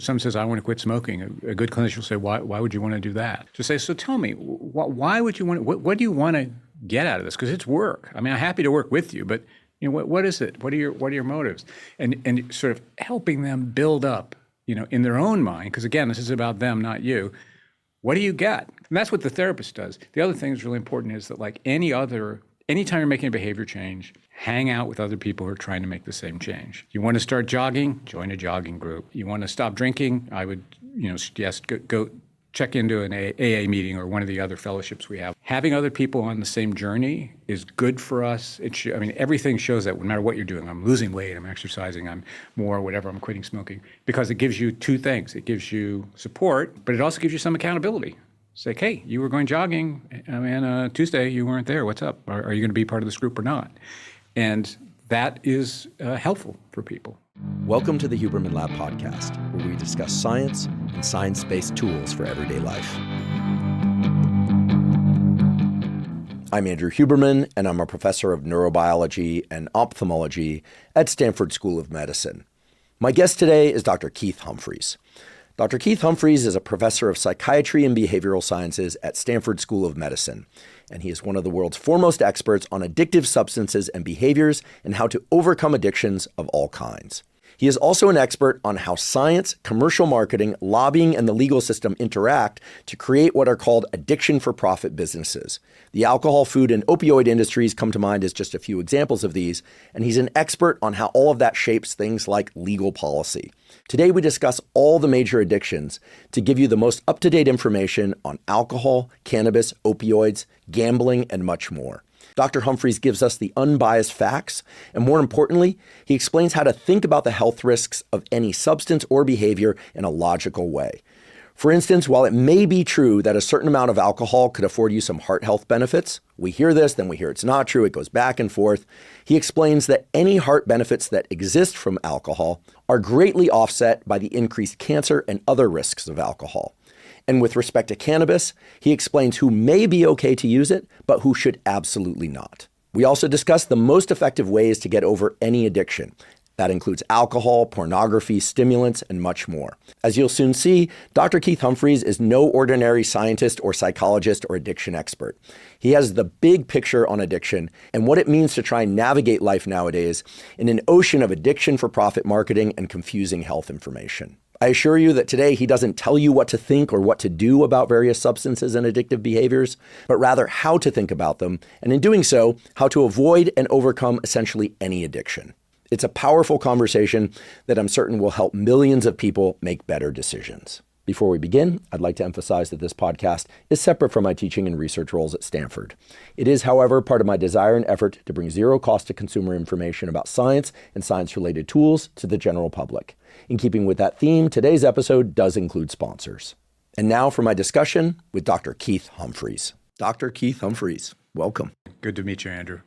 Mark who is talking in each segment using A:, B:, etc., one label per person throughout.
A: someone says, I want to quit smoking, a good clinician will say, why would you want to do that? So say, so tell me, why would you want to, what do you want to get out of this? Because it's work. I mean, I'm happy to work with you, but what is it? What are your motives? And sort of helping them build up, in their own mind, because again, this is about them, not you. What do you get? And that's what the therapist does. The other thing that's really important is that like anytime you're making a behavior change, hang out with other people who are trying to make the same change. You want to start jogging? Join a jogging group. You want to stop drinking? I would, suggest go check into an AA meeting or one of the other fellowships we have. Having other people on the same journey is good for us. Everything shows that no matter what you're doing, I'm losing weight, I'm exercising, I'm more, whatever, I'm quitting smoking, because it gives you two things. It gives you support, but it also gives you some accountability. It's like, hey, you were going jogging, and Tuesday you weren't there. What's up? Are you going to be part of this group or not? And that is helpful for people.
B: Welcome to the Huberman Lab podcast, where we discuss science and science-based tools for everyday life. I'm Andrew Huberman, and I'm a professor of neurobiology and ophthalmology at Stanford School of Medicine. My guest today is Dr. Keith Humphreys. Dr. Keith Humphreys is a professor of psychiatry and behavioral sciences at Stanford School of Medicine, and he is one of the world's foremost experts on addictive substances and behaviors and how to overcome addictions of all kinds. He is also an expert on how science, commercial marketing, lobbying, and the legal system interact to create what are called addiction-for-profit businesses. The alcohol, food, and opioid industries come to mind as just a few examples of these, and he's an expert on how all of that shapes things like legal policy. Today, we discuss all the major addictions to give you the most up-to-date information on alcohol, cannabis, opioids, gambling, and much more. Dr. Humphreys gives us the unbiased facts, and more importantly, he explains how to think about the health risks of any substance or behavior in a logical way. For instance, while it may be true that a certain amount of alcohol could afford you some heart health benefits, we hear this, then we hear it's not true, it goes back and forth. He explains that any heart benefits that exist from alcohol are greatly offset by the increased cancer and other risks of alcohol. And with respect to cannabis, he explains who may be okay to use it, but who should absolutely not. We also discuss the most effective ways to get over any addiction. That includes alcohol, pornography, stimulants, and much more. As you'll soon see, Dr. Keith Humphreys is no ordinary scientist or psychologist or addiction expert. He has the big picture on addiction and what it means to try and navigate life nowadays in an ocean of addiction-for-profit marketing and confusing health information. I assure you that today he doesn't tell you what to think or what to do about various substances and addictive behaviors, but rather how to think about them, and in doing so, how to avoid and overcome essentially any addiction. It's a powerful conversation that I'm certain will help millions of people make better decisions. Before we begin, I'd like to emphasize that this podcast is separate from my teaching and research roles at Stanford. It is, however, part of my desire and effort to bring zero cost to consumer information about science and science-related tools to the general public. In keeping with that theme, today's episode does include sponsors. And now for my discussion with Dr. Keith Humphreys. Dr. Keith Humphreys, welcome.
A: Good to meet you, Andrew.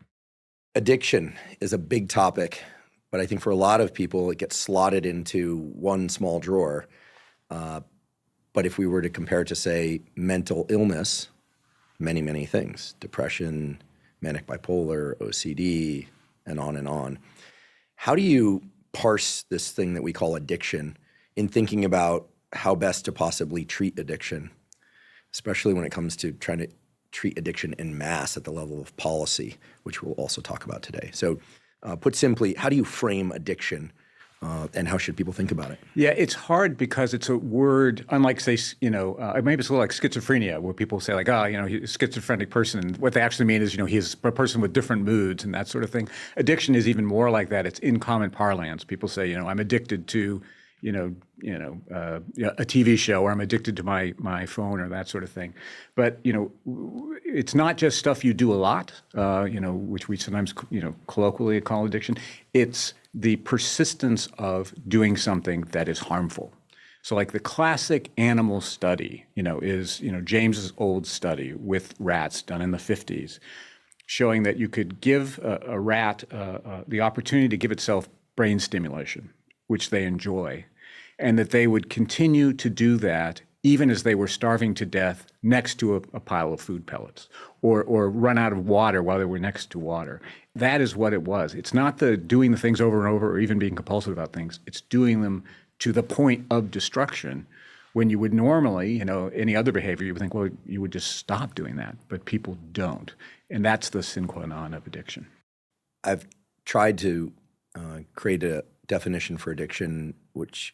B: Addiction is a big topic, but I think for a lot of people, it gets slotted into one small drawer. But if we were to compare it to, say, mental illness, many, many things, depression, manic bipolar, OCD, and on and on. How do you parse this thing that we call addiction in thinking about how best to possibly treat addiction, especially when it comes to trying to treat addiction en masse at the level of policy, which we'll also talk about today. So put simply, how do you frame addiction and how should people think about it? Yeah,
A: it's hard because it's a word, unlike, say, maybe it's a little like schizophrenia, where people say like, he's a schizophrenic person. And what they actually mean is, he's a person with different moods and that sort of thing. Addiction is even more like that. It's in common parlance. People say, I'm addicted to, a TV show, or I'm addicted to my phone, or that sort of thing. But, it's not just stuff you do a lot, which we sometimes, colloquially call addiction. It's the persistence of doing something that is harmful. So like the classic animal study, is, James's old study with rats done in the 50s, showing that you could give a rat the opportunity to give itself brain stimulation, which they enjoy, and that they would continue to do that even as they were starving to death next to a pile of food pellets, or run out of water while they were next to water. That is what it was. It's not the doing the things over and over or even being compulsive about things. It's doing them to the point of destruction, when you would normally, any other behavior, you would think, well, you would just stop doing that. But people don't. And that's the sine qua non of addiction.
B: I've tried to create a definition for addiction, which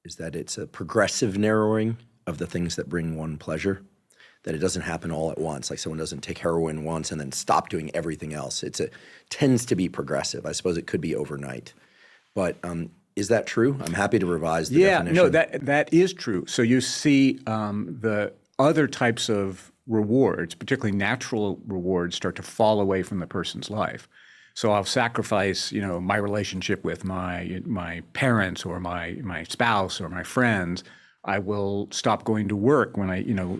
B: is that it's a progressive narrowing of the things that bring one pleasure, that it doesn't happen all at once. Like someone doesn't take heroin once and then stop doing everything else. It tends to be progressive. I suppose it could be overnight. But is that true? I'm happy to revise the definition.
A: No, that is true. So you see the other types of rewards, particularly natural rewards, start to fall away from the person's life. So I'll sacrifice, my relationship with my parents or my spouse or my friends. I will stop going to work when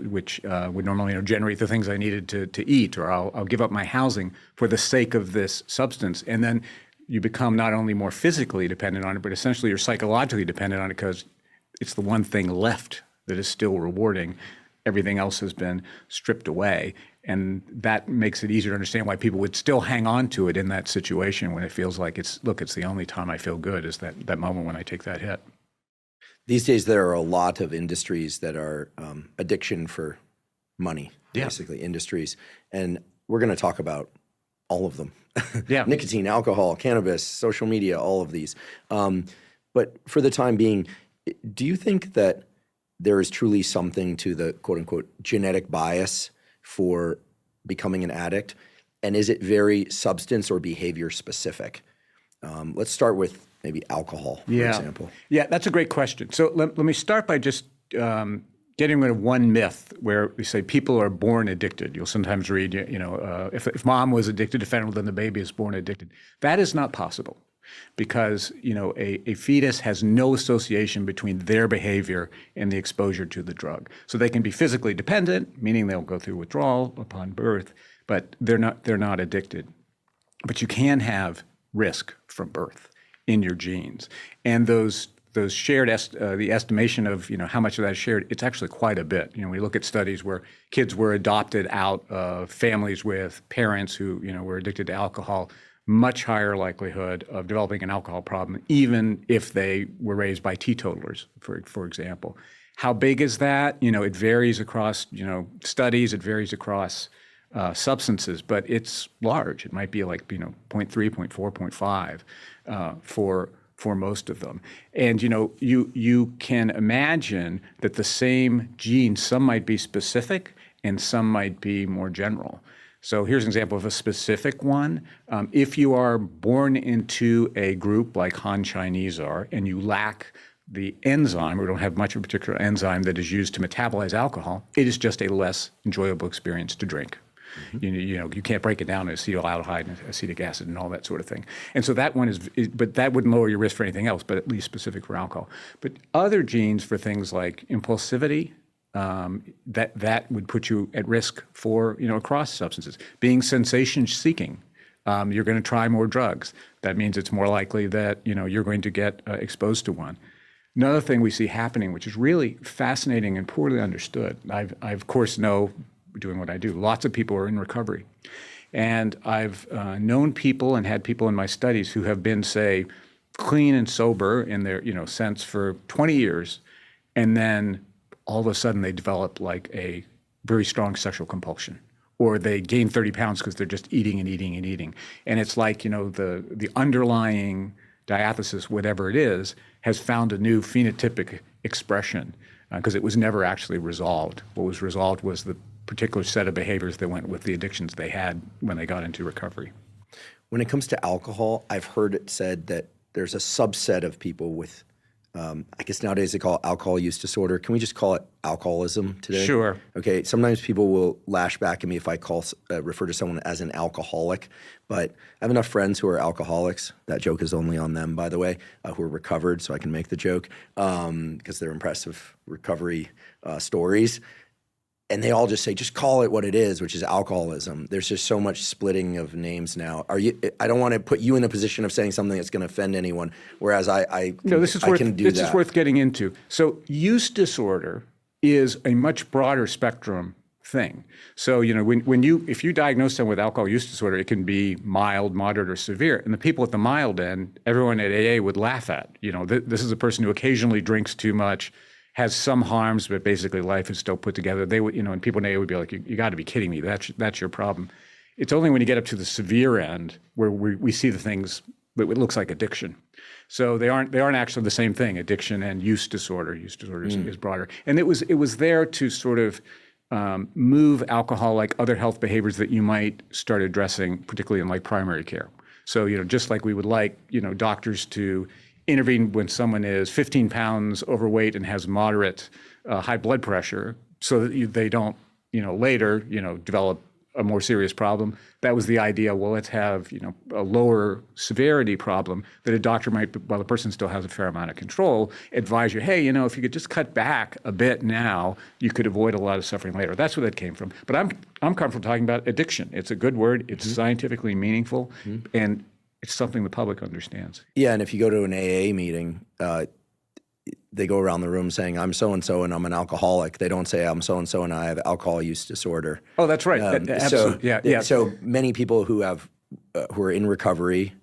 A: which would normally generate the things I needed to eat, or I'll give up my housing for the sake of this substance. And then you become not only more physically dependent on it, but essentially you're psychologically dependent on it because it's the one thing left that is still rewarding. Everything else has been stripped away. And that makes it easier to understand why people would still hang on to it in that situation when it feels like it's the only time I feel good is that moment when I take that hit.
B: These days, there are a lot of industries that are addiction for money, basically industries. And we're going to talk about all of them.
A: Yeah.
B: Nicotine, alcohol, cannabis, social media, all of these. But for the time being, do you think that there is truly something to the quote unquote genetic bias for becoming an addict? And is it very substance or behavior specific? Let's start with maybe alcohol, for example. Yeah,
A: that's a great question. So let me start by just getting rid of one myth where we say people are born addicted. You'll sometimes read, if mom was addicted to fentanyl, then the baby is born addicted. That is not possible because, a fetus has no association between their behavior and the exposure to the drug. So they can be physically dependent, meaning they'll go through withdrawal upon birth, but they're not addicted. But you can have risk from birth in your genes. And those shared, the estimation of, how much of that is shared, it's actually quite a bit. We look at studies where kids were adopted out of families with parents who, were addicted to alcohol, much higher likelihood of developing an alcohol problem, even if they were raised by teetotalers, for example. How big is that? It varies across, studies, it varies across substances, but it's large. It might be like, 0.3, 0.4, 0.5 for most of them. And, you can imagine that the same genes, some might be specific and some might be more general. So here's an example of a specific one. If you are born into a group like Han Chinese are, and you lack the enzyme, or don't have much of a particular enzyme that is used to metabolize alcohol, it is just a less enjoyable experience to drink. Mm-hmm. You can't break it down to acetaldehyde and acetic acid and all that sort of thing. And so that one but that wouldn't lower your risk for anything else, but at least specific for alcohol. But other genes for things like impulsivity, that would put you at risk for, across substances. Being sensation seeking, you're going to try more drugs. That means it's more likely that, you're going to get exposed to one. Another thing we see happening, which is really fascinating and poorly understood, I of course know, doing what I do, lots of people are in recovery. And I've known people and had people in my studies who have been, say, clean and sober in their, sense for 20 years, and then all of a sudden they develop like a very strong sexual compulsion, or they gain 30 pounds because they're just eating and eating and eating. And it's like, the underlying diathesis, whatever it is, has found a new phenotypic expression because it was never actually resolved. What was resolved was the particular set of behaviors that went with the addictions they had when they got into recovery.
B: When it comes to alcohol, I've heard it said that there's a subset of people with, I guess nowadays they call it alcohol use disorder. Can we just call it alcoholism today?
A: Sure.
B: Okay. Sometimes people will lash back at me if I refer to someone as an alcoholic, but I have enough friends who are alcoholics. That joke is only on them, by the way, who are recovered, so I can make the joke because they're impressive recovery stories. And they all just say, just call it what it is, which is alcoholism. There's just so much splitting of names now. I don't want to put you in a position of saying something that's going to offend anyone, whereas I can do that.
A: This is worth getting into. So use disorder is a much broader spectrum thing. So, if you diagnose someone with alcohol use disorder, it can be mild, moderate, or severe. And the people at the mild end, everyone at AA would laugh at. This is a person who occasionally drinks too much, has some harms, but basically life is still put together. They would, and people in AA would be like, you got to be kidding me. That's your problem. It's only when you get up to the severe end where we see the things that it looks like addiction. So they aren't actually the same thing. Addiction and use disorder. Use disorder is broader. And it was there to sort of move alcohol like other health behaviors that you might start addressing, particularly in like primary care. So, just like we would like, doctors to intervene when someone is 15 pounds overweight and has moderate high blood pressure so that they don't, later, develop a more serious problem. That was the idea. Well, let's have, a lower severity problem that a doctor might, while the person still has a fair amount of control, advise you, hey, if you could just cut back a bit now, you could avoid a lot of suffering later. That's where that came from. But I'm comfortable talking about addiction. It's a good word. It's scientifically meaningful, and it's something the public understands.
B: Yeah, and if you go to an AA meeting, they go around the room saying, I'm so-and-so and I'm an alcoholic. They don't say I'm so-and-so and I have alcohol use disorder.
A: Oh, that's right. Absolutely.
B: So many people who are in recovery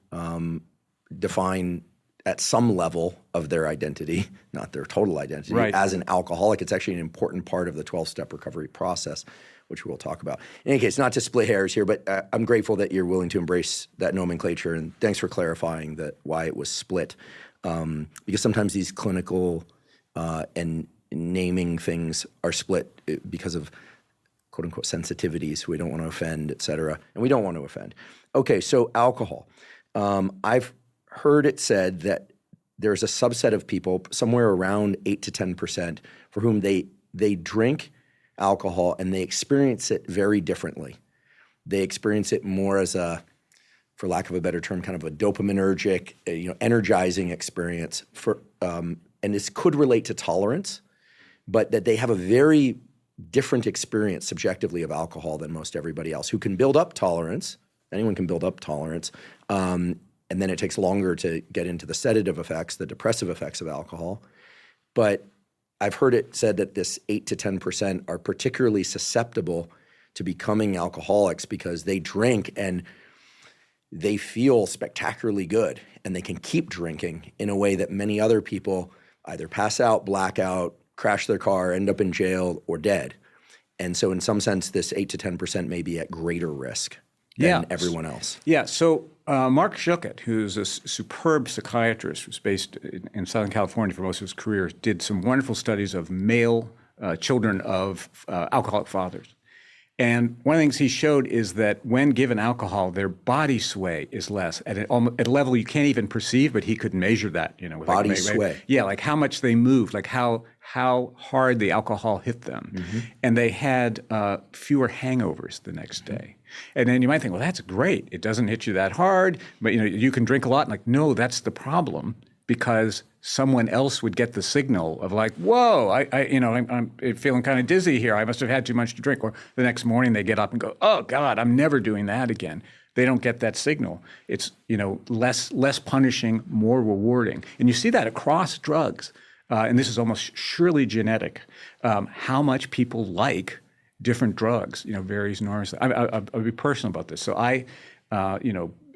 B: define at some level of their identity, not their total identity, as an alcoholic. It's actually an important part of the 12-step recovery process, which we'll talk about. In any case, not to split hairs here, but I'm grateful that you're willing to embrace that nomenclature, and thanks for clarifying why it was split. Because sometimes these clinical and naming things are split because of quote unquote sensitivities. We don't want to offend, et cetera. And we don't want to offend. Okay, so alcohol. I've heard it said that there's a subset of people, somewhere around 8 to 10%, for whom they drink alcohol and they experience it very differently. They experience it more as for lack of a better term, kind of a dopaminergic, energizing experience. And this could relate to tolerance, but that they have a very different experience subjectively of alcohol than most everybody else, who can build up tolerance. Anyone can build up tolerance. And then it takes longer to get into the sedative effects, the depressive effects of alcohol. But I've heard it said that this 8 to 10% are particularly susceptible to becoming alcoholics because they drink and they feel spectacularly good and they can keep drinking in a way that many other people either pass out, black out, crash their car, end up in jail, or dead. And so in some sense, this 8 to 10% may be at greater risk than everyone else.
A: Yeah, so Mark Schuckett, who's a superb psychiatrist who's based in Southern California for most of his career, did some wonderful studies of male children of alcoholic fathers. And one of the things he showed is that when given alcohol, their body sway is less at a level you can't even perceive, but he could measure that. With
B: body sway.
A: Yeah, like how much they moved, like how hard the alcohol hit them. Mm-hmm. And they had fewer hangovers the next day. And then you might think, well, that's great. It doesn't hit you that hard, but you can drink a lot. Like, no, that's the problem, because someone else would get the signal of like, whoa, I'm feeling kind of dizzy here. I must have had too much to drink. Or the next morning they get up and go, oh God, I'm never doing that again. They don't get that signal. It's less punishing, more rewarding. And you see that across drugs. And this is almost surely genetic. How much people like different drugs, varies enormously. I'll be personal about this. So I,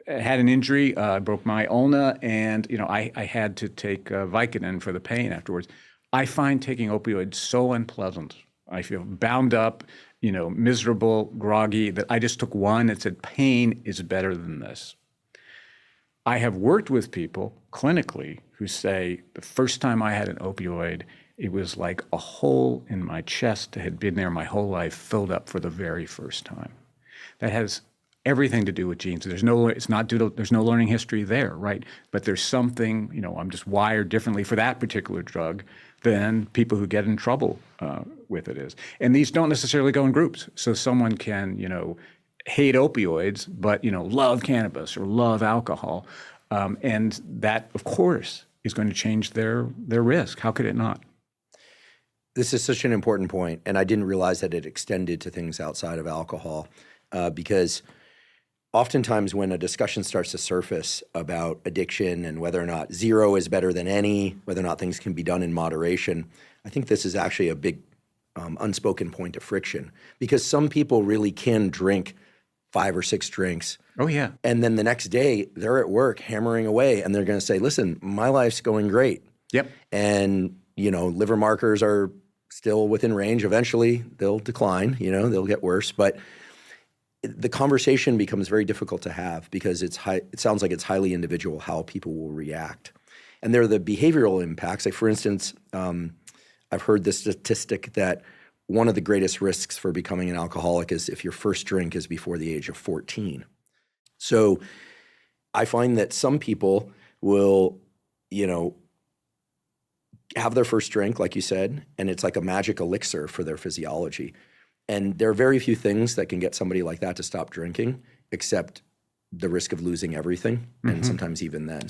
A: had an injury, broke my ulna, and I had to take Vicodin for the pain afterwards. I find taking opioids so unpleasant. I feel bound up, miserable, groggy, that I just took one and said, pain is better than this. I have worked with people clinically who say the first time I had an opioid, it was like a hole in my chest that had been there my whole life filled up for the very first time. That has everything to do with genes. There's no learning history there, right? But there's something, I'm just wired differently for that particular drug than people who get in trouble with it is. And these don't necessarily go in groups. So someone can, hate opioids, but, love cannabis or love alcohol. And that, of course, is going to change their risk. How could it not?
B: This is such an important point, and I didn't realize that it extended to things outside of alcohol, because oftentimes when a discussion starts to surface about addiction and whether or not zero is better than any, whether or not things can be done in moderation, I think this is actually a big unspoken point of friction, because some people really can drink 5 or 6 drinks.
A: Oh, yeah.
B: And then the next day they're at work hammering away and they're going to say, listen, my life's going great.
A: Yep.
B: And, liver markers are still within range. Eventually they'll decline, they'll get worse. But the conversation becomes very difficult to have because it sounds like it's highly individual how people will react. And there are the behavioral impacts. Like, for instance, I've heard the statistic that one of the greatest risks for becoming an alcoholic is if your first drink is before the age of 14. So I find that some people will, have their first drink, like you said, and it's like a magic elixir for their physiology. And there are very few things that can get somebody like that to stop drinking, except the risk of losing everything, and sometimes even then.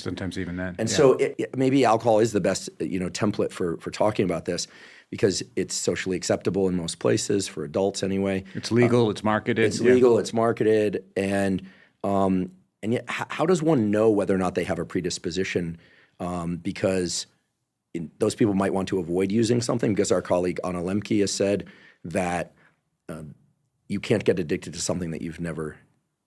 A: And
B: so maybe alcohol is the best, template for talking about this, because it's socially acceptable in most places, for adults anyway.
A: It's legal, it's marketed.
B: It's legal, it's marketed. And yet, how does one know whether or not they have a predisposition? Because those people might want to avoid using something, because our colleague Anna Lemke has said that you can't get addicted to something that you've never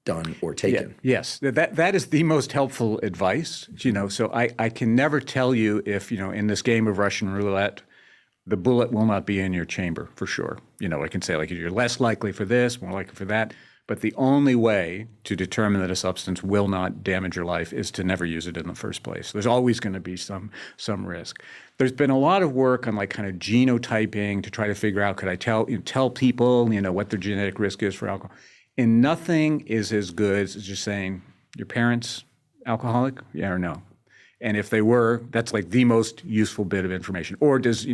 B: done or taken.
A: Yes, that is the most helpful advice. So I can never tell you if, in this game of Russian roulette, the bullet will not be in your chamber for sure. I can say, like, you're less likely for this, more likely for that. But the only way to determine that a substance will not damage your life is to never use it in the first place. There's always going to be some risk. There's been a lot of work on like kind of genotyping to try to figure out, could I tell people, what their genetic risk is for alcohol? And nothing is as good as just saying, your parents alcoholic? Yeah or no? And if they were, that's like the most useful bit of information. Or does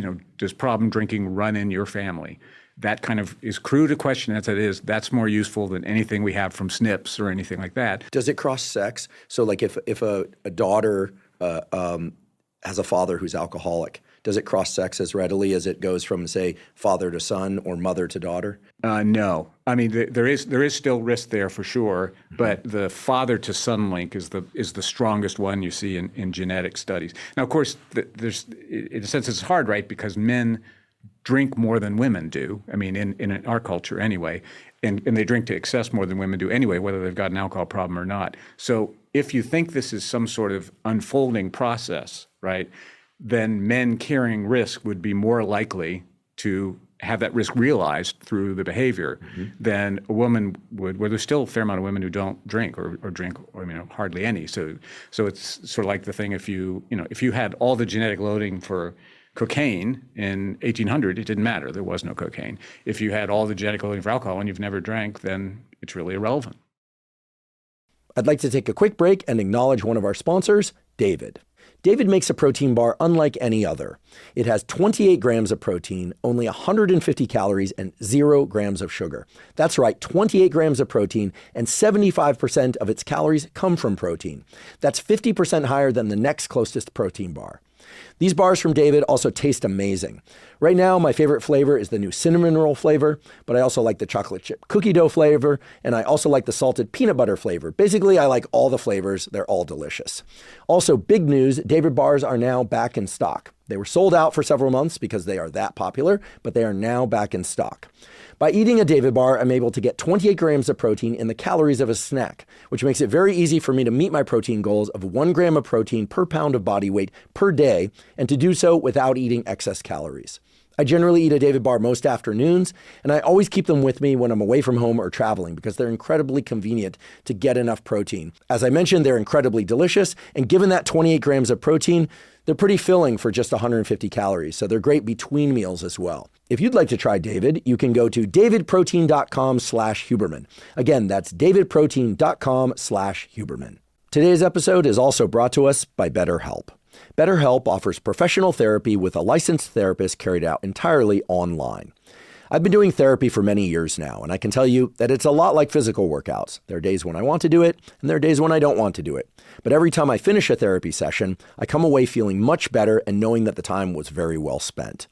A: problem drinking run in your family? That kind of is crude a question as it is. That's more useful than anything we have from SNPs or anything like that.
B: Does it cross sex? So like if a daughter has a father who's alcoholic, does it cross sex as readily as it goes from, say, father to son or mother to daughter?
A: No. I mean, there is still risk there for sure, but the father to son link is the strongest one you see in genetic studies. Now, of course, there's in a sense it's hard, right? Because men drink more than women do. I mean, in our culture anyway, and they drink to excess more than women do anyway, whether they've got an alcohol problem or not. So if you think this is some sort of unfolding process, right, then men carrying risk would be more likely to have that risk realized through the behavior than a woman would, where there's still a fair amount of women who don't drink or drink, hardly any. So it's sort of like the thing if you had all the genetic loading for cocaine in 1800, it didn't matter. There was no cocaine. If you had all the genetic loading for alcohol and you've never drank, then it's really irrelevant.
B: I'd like to take a quick break and acknowledge one of our sponsors, David. David makes a protein bar unlike any other. It has 28 grams of protein, only 150 calories, and 0 grams of sugar. That's right, 28 grams of protein, and 75% of its calories come from protein. That's 50% higher than the next closest protein bar. These bars from David also taste amazing. Right now, my favorite flavor is the new cinnamon roll flavor, but I also like the chocolate chip cookie dough flavor, and I also like the salted peanut butter flavor. Basically, I like all the flavors. They're all delicious. Also, big news, David bars are now back in stock. They were sold out for several months because they are that popular, but they are now back in stock. By eating a David bar, I'm able to get 28 grams of protein in the calories of a snack, which makes it very easy for me to meet my protein goals of 1 gram of protein per pound of body weight per day, and to do so without eating excess calories. I generally eat a David bar most afternoons, and I always keep them with me when I'm away from home or traveling because they're incredibly convenient to get enough protein. As I mentioned, they're incredibly delicious, and given that 28 grams of protein, they're pretty filling for just 150 calories, so they're great between meals as well. If you'd like to try David, you can go to davidprotein.com/Huberman. Again, that's davidprotein.com/Huberman. Today's episode is also brought to us by BetterHelp. BetterHelp offers professional therapy with a licensed therapist carried out entirely online. I've been doing therapy for many years now, and I can tell you that it's a lot like physical workouts. There are days when I want to do it, and there are days when I don't want to do it. But every time I finish a therapy session, I come away feeling much better and knowing that the time was very well spent.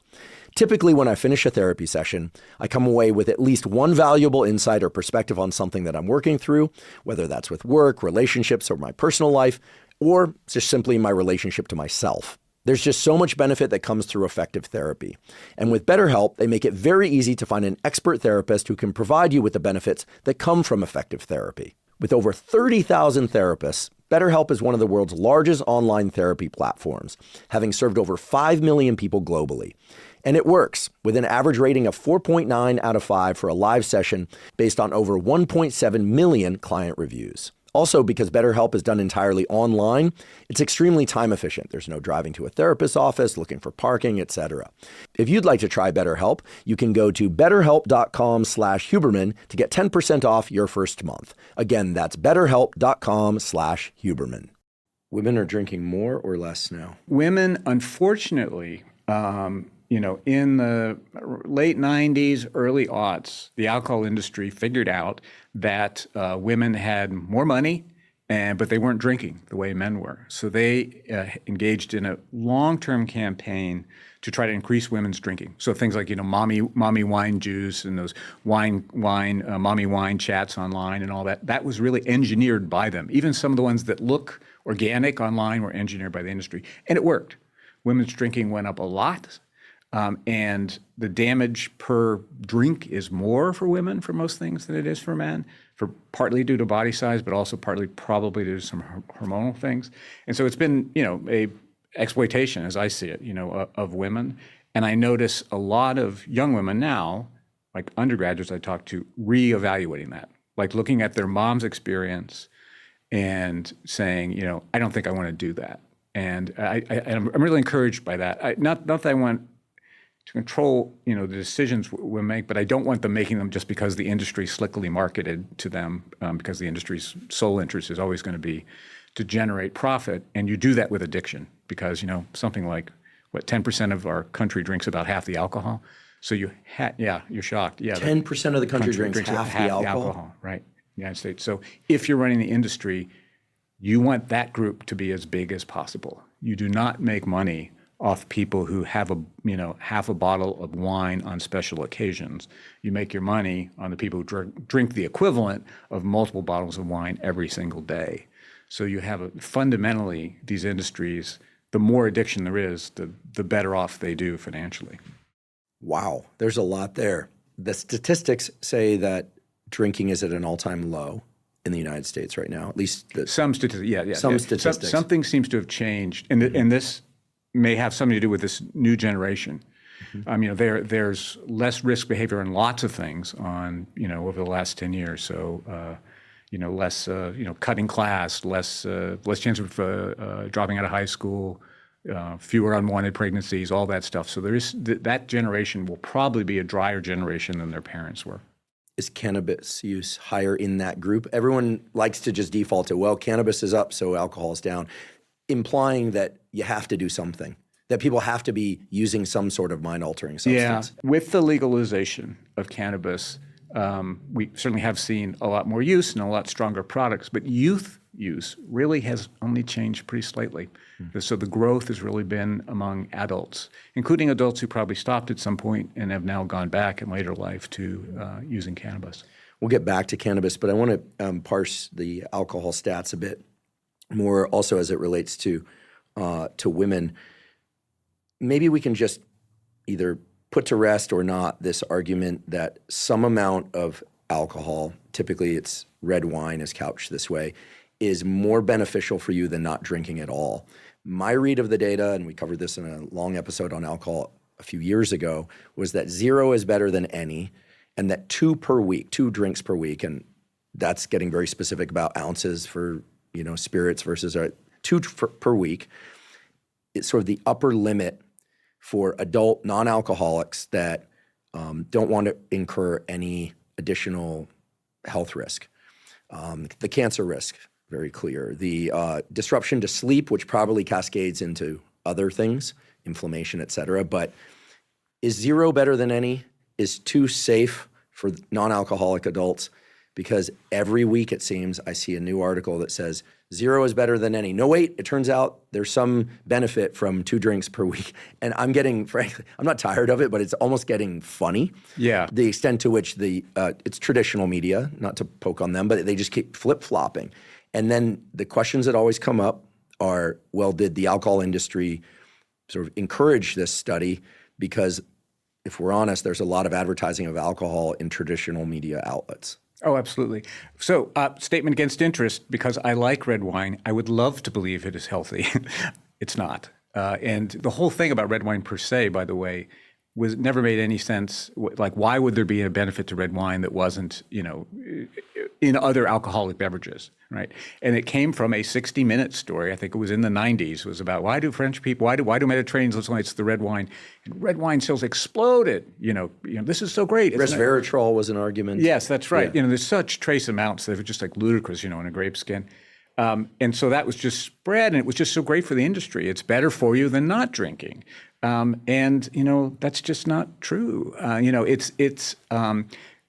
B: Typically, when I finish a therapy session, I come away with at least one valuable insight or perspective on something that I'm working through, whether that's with work, relationships, or my personal life, or just simply my relationship to myself. There's just so much benefit that comes through effective therapy. And with BetterHelp, they make it very easy to find an expert therapist who can provide you with the benefits that come from effective therapy. With over 30,000 therapists, BetterHelp is one of the world's largest online therapy platforms, having served over 5 million people globally. And it works, with an average rating of 4.9 out of 5 for a live session based on over 1.7 million client reviews. Also, because BetterHelp is done entirely online, it's extremely time efficient. There's no driving to a therapist's office, looking for parking, etc. If you'd like to try BetterHelp, you can go to betterhelp.com/Huberman to get 10% off your first month. Again, that's betterhelp.com/Huberman. Women are drinking more or less now?
A: Women, unfortunately, in the late 90s, early aughts, the alcohol industry figured out that women had more money, but they weren't drinking the way men were. So they engaged in a long-term campaign to try to increase women's drinking. So things like, mommy wine juice and those mommy wine chats online and all that, that was really engineered by them. Even some of the ones that look organic online were engineered by the industry. And it worked. Women's drinking went up a lot. And the damage per drink is more for women for most things than it is for men, partly due to body size, but also partly probably due to some hormonal things. And so it's been, a exploitation, as I see it, of women. And I notice a lot of young women now, like undergraduates I talk to, reevaluating that, like looking at their mom's experience and saying, I don't think I want to do that. And I'm really encouraged by that. Not that I want to control, the decisions we make, but I don't want them making them just because the industry slickly marketed to them, because the industry's sole interest is always going to be to generate profit. And you do that with addiction because, something like, 10% of our country drinks about half the alcohol. So you're shocked. Yeah,
B: 10% of the country drinks half the alcohol?
A: Right, United States. So if you're running the industry, you want that group to be as big as possible. You do not make money off people who have half a bottle of wine on special occasions. You make your money on the people who drink the equivalent of multiple bottles of wine every single day. So you have fundamentally these industries, the more addiction there is, the better off they do financially.
B: Wow, there's a lot there. The statistics say that drinking is at an all-time low in the United States right now, at least
A: some statistics. Yeah.
B: Some statistics.
A: Something seems to have changed, and this may have something to do with this new generation. Mm-hmm. There's less risk behavior in lots of things on, over the last 10 years. So, less, cutting class, less chance of dropping out of high school, fewer unwanted pregnancies, all that stuff. So there is that generation will probably be a drier generation than their parents were.
B: Is cannabis use higher in that group? Everyone likes to just default to, cannabis is up, so alcohol is down, implying that you have to do something, that people have to be using some sort of mind-altering substance.
A: Yeah, with the legalization of cannabis, we certainly have seen a lot more use and a lot stronger products, but youth use really has only changed pretty slightly. Mm-hmm. So the growth has really been among adults, including adults who probably stopped at some point and have now gone back in later life to using cannabis.
B: We'll get back to cannabis, but I want to parse the alcohol stats a bit more also as it relates to women. Maybe we can just either put to rest or not this argument that some amount of alcohol, typically it's red wine is couched this way, is more beneficial for you than not drinking at all. My read of the data, and we covered this in a long episode on alcohol a few years ago, was that 0 is better than any, and that 2 drinks per week, and that's getting very specific about ounces for spirits versus 2 per week. It's sort of the upper limit for adult non-alcoholics that don't want to incur any additional health risk. The cancer risk, very clear. The disruption to sleep, which probably cascades into other things, inflammation, et cetera. But is 0 better than any? Is 2 safe for non-alcoholic adults? Because every week, it seems, I see a new article that says 0 is better than any. No, wait, it turns out there's some benefit from 2 drinks per week. And frankly, I'm not tired of it, but it's almost getting funny.
A: Yeah.
B: The extent to which it's traditional media, not to poke on them, but they just keep flip-flopping. And then the questions that always come up are, well, did the alcohol industry sort of encourage this study because if we're honest, there's a lot of advertising of alcohol in traditional media outlets.
A: Oh, absolutely. So, statement against interest, because I like red wine, I would love to believe it is healthy. It's not. And the whole thing about red wine per se, by the way, was never made any sense. Like, why would there be a benefit to red wine that wasn't, in other alcoholic beverages, right? And it came from a 60-minute story. I think it was in the 90s. It was about why do French people, why do Mediterraneans listen to the red wine? And red wine sales exploded. This is so great.
B: Resveratrol was an argument.
A: Yes, that's right.
B: Yeah.
A: There's such trace amounts that are just like ludicrous, in a grape skin. And so that was just spread, and it was just so great for the industry. It's better for you than not drinking. And that's just not true.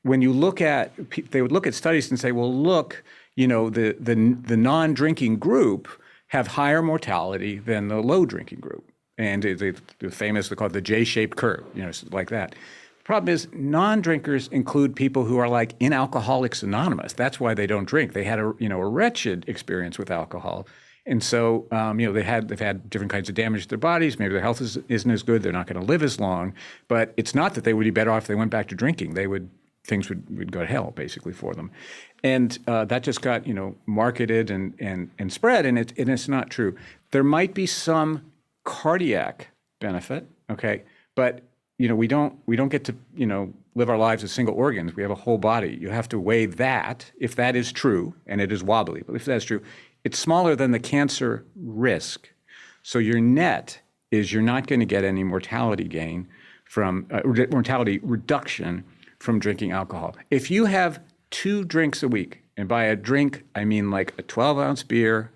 A: When you look at, they would look at studies and say, well, look, the non-drinking group have higher mortality than the low drinking group. And the famous, they call it the J-shaped curve, like that. The problem is non-drinkers include people who are like in Alcoholics Anonymous. That's why they don't drink. They had a wretched experience with alcohol. And so, they've had different kinds of damage to their bodies. Maybe their health isn't as good. They're not going to live as long. But it's not that they would be better off if they went back to drinking. Things would go to hell, basically, for them. And that just got, marketed and spread, and it's not true. There might be some cardiac benefit, okay? But, we don't get to, live our lives as single organs. We have a whole body. You have to weigh that, if that is true, and it is wobbly, but if that's true, it's smaller than the cancer risk. So your net is you're not going to get any mortality gain from mortality reduction from drinking alcohol. If you have 2 drinks a week, and by a drink, I mean like a 12-ounce beer,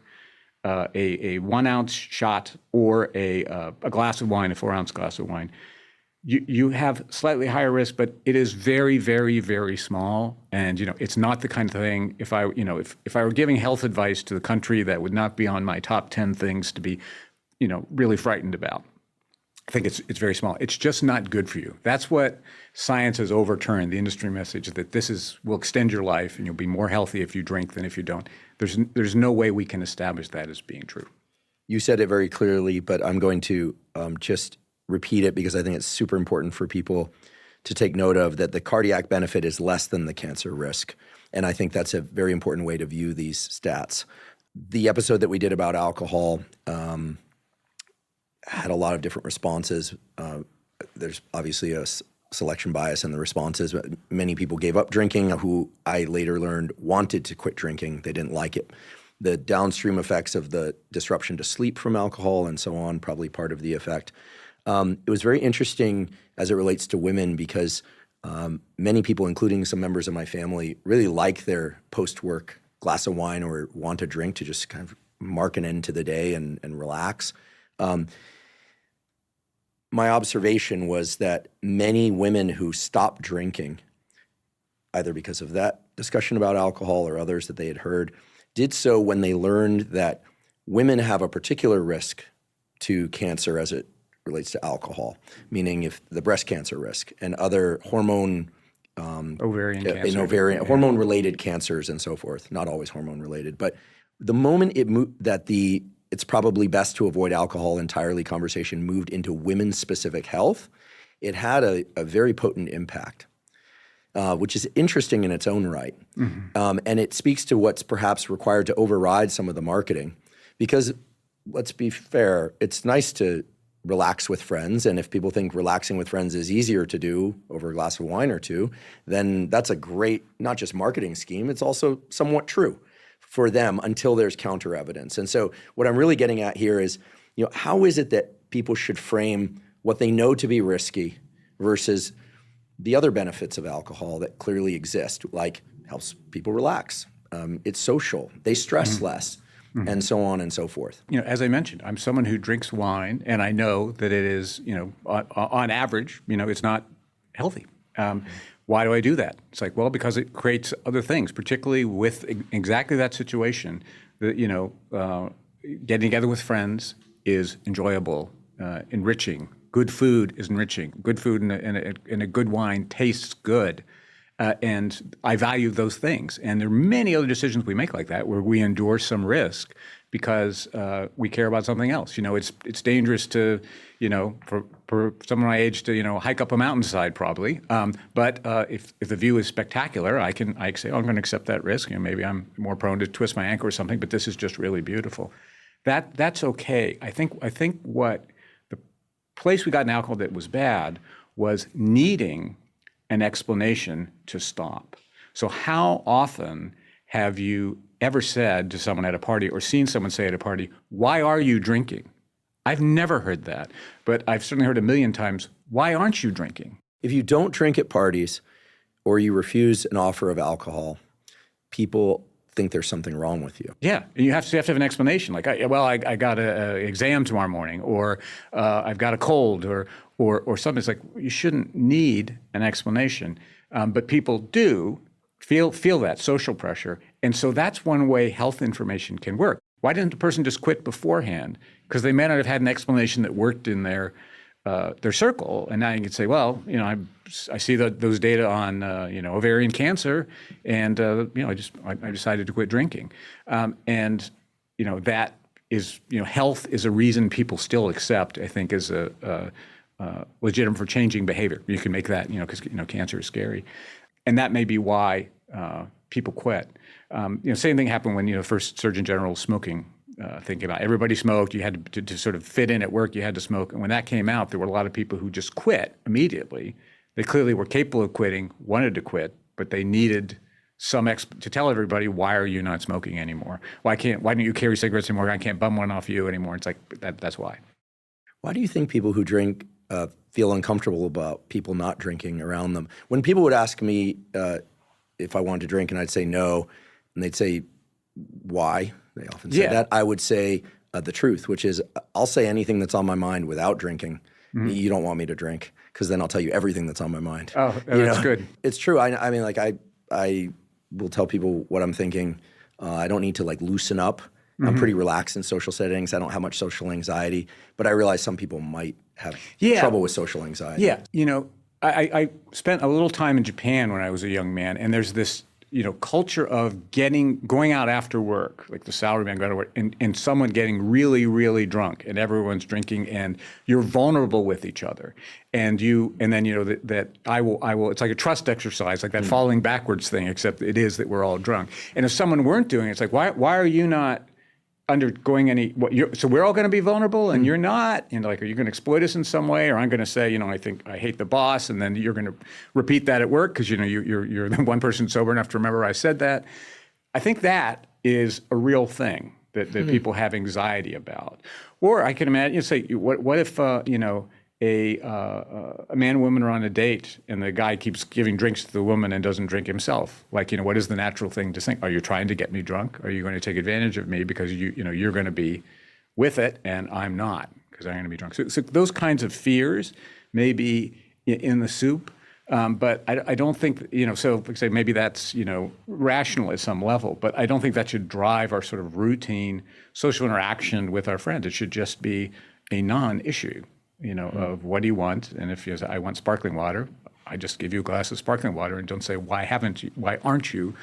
A: a 1-ounce shot, or a glass of wine, a 4-ounce glass of wine, you have slightly higher risk, but it is very, very, very small. And, it's not the kind of thing, if I were giving health advice to the country, that would not be on my top 10 things to be, really frightened about. I think it's very small. It's just not good for you. That's what science has overturned, the industry message that will extend your life and you'll be more healthy if you drink than if you don't. There's no way we can establish that as being true.
B: You said it very clearly, but I'm going to just repeat it because I think it's super important for people to take note of, that the cardiac benefit is less than the cancer risk. And I think that's a very important way to view these stats. The episode that we did about alcohol had a lot of different responses. There's obviously a selection bias in the responses. But many people gave up drinking who I later learned wanted to quit drinking. They didn't like it. The downstream effects of the disruption to sleep from alcohol and so on, probably part of the effect. It was very interesting as it relates to women because many people, including some members of my family, really like their post-work glass of wine or want a drink to just kind of mark an end to the day and relax. My observation was that many women who stopped drinking, either because of that discussion about alcohol or others that they had heard, did so when they learned that women have a particular risk to cancer as it relates to alcohol, meaning if the breast cancer risk and other hormone
A: ovarian cancer,
B: hormone-related cancers and so forth, not always hormone-related. But the moment it's probably best to avoid alcohol entirely conversation moved into women's specific health, it had a very potent impact, which is interesting in its own right. Mm-hmm. And it speaks to what's perhaps required to override some of the marketing. Because let's be fair, it's nice to relax with friends. And if people think relaxing with friends is easier to do over a glass of wine or two, then that's a great, not just marketing scheme, it's also somewhat true for them until there's counter evidence. And so what I'm really getting at here is, how is it that people should frame what they know to be risky versus the other benefits of alcohol that clearly exist, like helps people relax, it's social, they stress mm-hmm. less, mm-hmm. and so on and so forth.
A: As I mentioned, I'm someone who drinks wine, and I know that it is, on average, it's not healthy. Why do I do that? It's like, well, because it creates other things, particularly with exactly that situation. That getting together with friends is enjoyable, enriching. Good food is enriching. Good food and a good wine tastes good. And I value those things. And there are many other decisions we make like that where we endorse some risk because we care about something else. It's dangerous to, for someone my age to, hike up a mountainside probably. But if the view is spectacular, I can say, I'm going to accept that risk. Maybe I'm more prone to twist my ankle or something, but this is just really beautiful. That's okay. I think what the place we got in alcohol that was bad was needing an explanation to stop. So how often have you ever said to someone at a party or seen someone say at a party, why are you drinking? I've never heard that, but I've certainly heard a million times, why aren't you drinking?
B: If you don't drink at parties or you refuse an offer of alcohol, people think there's something wrong with you.
A: Yeah, and you have to have an explanation. Like, I got an exam tomorrow morning, or I've got a cold, or something. It's like you shouldn't need an explanation, but people do feel that social pressure, and so that's one way health information can work. Why didn't the person just quit beforehand? Because they may not have had an explanation that worked in their circle, and now you can say, well, I see those data on ovarian cancer, and I decided to quit drinking, and that is health is a reason people still accept. I think is a legitimate for changing behavior. You can make that because cancer is scary, and that may be why people quit. Same thing happened when first Surgeon General smoking. Thinking about everybody smoked, you had to sort of fit in at work, you had to smoke. And when that came out, there were a lot of people who just quit immediately. They clearly were capable of quitting, wanted to quit, but they needed to tell everybody, why are you not smoking anymore? Why don't you carry cigarettes anymore? I can't bum one off you anymore. It's like, that's why.
B: Why do you think people who drink feel uncomfortable about people not drinking around them? When people would ask me if I wanted to drink and I'd say no, and they'd say, why? They often say that. I would say the truth, which is I'll say anything that's on my mind without drinking. Mm-hmm. You don't want me to drink because then I'll tell you everything that's on my mind.
A: Oh, that's good.
B: It's true. I mean, like I will tell people what I'm thinking. I don't need to loosen up. Mm-hmm. I'm pretty relaxed in social settings. I don't have much social anxiety, but I realize some people might have trouble with social anxiety.
A: Yeah. I spent a little time in Japan when I was a young man, and there's this culture of going out after work, like the salaryman going to work, and someone getting really, really drunk, and everyone's drinking, and you're vulnerable with each other, and then that I will. It's like a trust exercise, like that falling backwards thing, except it is that we're all drunk. And if someone weren't doing it, it's like why are you not undergoing any? So we're all going to be vulnerable, and you're not. Are you going to exploit us in some way? Or I'm going to say, I think I hate the boss, and then you're going to repeat that at work because you're the one person sober enough to remember I said that. I think that is a real thing that people have anxiety about. Or I can imagine, say, what if a man and woman are on a date and the guy keeps giving drinks to the woman and doesn't drink himself? What is the natural thing to think? Are you trying to get me drunk? Are you going to take advantage of me because you're going to be with it and I'm not because I'm going to be drunk? So those kinds of fears may be in the soup, but I don't think, so say maybe that's, rational at some level, but I don't think that should drive our sort of routine social interaction with our friends. It should just be a non-issue. Of what do you want? And if you say, I want sparkling water, I just give you a glass of sparkling water and don't say, why aren't you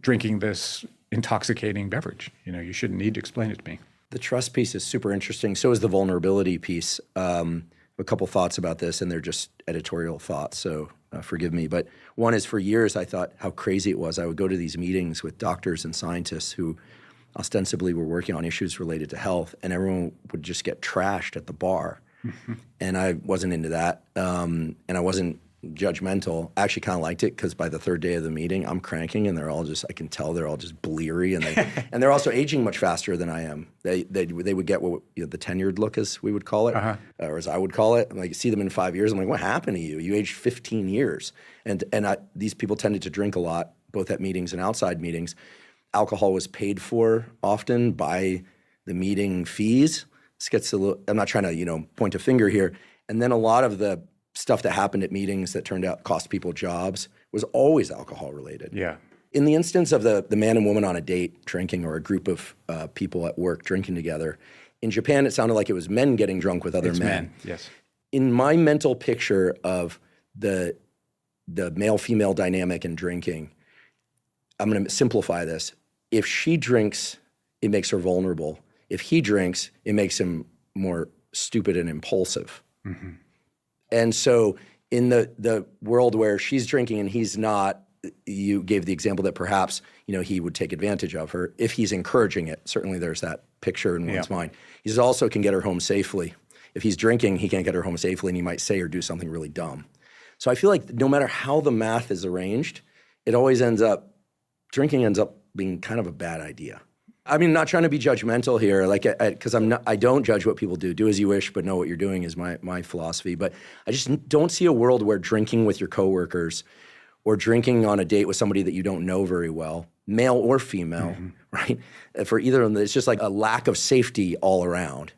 A: drinking this intoxicating beverage? You shouldn't need to explain it to me.
B: The trust piece is super interesting. So is the vulnerability piece. A couple thoughts about this, and they're just editorial thoughts, so forgive me. But one is, for years, I thought how crazy it was. I would go to these meetings with doctors and scientists who ostensibly were working on issues related to health, and everyone would just get trashed at the bar. Mm-hmm. And I wasn't into that, and I wasn't judgmental. I actually kind of liked it because by the third day of the meeting, I'm cranking, and I can tell they're all just bleary, and they're also aging much faster than I am. They would get what the tenured look, as we would call it, or as I would call it. I'm see them in 5 years. I'm like, what happened to you? You aged 15 years. And these people tended to drink a lot, both at meetings and outside meetings. Alcohol was paid for often by the meeting fees. This gets a little, I'm not trying to, point a finger here. And then a lot of the stuff that happened at meetings that turned out cost people jobs was always alcohol related.
A: Yeah.
B: In the instance of the man and woman on a date drinking, or a group of people at work drinking together, in Japan it sounded like it was men getting drunk with other men.
A: Yes.
B: In my mental picture of the the male-female dynamic in drinking. I'm going to simplify this. If she drinks, it makes her vulnerable. If he drinks, it makes him more stupid and impulsive. Mm-hmm. And so in the world where she's drinking and he's not, you gave the example that perhaps, he would take advantage of her if he's encouraging it. Certainly there's that picture in one's mind. He also can get her home safely. If he's drinking, he can't get her home safely, and he might say or do something really dumb. So I feel like no matter how the math is arranged, drinking ends up being kind of a bad idea. I mean, not trying to be judgmental here, because I don't judge what people do. Do as you wish, but know what you're doing is my philosophy. But I just don't see a world where drinking with your coworkers or drinking on a date with somebody that you don't know very well, male or female, right? For either of them, it's just like a lack of safety all around.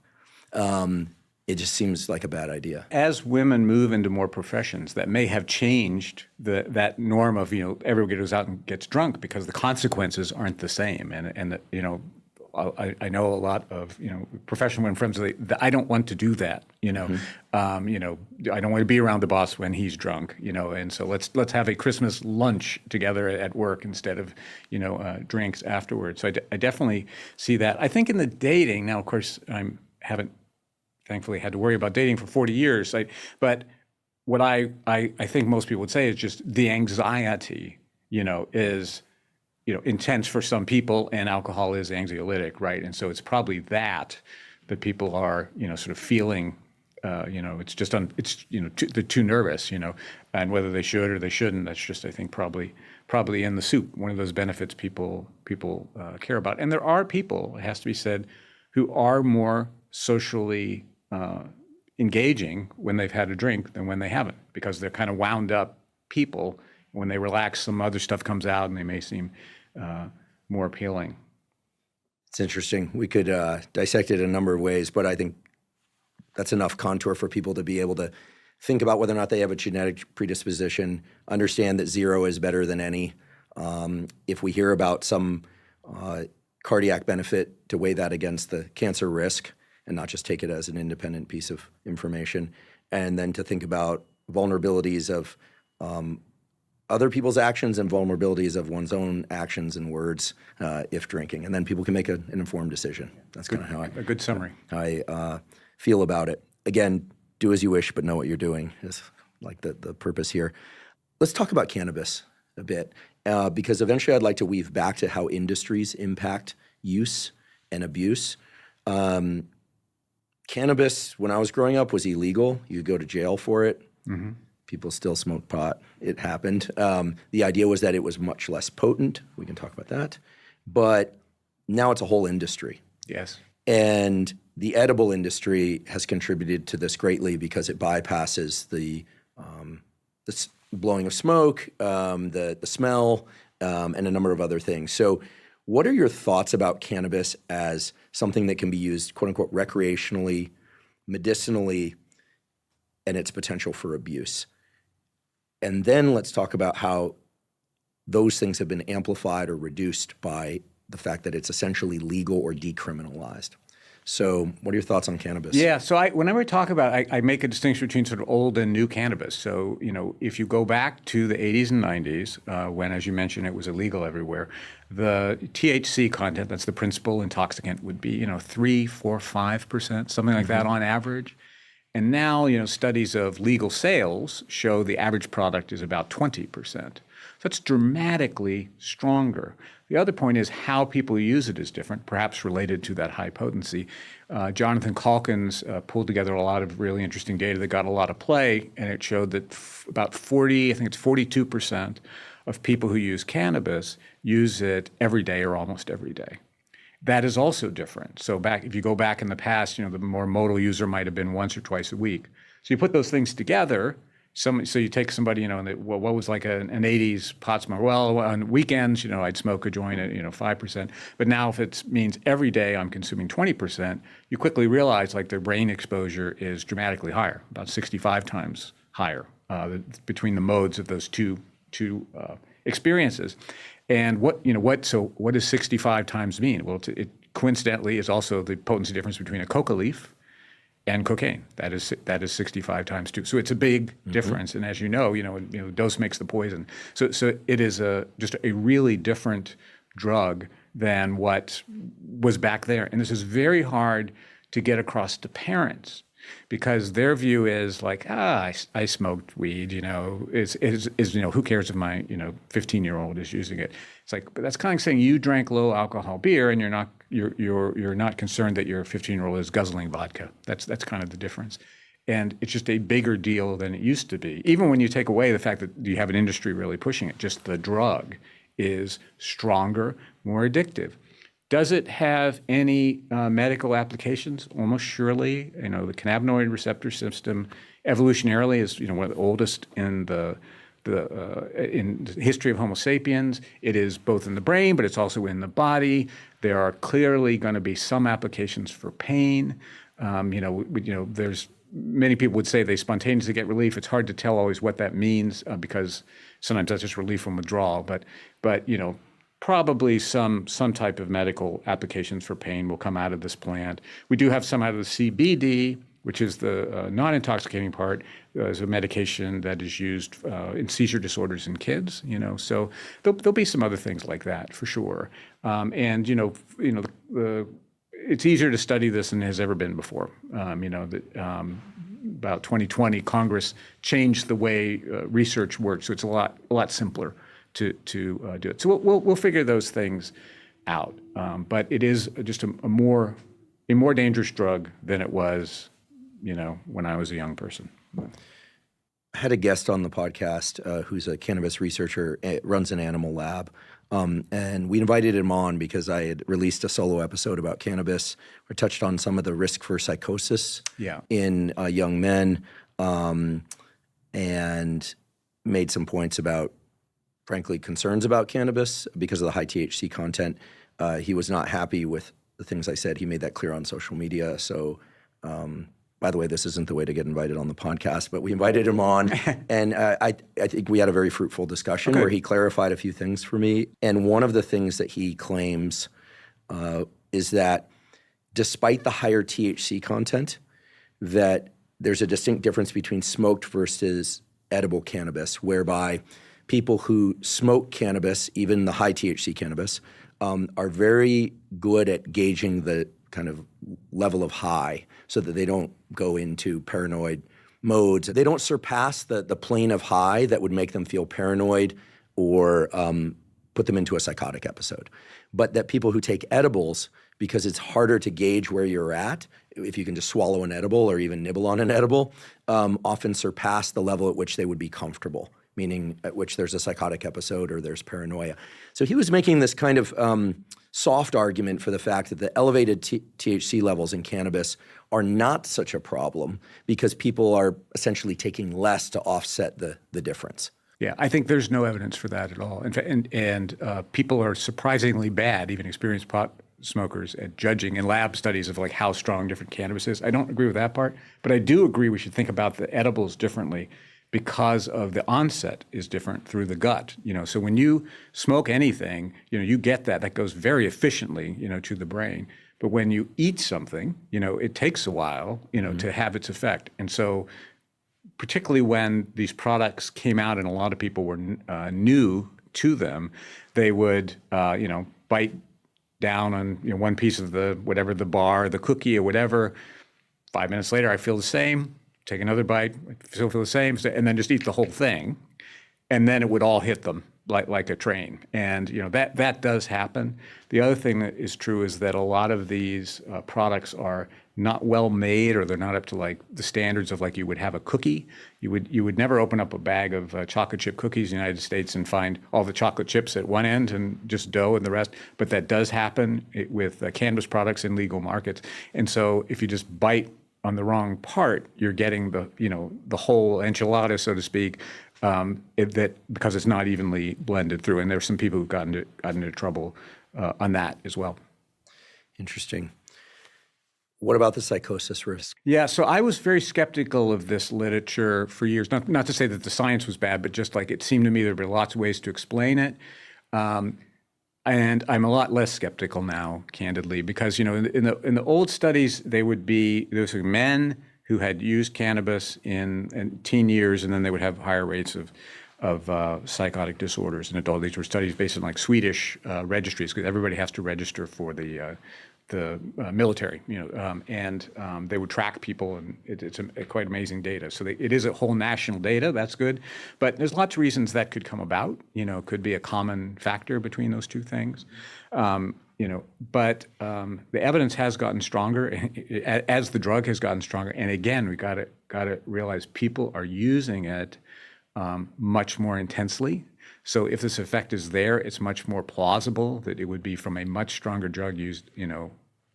B: It just seems like a bad idea.
A: As women move into more professions that may have changed that norm of, everybody goes out and gets drunk because the consequences aren't the same. And I know a lot of, professional women friends, I don't want to do that, I don't want to be around the boss when he's drunk, and so let's have a Christmas lunch together at work instead of, drinks afterwards. So I definitely see that. I think in the dating, now, of course, haven't thankfully had to worry about dating for 40 years. But what I think most people would say is just the anxiety, is, intense for some people, and alcohol is anxiolytic, right? And so it's probably that people are, sort of feeling, it's just, they're too nervous, and whether they should or they shouldn't, that's just, I think, probably in the soup, one of those benefits people care about. And there are people, it has to be said, who are more socially engaging when they've had a drink than when they haven't, because they're kind of wound up people. When they relax, some other stuff comes out and they may seem more appealing.
B: It's interesting. We could dissect it in a number of ways, but I think that's enough contour for people to be able to think about whether or not they have a genetic predisposition, understand that 0 is better than any. If we hear about some cardiac benefit, to weigh that against the cancer risk and not just take it as an independent piece of information. And then to think about vulnerabilities of other people's actions and vulnerabilities of one's own actions and words if drinking. And then people can make an informed decision. That's kind of how
A: a good summary.
B: I feel about it. Again, do as you wish, but know what you're doing is like the purpose here. Let's talk about cannabis a bit, because eventually I'd like to weave back to how industries impact use and abuse. Cannabis, when I was growing up, was illegal. You go to jail for it. Mm-hmm. People still smoke pot. It happened. The idea was that it was much less potent. We can talk about that. But now it's a whole industry.
A: Yes.
B: And the edible industry has contributed to this greatly because it bypasses the blowing of smoke, the smell, and a number of other things. So what are your thoughts about cannabis as something that can be used, quote unquote, recreationally, medicinally, and its potential for abuse? And then let's talk about how those things have been amplified or reduced by the fact that it's essentially legal or decriminalized. So what are your thoughts on cannabis?
A: Yeah, so whenever I talk about it, I make a distinction between sort of old and new cannabis. So, if you go back to the 80s and 90s, when, as you mentioned, it was illegal everywhere, the THC content, that's the principal intoxicant, would be, 3, 4, 5%, something like that on average. And now, studies of legal sales show the average product is about 20%. So that's dramatically stronger. The other point is how people use it is different, perhaps related to that high potency. Jonathan Calkins pulled together a lot of really interesting data that got a lot of play, and it showed that about 42% of people who use cannabis use it every day or almost every day. That is also different. So if you go back in the past, the more modal user might have been once or twice a week. So you put those things together. So you take somebody, what was like an 80s pot smoker? Well, on weekends, I'd smoke a joint at, 5%. But now if it means every day I'm consuming 20%, you quickly realize like their brain exposure is dramatically higher, about 65 times higher between the modes of those two experiences. And what does 65 times mean? Well, it coincidentally is also the potency difference between a coca leaf and cocaine. That is 65 times 2. So it's a big difference. And as you know, dose makes the poison. So it is just a really different drug than what was back there. And this is very hard to get across to parents, because their view is like, I smoked weed, who cares if my 15-year-old is using it? It's like, but that's kind of like saying you drank low alcohol beer and you're not concerned that your 15-year-old is guzzling vodka. That's kind of the difference. And it's just a bigger deal than it used to be. Even when you take away the fact that you have an industry really pushing it, just the drug is stronger, more addictive. Does it have any medical applications? Almost surely. The cannabinoid receptor system evolutionarily is one of the oldest in the history of Homo sapiens. It is both in the brain, but it's also in the body. There are clearly going to be some applications for pain. There's many people would say they spontaneously get relief. It's hard to tell always what that means because sometimes that's just relief from withdrawal. But probably some type of medical applications for pain will come out of this plant. We do have some out of the CBD, which is the non-intoxicating part, as a medication that is used in seizure disorders in kids. So there'll be some other things like that for sure. It's easier to study this than it has ever been before. About 2020, Congress changed the way research works, so it's a lot simpler to do it. So we'll figure those things out. But it is just a more dangerous drug than it was, when I was a young person.
B: I had a guest on the podcast who's a cannabis researcher, runs an animal lab. And we invited him on because I had released a solo episode about cannabis. We touched on some of the risk for psychosis in young men, and made some points about, frankly, concerns about cannabis because of the high THC content. He was not happy with the things I said. He made that clear on social media. So, by the way, this isn't the way to get invited on the podcast, but we invited him on, and I think we had a very fruitful discussion where he clarified a few things for me. And one of the things that he claims is that despite the higher THC content, that there's a distinct difference between smoked versus edible cannabis, whereby people who smoke cannabis, even the high THC cannabis, are very good at gauging the kind of level of high so that they don't go into paranoid modes. They don't surpass the plane of high that would make them feel paranoid or put them into a psychotic episode. But that people who take edibles, because it's harder to gauge where you're at, if you can just swallow an edible or even nibble on an edible, often surpass the level at which they would be comfortable, meaning at which there's a psychotic episode or there's paranoia. So he was making this kind of soft argument for the fact that the elevated THC levels in cannabis are not such a problem because people are essentially taking less to offset the difference.
A: Yeah, I think there's no evidence for that at all. In fact, and people are surprisingly bad, even experienced pot smokers, at judging in lab studies of like how strong different cannabis is. I don't agree with that part, but I do agree we should think about the edibles differently because of the onset is different through the gut. So when you smoke anything, you get that goes very efficiently, to the brain. But when you eat something, it takes a while, to have its effect. And so particularly when these products came out and a lot of people were new to them, they would, bite down on one piece of the bar, the cookie or whatever. 5 minutes later, I feel the same. Take another bite, still feel the same, and then just eat the whole thing, and then it would all hit them like a train. And that does happen. The other thing that is true is that a lot of these products are not well made, or they're not up to like the standards of like you would have a cookie. You would never open up a bag of chocolate chip cookies in the United States and find all the chocolate chips at one end and just dough and the rest. But that does happen with cannabis products in legal markets. And so if you just bite on the wrong part, you're getting the whole enchilada, so to speak, because it's not evenly blended through. And there's some people who've gotten into trouble on that as well.
B: Interesting. What about the psychosis risk?
A: Yeah, so I was very skeptical of this literature for years. Not to say that the science was bad, but just like it seemed to me there were lots of ways to explain it. And I'm a lot less skeptical now, candidly, because in the old studies, those were men who had used cannabis in teen years, and then they would have higher rates of psychotic disorders in adult. These were studies based on like Swedish registries, because everybody has to register for the military, and they would track people, and it's quite amazing data. So it is a whole national data. That's good, but there's lots of reasons that could come about. Could be a common factor between those two things. But the evidence has gotten stronger as the drug has gotten stronger. And again, we got to realize people are using it much more intensely. So if this effect is there, it's much more plausible that it would be from a much stronger drug used,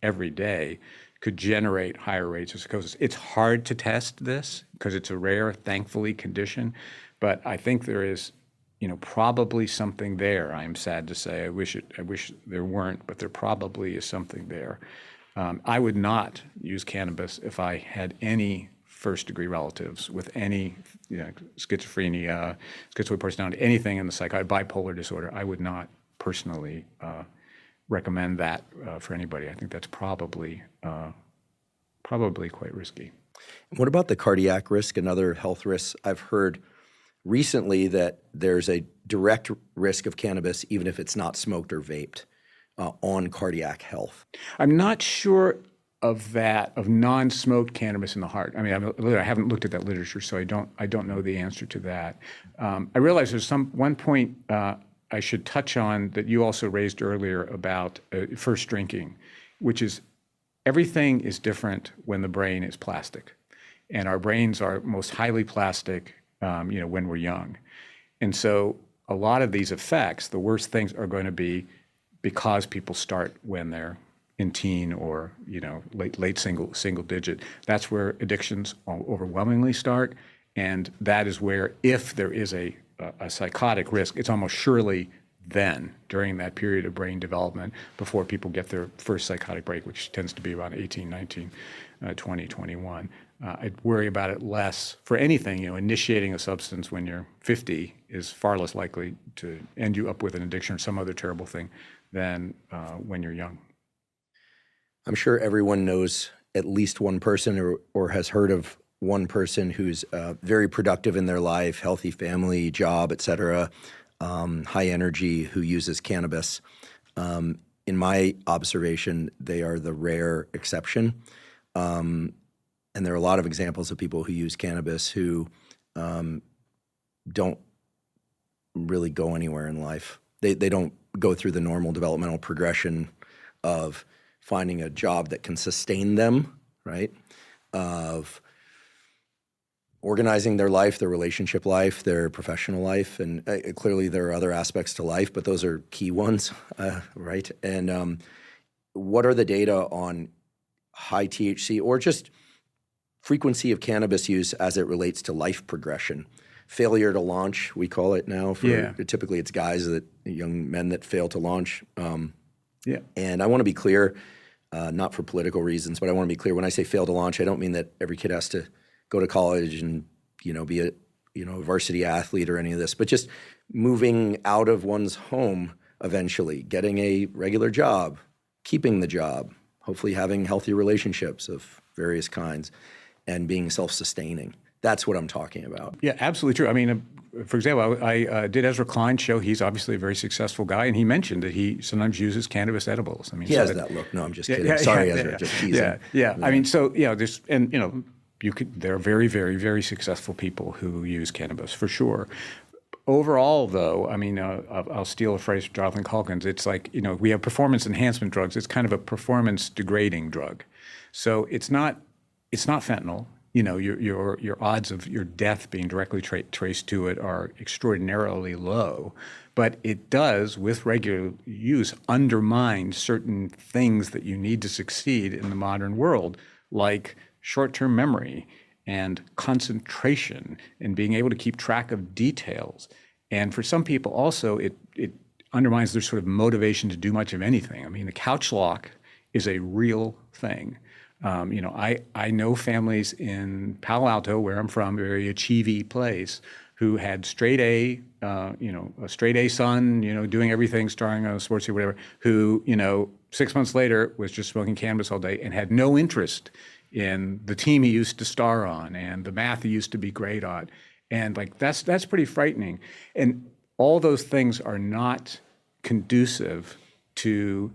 A: every day, could generate higher rates of psychosis. It's hard to test this because it's a rare, thankfully, condition, but I think there is, probably something there. I'm sad to say. I wish there weren't, but there probably is something there. I would not use cannabis if I had any first-degree relatives with any schizophrenia, schizoid personality, anything in the bipolar disorder. I would not personally recommend that for anybody. I think that's probably quite risky.
B: What about the cardiac risk and other health risks? I've heard recently that there's a direct risk of cannabis, even if it's not smoked or vaped, on cardiac health.
A: I'm not sure of non-smoked cannabis in the heart. I mean, I haven't looked at that literature, so I don't know the answer to that. I realize there's one point I should touch on that you also raised earlier about first drinking, which is everything is different when the brain is plastic, and our brains are most highly plastic, when we're young, and so a lot of these effects, the worst things, are going to be because people start when they're in teen or late single digit. That's where addictions overwhelmingly start, and that is where, if there is a psychotic risk, it's almost surely then, during that period of brain development, before people get their first psychotic break, which tends to be around 18, 19, 20, 21. I'd worry about it less for anything. Initiating a substance when you're 50 is far less likely to end you up with an addiction or some other terrible thing than when you're young.
B: I'm sure everyone knows at least one person or has heard of one person who's very productive in their life, healthy family, job, et cetera, high energy, who uses cannabis. In my observation, they are the rare exception. And there are a lot of examples of people who use cannabis who don't really go anywhere in life. They don't go through the normal developmental progression of finding a job that can sustain them, right? Of organizing their life, their relationship life, their professional life. And clearly there are other aspects to life, but those are key ones, right? And what are the data on high THC or just frequency of cannabis use as it relates to life progression? Failure to launch, we call it now. Typically it's young men that fail to launch. And I want to be clear, not for political reasons, but I want to be clear. When I say fail to launch, I don't mean that every kid has to go to college and be a varsity athlete or any of this, but just moving out of one's home eventually, getting a regular job, keeping the job, hopefully having healthy relationships of various kinds, and being self-sustaining. That's what I'm talking about.
A: Yeah, absolutely true. I mean, for example, I did Ezra Klein's show. He's obviously a very successful guy, and he mentioned that he sometimes uses cannabis edibles. I mean,
B: he has that look. No, I'm just kidding. Sorry, Ezra, just teasing.
A: Yeah. I mean, there are very, very, very successful people who use cannabis for sure. Overall, though, I mean, I'll steal a phrase from Jonathan Calkins. It's like, we have performance enhancement drugs. It's kind of a performance degrading drug. So it's not fentanyl. Your odds of your death being directly traced to it are extraordinarily low, but it does, with regular use, undermine certain things that you need to succeed in the modern world, like short-term memory and concentration and being able to keep track of details. And for some people also, it undermines their sort of motivation to do much of anything. I mean, the couch lock is a real thing. I know families in Palo Alto, where I'm from, a very achievey place, who had straight A, a straight A son, doing everything, starring on a sports team, whatever, who, 6 months later was just smoking cannabis all day and had no interest in the team he used to star on and the math he used to be great at. And like, that's pretty frightening. And all those things are not conducive to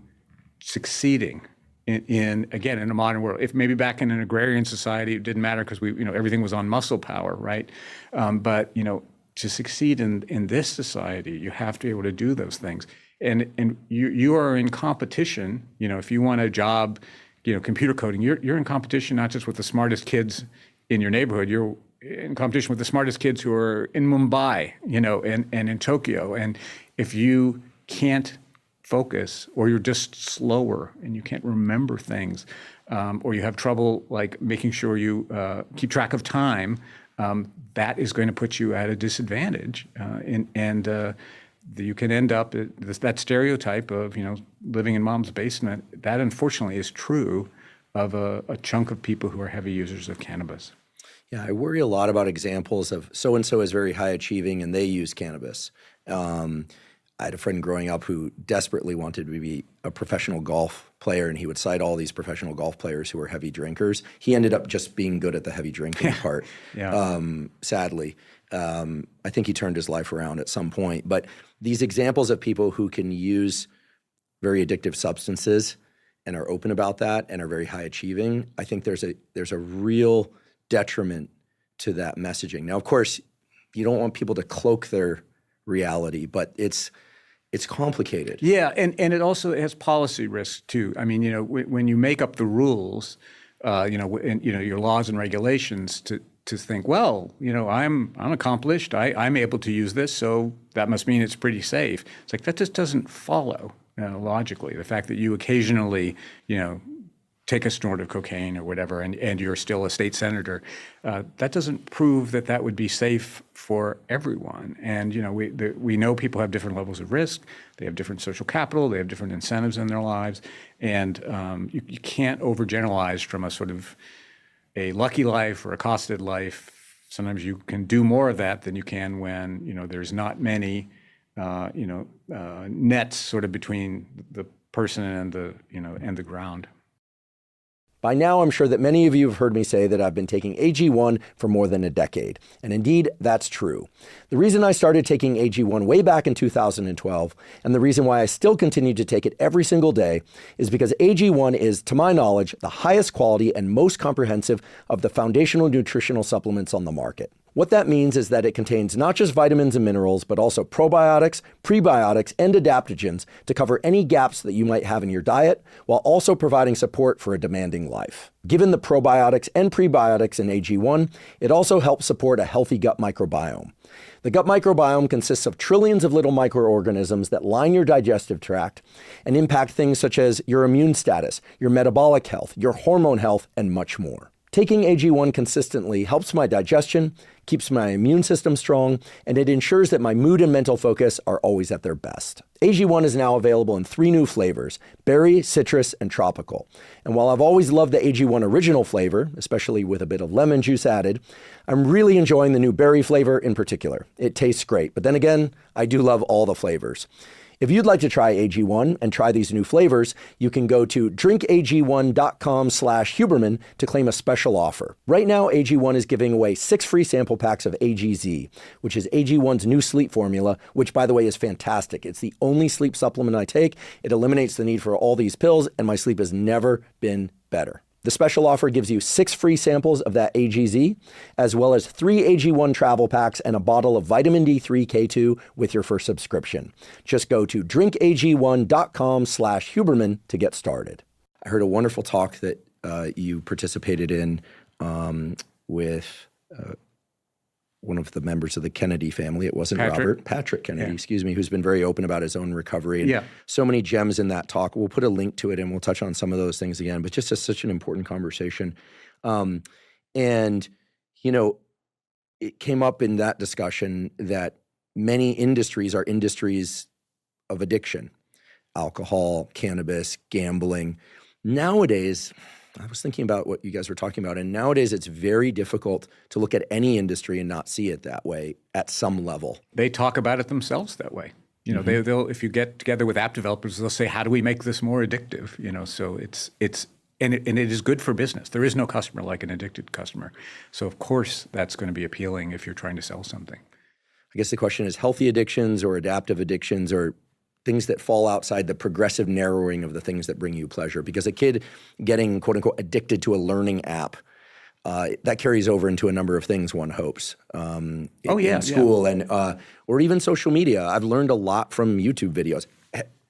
A: succeeding in a modern world. If maybe back in an agrarian society, it didn't matter because everything was on muscle power, right? But to succeed in this society, you have to be able to do those things. And you are in competition. If you want a job, computer coding, you're in competition not just with the smartest kids in your neighborhood. You're in competition with the smartest kids who are in Mumbai, and in Tokyo. And if you can't focus, or you're just slower and you can't remember things, or you have trouble like making sure you keep track of time, that is going to put you at a disadvantage. You can end up that stereotype of living in mom's basement. That unfortunately is true of a chunk of people who are heavy users of cannabis.
B: Yeah, I worry a lot about examples of so-and-so is very high achieving and they use cannabis. I had a friend growing up who desperately wanted to be a professional golf player, and he would cite all these professional golf players who were heavy drinkers. He ended up just being good at the heavy drinking part, sadly. I think he turned his life around at some point. But these examples of people who can use very addictive substances and are open about that and are very high achieving, I think there's a real detriment to that messaging. Now, of course, you don't want people to cloak their reality, but it's complicated.
A: Yeah, and it also has policy risks too. I mean, when you make up the rules, your laws and regulations to think, well, I'm accomplished. I'm able to use this, so that must mean it's pretty safe. It's like that just doesn't follow logically. The fact that you occasionally, take a snort of cocaine or whatever, and you're still a state senator, that doesn't prove that would be safe for everyone. And we know people have different levels of risk. They have different social capital. They have different incentives in their lives, and you can't overgeneralize from a sort of a lucky life or a costed life. Sometimes you can do more of that than you can when there's not many nets sort of between the person and the ground.
B: By now, I'm sure that many of you have heard me say that I've been taking AG1 for more than a decade. And indeed, that's true. The reason I started taking AG1 way back in 2012, and the reason why I still continue to take it every single day, is because AG1 is, to my knowledge, the highest quality and most comprehensive of the foundational nutritional supplements on the market. What that means is that it contains not just vitamins and minerals, but also probiotics, prebiotics, and adaptogens to cover any gaps that you might have in your diet, while also providing support for a demanding life. Given the probiotics and prebiotics in AG1, it also helps support a healthy gut microbiome. The gut microbiome consists of trillions of little microorganisms that line your digestive tract and impact things such as your immune status, your metabolic health, your hormone health, and much more. Taking AG1 consistently helps my digestion, keeps my immune system strong, and it ensures that my mood and mental focus are always at their best. AG1 is now available in 3 new flavors: berry, citrus, and tropical. And while I've always loved the AG1 original flavor, especially with a bit of lemon juice added, I'm really enjoying the new berry flavor in particular. It tastes great, but then again, I do love all the flavors. If you'd like to try AG1 and try these new flavors, you can go to drinkag1.com/Huberman to claim a special offer. Right now, AG1 is giving away 6 free sample packs of AGZ, which is AG1's new sleep formula, which, by the way, is fantastic. It's the only sleep supplement I take. It eliminates the need for all these pills, and my sleep has never been better. The special offer gives you 6 free samples of that AGZ, as well as 3 AG1 travel packs and a bottle of vitamin D3 K2 with your first subscription. Just go to drinkag1.com/Huberman to get started. I heard a wonderful talk that you participated in with one of the members of the Kennedy family. It wasn't Patrick Kennedy, excuse me, who's been very open about his own recovery. And so many gems in that talk. We'll put a link to it and we'll touch on some of those things again, but just such an important conversation. It came up in that discussion that many industries are industries of addiction: alcohol, cannabis, gambling. Nowadays, I was thinking about what you guys were talking about, and nowadays it's very difficult to look at any industry and not see it that way at some level.
A: They talk about it themselves that way. They'll if you get together with app developers, they'll say, "How do we make this more addictive?" So it is good for business. There is no customer like an addicted customer. So of course that's going to be appealing if you're trying to sell something.
B: I guess the question is healthy addictions or adaptive addictions or things that fall outside the progressive narrowing of the things that bring you pleasure. Because a kid getting, quote unquote, addicted to a learning app, that carries over into a number of things, one hopes, in school and or even social media. I've learned a lot from YouTube videos.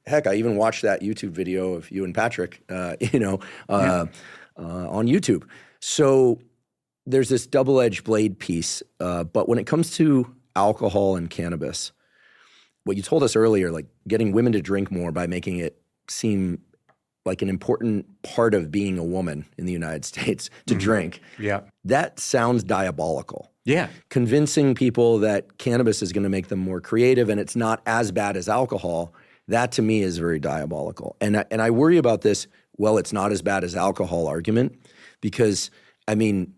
B: Heck, I even watched that YouTube video of you and Patrick, on YouTube. So there's this double-edged blade piece. But when it comes to alcohol and cannabis, what you told us earlier, like getting women to drink more by making it seem like an important part of being a woman in the United States to drink.
A: Yeah.
B: That sounds diabolical.
A: Yeah.
B: Convincing people that cannabis is going to make them more creative and it's not as bad as alcohol, that to me is very diabolical. And I worry about this, well, it's not as bad as alcohol argument, because, I mean,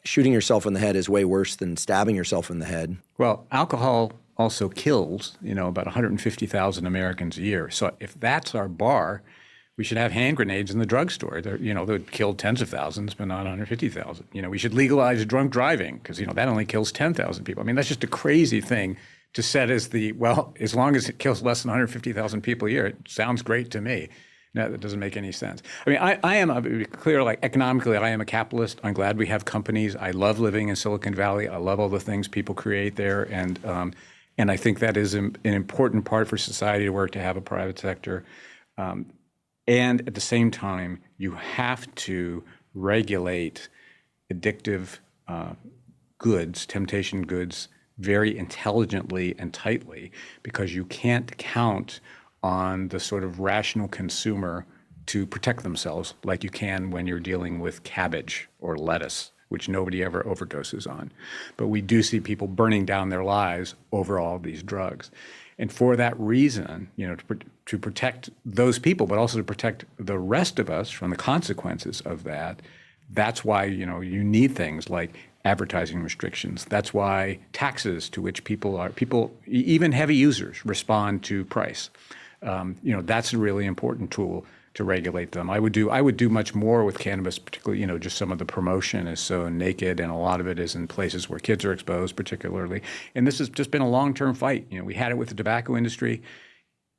B: shooting yourself in the head is way worse than stabbing yourself in the head.
A: Well, alcohol also kills, about 150,000 Americans a year. So if that's our bar, we should have hand grenades in the drugstore. They would kill tens of thousands, but not 150,000. We should legalize drunk driving because, that only kills 10,000 people. I mean, that's just a crazy thing to set as as long as it kills less than 150,000 people a year, it sounds great to me. No, that doesn't make any sense. I mean, I am, I'll be clear, like economically, I am a capitalist. I'm glad we have companies. I love living in Silicon Valley. I love all the things people create there. And I think that is an important part for society to work to have a private sector. And at the same time, you have to regulate addictive goods, temptation goods, very intelligently and tightly, because you can't count on the sort of rational consumer to protect themselves like you can when you're dealing with cabbage or lettuce, which nobody ever overdoses on. But we do see people burning down their lives over all these drugs. And for that reason, to protect those people, but also to protect the rest of us from the consequences of that, that's why, you need things like advertising restrictions. That's why taxes to which people, even heavy users, respond to price. That's a really important tool to regulate them. I would do much more with cannabis, particularly, just some of the promotion is so naked, and a lot of it is in places where kids are exposed, particularly. And this has just been a long-term fight. We had it with the tobacco industry.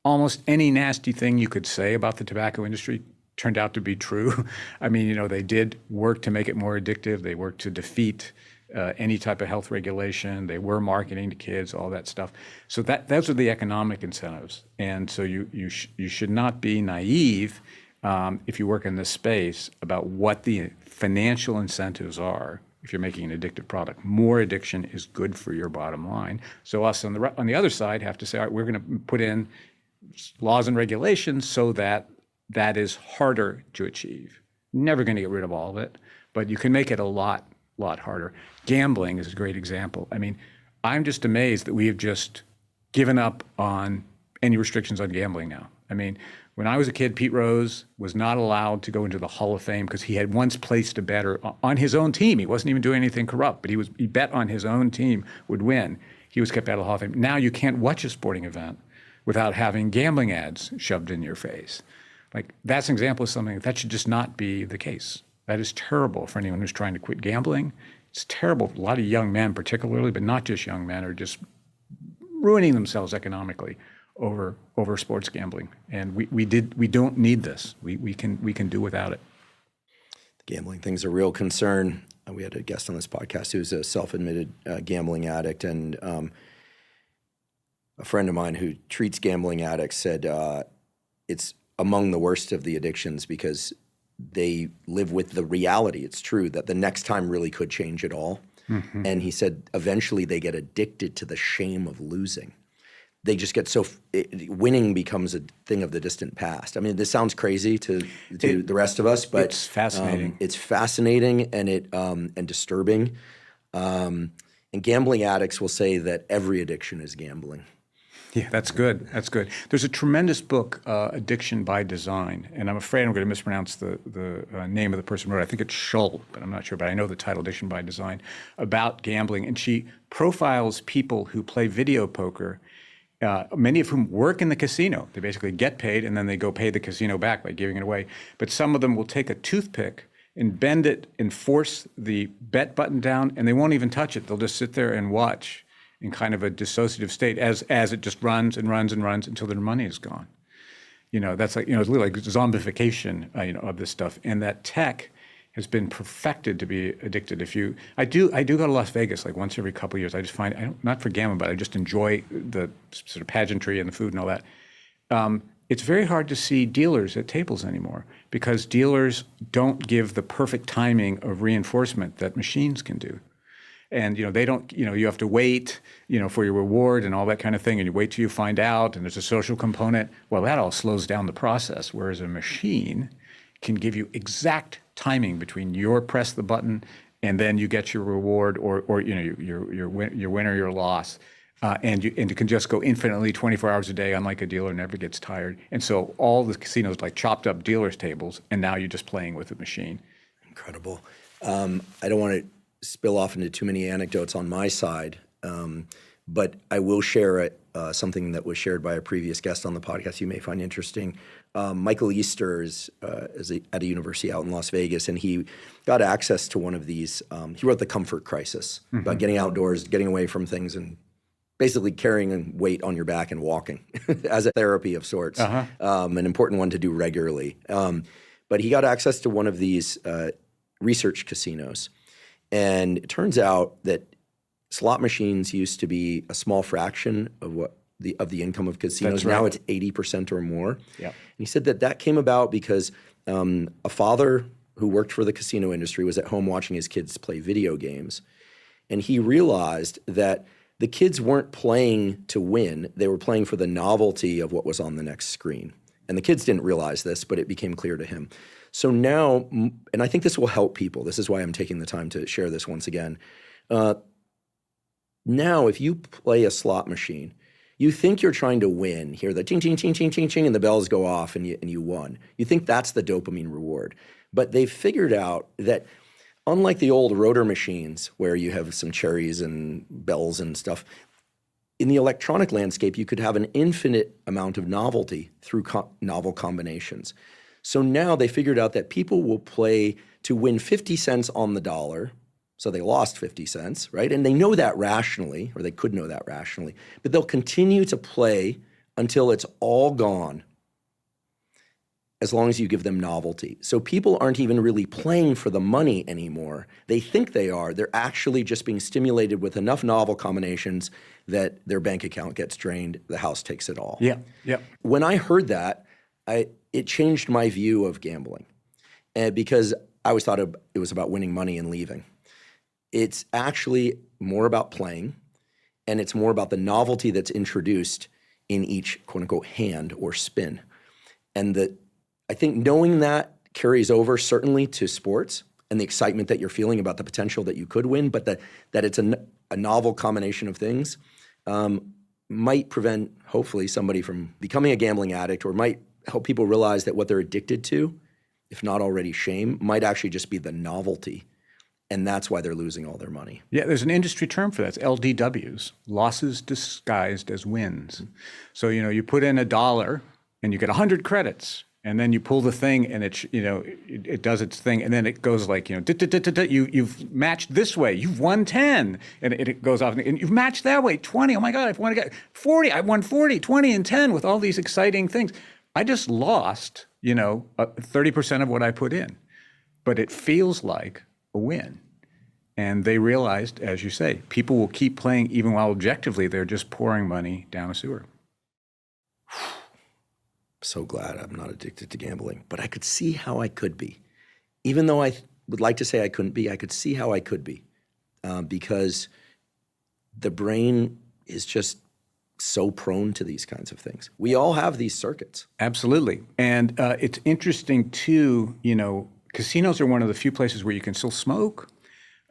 A: Almost any nasty thing you could say about the tobacco industry turned out to be true. I mean, they did work to make it more addictive. They worked to defeat any type of health regulation. They were marketing to kids, all that stuff. So those are the economic incentives. And so you should not be naive if you work in this space about what the financial incentives are if you're making an addictive product. More addiction is good for your bottom line. So us on the other side have to say, all right, we're going to put in laws and regulations so that is harder to achieve. Never going to get rid of all of it, but you can make it a lot harder. Gambling is a great example. I mean, I'm just amazed that we have just given up on any restrictions on gambling now. I mean, when I was a kid, Pete Rose was not allowed to go into the Hall of Fame because he had once placed a bet on his own team. He wasn't even doing anything corrupt, but he bet on his own team would win. He was kept out of the Hall of Fame. Now you can't watch a sporting event without having gambling ads shoved in your face. Like, that's an example of something that should just not be the case. That is terrible for anyone who's trying to quit gambling. It's terrible. A lot of young men particularly, but not just young men, are just ruining themselves economically over sports gambling. And we don't need this. We can do without it.
B: The gambling thing's a real concern. We had a guest on this podcast who's a self-admitted gambling addict, and a friend of mine who treats gambling addicts said it's among the worst of the addictions because they live with the reality. It's true that the next time really could change it all. Mm-hmm. And he said eventually they get addicted to the shame of losing. They just get winning becomes a thing of the distant past. I mean, this sounds crazy to the rest of us, but
A: it's fascinating.
B: It's fascinating and disturbing. And gambling addicts will say that every addiction is gambling.
A: Yeah, that's good. That's good. There's a tremendous book, Addiction by Design, and I'm afraid I'm going to mispronounce the name of the person who wrote it. I think it's Scholl, but I'm not sure. But I know the title, Addiction by Design, about gambling. And she profiles people who play video poker, many of whom work in the casino. They basically get paid, and then they go pay the casino back by giving it away. But some of them will take a toothpick and bend it and force the bet button down, and they won't even touch it. They'll just sit there and watch in kind of a dissociative state as it just runs and runs and runs until their money is gone. That's like, it's really like zombification, of this stuff. And that tech has been perfected to be addicted. I do go to Las Vegas like once every couple of years. I just find, not for gambling, but I just enjoy the sort of pageantry and the food and all that. It's very hard to see dealers at tables anymore because dealers don't give the perfect timing of reinforcement that machines can do. And, they don't, you have to wait, for your reward and all that kind of thing. And you wait till you find out, and there's a social component. Well, that all slows down the process. Whereas a machine can give you exact timing between your press the button and then you get your reward or your win or your loss. And it can just go infinitely 24 hours a day, unlike a dealer never gets tired. And so all the casinos like chopped up dealers' tables, and now you're just playing with a machine.
B: Incredible. I don't want to spill off into too many anecdotes on my side, but I will share something that was shared by a previous guest on the podcast you may find interesting. Michael Easter is at a university out in Las Vegas, and he got access to one of these. He wrote The Comfort Crisis, about getting outdoors, getting away from things, and basically carrying a weight on your back and walking as a therapy of sorts, an important one to do regularly. But he got access to one of these research casinos. And it turns out that slot machines used to be a small fraction of the income of casinos. Right. Now it's 80% or more. Yep. And he said that came about because a father who worked for the casino industry was at home watching his kids play video games. And he realized that the kids weren't playing to win. They were playing for the novelty of what was on the next screen. And the kids didn't realize this, but it became clear to him. So now, and I think this will help people. This is why I'm taking the time to share this once again. Now, if you play a slot machine, you think you're trying to win. Hear the ching, ching, ching, ching, ching, ching, and the bells go off and you won. You think that's the dopamine reward. But they've figured out that unlike the old rotor machines where you have some cherries and bells and stuff, in the electronic landscape, you could have an infinite amount of novelty through novel combinations. So now they figured out that people will play to win 50 cents on the dollar. So they lost 50 cents, right? And they know that rationally, or they could know that rationally, but they'll continue to play until it's all gone, as long as you give them novelty. So people aren't even really playing for the money anymore. They think they are. They're actually just being stimulated with enough novel combinations that their bank account gets drained, the house takes it all.
A: Yeah, yeah.
B: When I heard that, it changed my view of gambling, because I always thought it was about winning money and leaving. It's actually more about playing, and it's more about the novelty that's introduced in each quote-unquote hand or spin. And I think knowing that carries over certainly to sports and the excitement that you're feeling about the potential that you could win, but that it's a novel combination of things might prevent, hopefully, somebody from becoming a gambling addict, or might help people realize that what they're addicted to, if not already shame, might actually just be the novelty. And that's why they're losing all their money.
A: Yeah, there's an industry term for that. It's LDWs, losses disguised as wins. So, you put in $1 and you get 100 credits. And then you pull the thing and it does its thing. And then it goes like, you've matched this way. You've won 10. And it goes off. And you've matched that way, 20. Oh my God, I've won 40. I won 40, 20, and 10 with all these exciting things. I just lost, 30% of what I put in. But it feels like a win. And they realized, as you say, people will keep playing even while objectively they're just pouring money down a sewer.
B: So glad I'm not addicted to gambling, but I could see how I could be. Even though I would like to say I couldn't be, I could see how I could be, because the brain is just so prone to these kinds of things. We all have these circuits.
A: Absolutely. And it's interesting too, casinos are one of the few places where you can still smoke,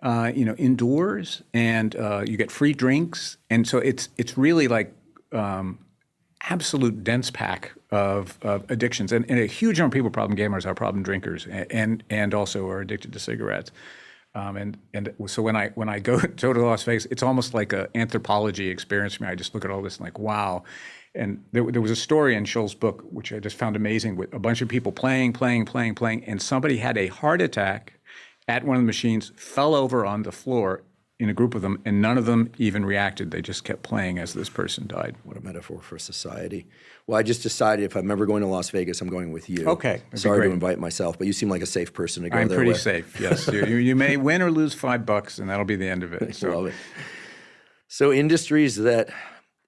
A: indoors, and you get free drinks. And so it's really like absolute dense pack of addictions, and a huge number of people are problem gamers, are problem drinkers, and also are addicted to cigarettes. And so when I go to Las Vegas, it's almost like an anthropology experience for me. I just look at all this and like, wow. And there was a story in Scholl's book, which I just found amazing, with a bunch of people playing, and somebody had a heart attack at one of the machines, fell over on the floor in a group of them, and none of them even reacted. They just kept playing as this person died.
B: What a metaphor for society. Well, I just decided if I'm ever going to Las Vegas, I'm going with you.
A: Okay.
B: Sorry to invite myself, but you seem like a safe person to go there with.
A: I'm pretty safe, yes. You may win or lose $5, and that'll be the end of it. So.
B: Love it. So industries that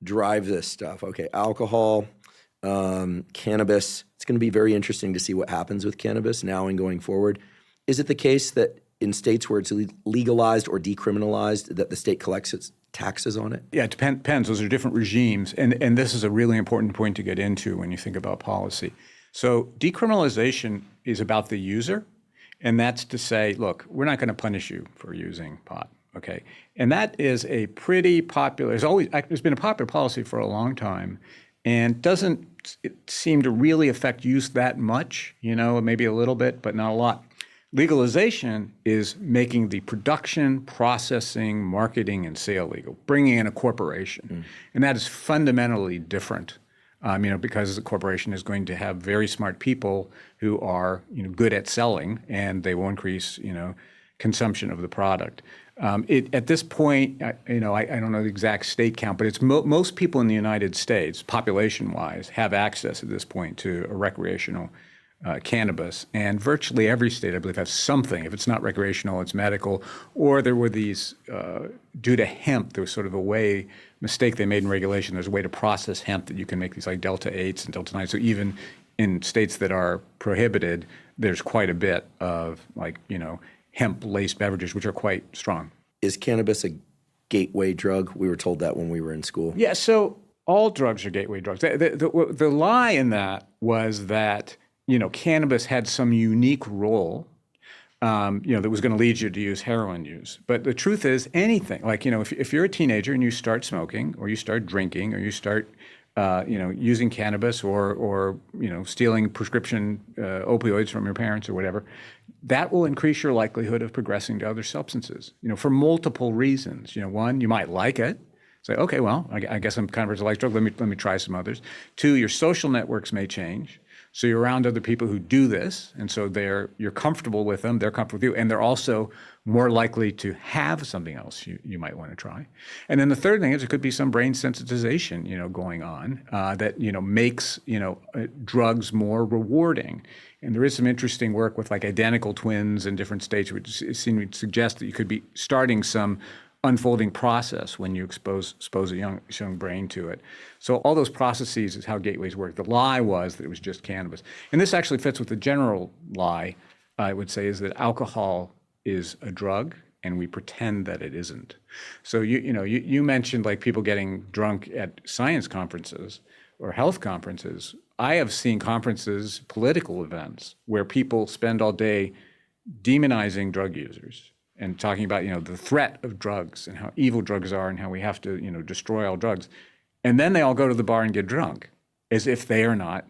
B: drive this stuff, okay, alcohol, cannabis. It's going to be very interesting to see what happens with cannabis now and going forward. Is it the case that in states where it's legalized or decriminalized, that the state collects its taxes on it?
A: Yeah, it depends. Those are different regimes. And this is a really important point to get into when you think about policy. So decriminalization is about the user. And that's to say, look, we're not going to punish you for using pot. Okay. And that is a pretty popular, it's been a popular policy for a long time, and doesn't seem to really affect use that much, maybe a little bit, but not a lot. Legalization is making the production, processing, marketing, and sale legal, bringing in a corporation. And that is fundamentally different, because the corporation is going to have very smart people who are, good at selling, and they will increase, consumption of the product. At this point, I don't know the exact state count, but it's most people in the United States, population-wise, have access at this point to a recreational cannabis, and virtually every state, I believe, has something. If it's not recreational, it's medical. Or there were these, due to hemp, there was sort of a mistake they made in regulation. There's a way to process hemp that you can make these like Delta 8s and Delta 9s. So even in states that are prohibited, there's quite a bit of hemp-laced beverages, which are quite strong.
B: Is cannabis a gateway drug? We were told that when we were in school.
A: Yeah, so all drugs are gateway drugs. The lie in that was that cannabis had some unique role, that was going to lead you to use heroin use. But the truth is, anything, if you're a teenager and you start smoking, or you start drinking, or you start, using cannabis, or stealing prescription opioids from your parents or whatever, that will increase your likelihood of progressing to other substances, for multiple reasons. One, you might like it. Say, okay, well, I guess I'm kind of a like drug. Let me try some others. Two, your social networks may change. So you're around other people who do this, and so you're comfortable with them, they're comfortable with you, and they're also more likely to have something else you might want to try. And then the third thing is there could be some brain sensitization, going on that makes drugs more rewarding. And there is some interesting work with like identical twins in different states, which seem to suggest that you could be starting some unfolding process when you expose a young brain to it. So all those processes is how gateways work. The lie was that it was just cannabis. And this actually fits with the general lie, I would say, is that alcohol is a drug and we pretend that it isn't. So you mentioned like people getting drunk at science conferences or health conferences. I have seen conferences, political events, where people spend all day demonizing drug users and talking about, the threat of drugs and how evil drugs are and how we have to, destroy all drugs. And then they all go to the bar and get drunk as if they are not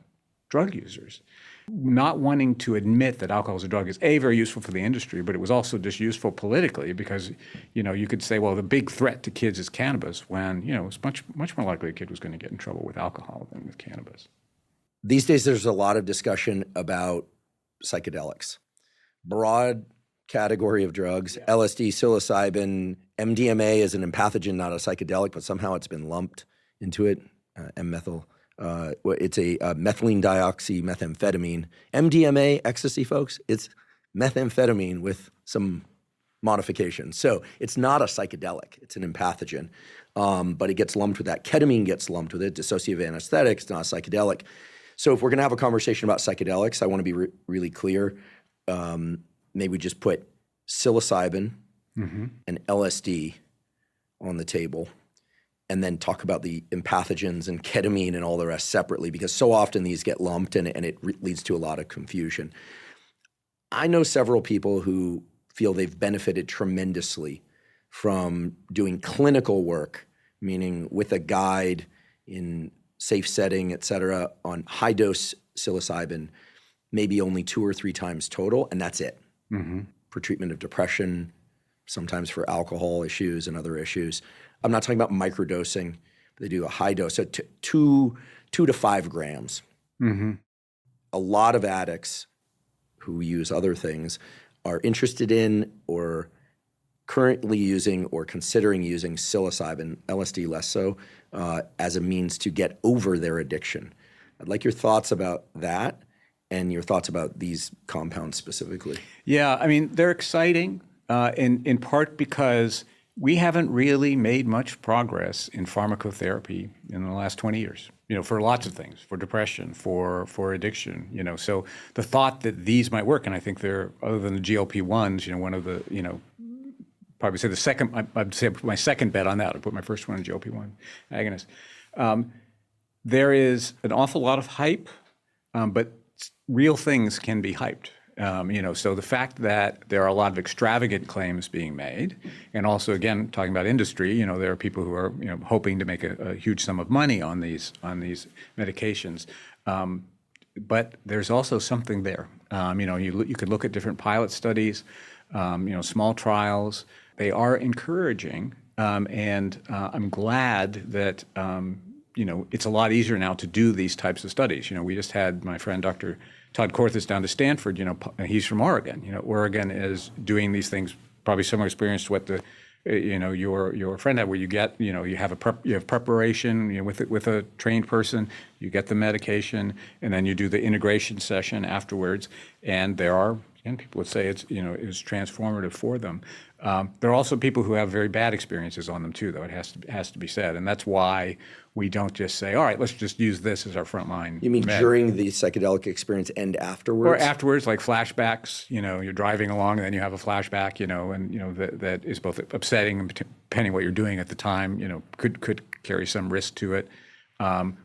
A: drug users. Not wanting to admit that alcohol is a drug is very useful for the industry, but it was also just useful politically because, you could say, well, the big threat to kids is cannabis when, it's much more likely a kid was going to get in trouble with alcohol than with cannabis.
B: These days, there's a lot of discussion about psychedelics. Broad category of drugs, LSD, psilocybin, MDMA is an empathogen, not a psychedelic, but somehow it's been lumped into it, M-methyl. It's a methylene dioxymethamphetamine. MDMA, ecstasy, folks, it's methamphetamine with some modifications. So it's not a psychedelic, it's an empathogen, but it gets lumped with that. Ketamine gets lumped with it, dissociative anesthetics, not a psychedelic. So if we're gonna have a conversation about psychedelics, I wanna be really clear. Maybe we just put psilocybin and LSD on the table and then talk about the empathogens and ketamine and all the rest separately, because so often these get lumped and it leads to a lot of confusion. I know several people who feel they've benefited tremendously from doing clinical work, meaning with a guide in safe setting, et cetera, on high dose psilocybin, maybe only 2 or 3 times total, and that's it. For treatment of depression, sometimes for alcohol issues and other issues. I'm not talking about microdosing. They do a high dose, so 2 to 5 grams. A lot of addicts who use other things are interested in or currently using or considering using psilocybin, LSD less so, as a means to get over their addiction. I'd like your thoughts about that and your thoughts about these compounds specifically.
A: Yeah, I mean, they're exciting in part because we haven't really made much progress in pharmacotherapy in the last 20 years, for lots of things, for depression, for addiction, So the thought that these might work, and I think they're, other than the GLP-1s, one of the, probably say the second, I'd say my second bet on that. I put my first one in GLP-1 agonist. There is an awful lot of hype, but real things can be hyped. So the fact that there are a lot of extravagant claims being made, and also, again, talking about industry, there are people who are, hoping to make a huge sum of money on these medications. But there's also something there. You could look at different pilot studies, small trials. They are encouraging, and I'm glad that it's a lot easier now to do these types of studies. We just had my friend Dr. Todd Korthus down to Stanford. He's from Oregon. Oregon is doing these things, probably similar experience to what the your friend had, where you get you have preparation with a trained person, you get the medication, and then you do the integration session afterwards. And there are, and people would say it's transformative for them. There are also people who have very bad experiences on them too, though. It has to be said, and that's why we don't just say, all right, let's just use this as our frontline.
B: You mean during the psychedelic experience and afterwards?
A: Or afterwards, like flashbacks. You're driving along and then you have a flashback. That is both upsetting and, depending what you're doing at the time, could carry some risk to it.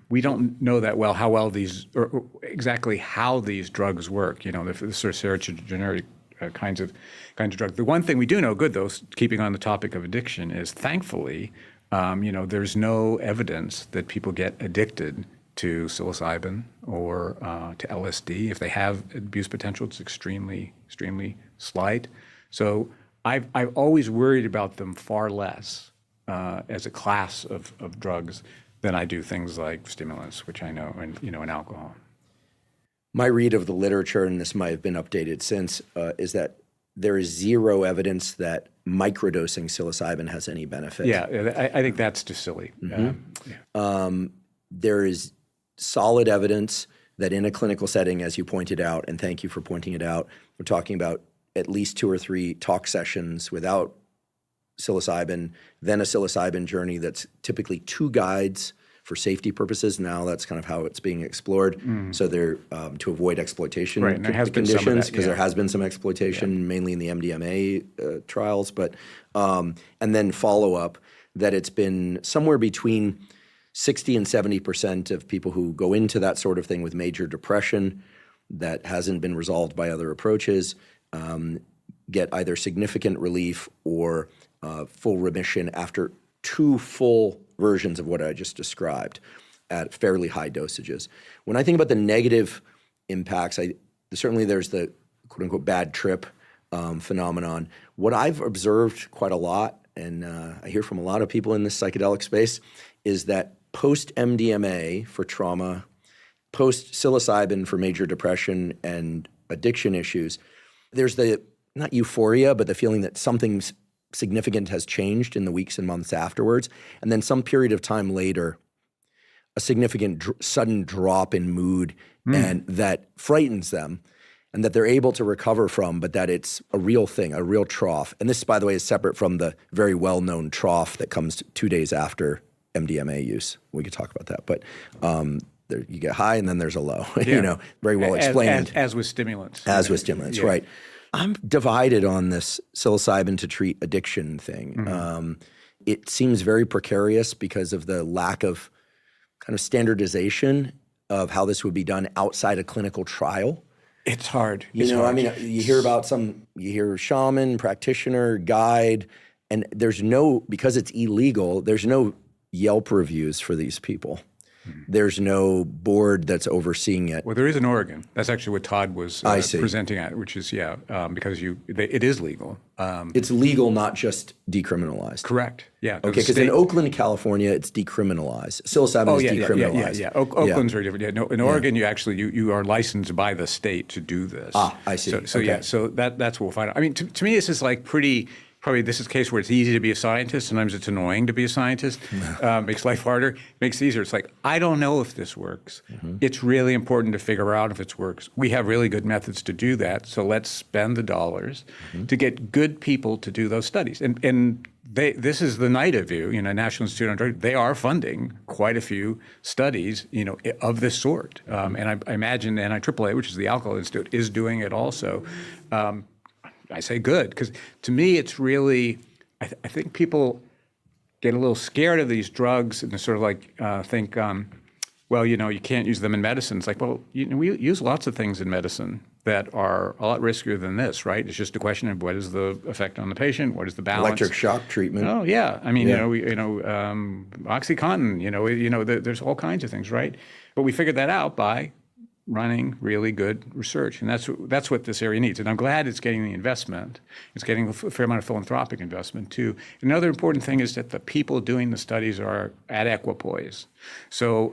A: We don't know that well how well these, or exactly how these drugs work. The sort of serotonergic kinds of drugs. The one thing we do know good, though, keeping on the topic of addiction, is thankfully, there's no evidence that people get addicted to psilocybin or to LSD. If they have abuse potential, it's extremely, extremely slight. So I've always worried about them far less as a class of drugs than I do things like stimulants, which I know, and alcohol.
B: My read of the literature, and this might have been updated since, is that there is zero evidence that microdosing psilocybin has any benefit.
A: Yeah, I think that's just silly.
B: There is solid evidence that in a clinical setting, as you pointed out, and thank you for pointing it out, we're talking about at least 2 or 3 talk sessions without psilocybin, then a psilocybin journey that's typically 2 guides for safety purposes. Now that's kind of how it's being explored. So they're to avoid exploitation conditions, because there has been some exploitation, mainly in the MDMA trials. But and then follow up that it's been somewhere between 60 and 70% of people who go into that sort of thing with major depression that hasn't been resolved by other approaches get either significant relief or full remission after 2 full versions of what I just described at fairly high dosages. When I think about the negative impacts, certainly there's the quote-unquote bad trip phenomenon. What I've observed quite a lot, and I hear from a lot of people in this psychedelic space, is that post-MDMA for trauma, post-psilocybin for major depression and addiction issues, there's the, not euphoria, but the feeling that something's significant has changed in the weeks and months afterwards. And then some period of time later, a significant sudden drop in mood, and that frightens them, and that they're able to recover from, but that it's a real thing, a real trough. And this, by the way, is separate from the very well-known trough that comes 2 days after MDMA use. We could talk about that. But you get high and then there's a low, very well explained.
A: As with stimulants.
B: With stimulants, right. I'm divided on this psilocybin to treat addiction thing. It seems very precarious because of the lack of kind of standardization of how this would be done outside a clinical trial.
A: It's hard.
B: I mean, you hear about you hear shaman, practitioner, guide, and there's no, because it's illegal, there's no Yelp reviews for these people. There's no board that's overseeing it.
A: Well, there is in Oregon. That's actually what Todd was
B: I see.
A: presenting at, which is, because it is legal.
B: It's legal, not just decriminalized.
A: Correct. Yeah.
B: Okay, because in Oakland, California, it's decriminalized. Psilocybin is decriminalized.
A: Yeah. Oakland's very different. Yeah. No, in Oregon, you are licensed by the state to do this.
B: I see.
A: So that's what we'll find out. I mean, to me, this is like probably this is a case where it's easy to be a scientist. Sometimes it's annoying to be a scientist. Makes life harder. Makes it easier. It's like, I don't know if this works. It's really important to figure out if it works. We have really good methods to do that. So let's spend the dollars to get good people to do those studies. And this is the NIDA view, National Institute on Drug. They are funding quite a few studies, of this sort. And I imagine NIAAA, which is the Alcohol Institute, is doing it also. I say good, because to me it's really, I think people get a little scared of these drugs and they sort of like think, well, you can't use them in medicine. It's like, well, we use lots of things in medicine that are a lot riskier than this, right? It's just a question of what is the effect on the patient, what is the balance.
B: Electric shock treatment.
A: Oh yeah, I mean, OxyContin. There's all kinds of things, right? But we figured that out by running really good research, and that's what this area needs. And I'm glad it's getting the investment. It's getting a fair amount of philanthropic investment too. Another important thing is that the people doing the studies are at equipoise. So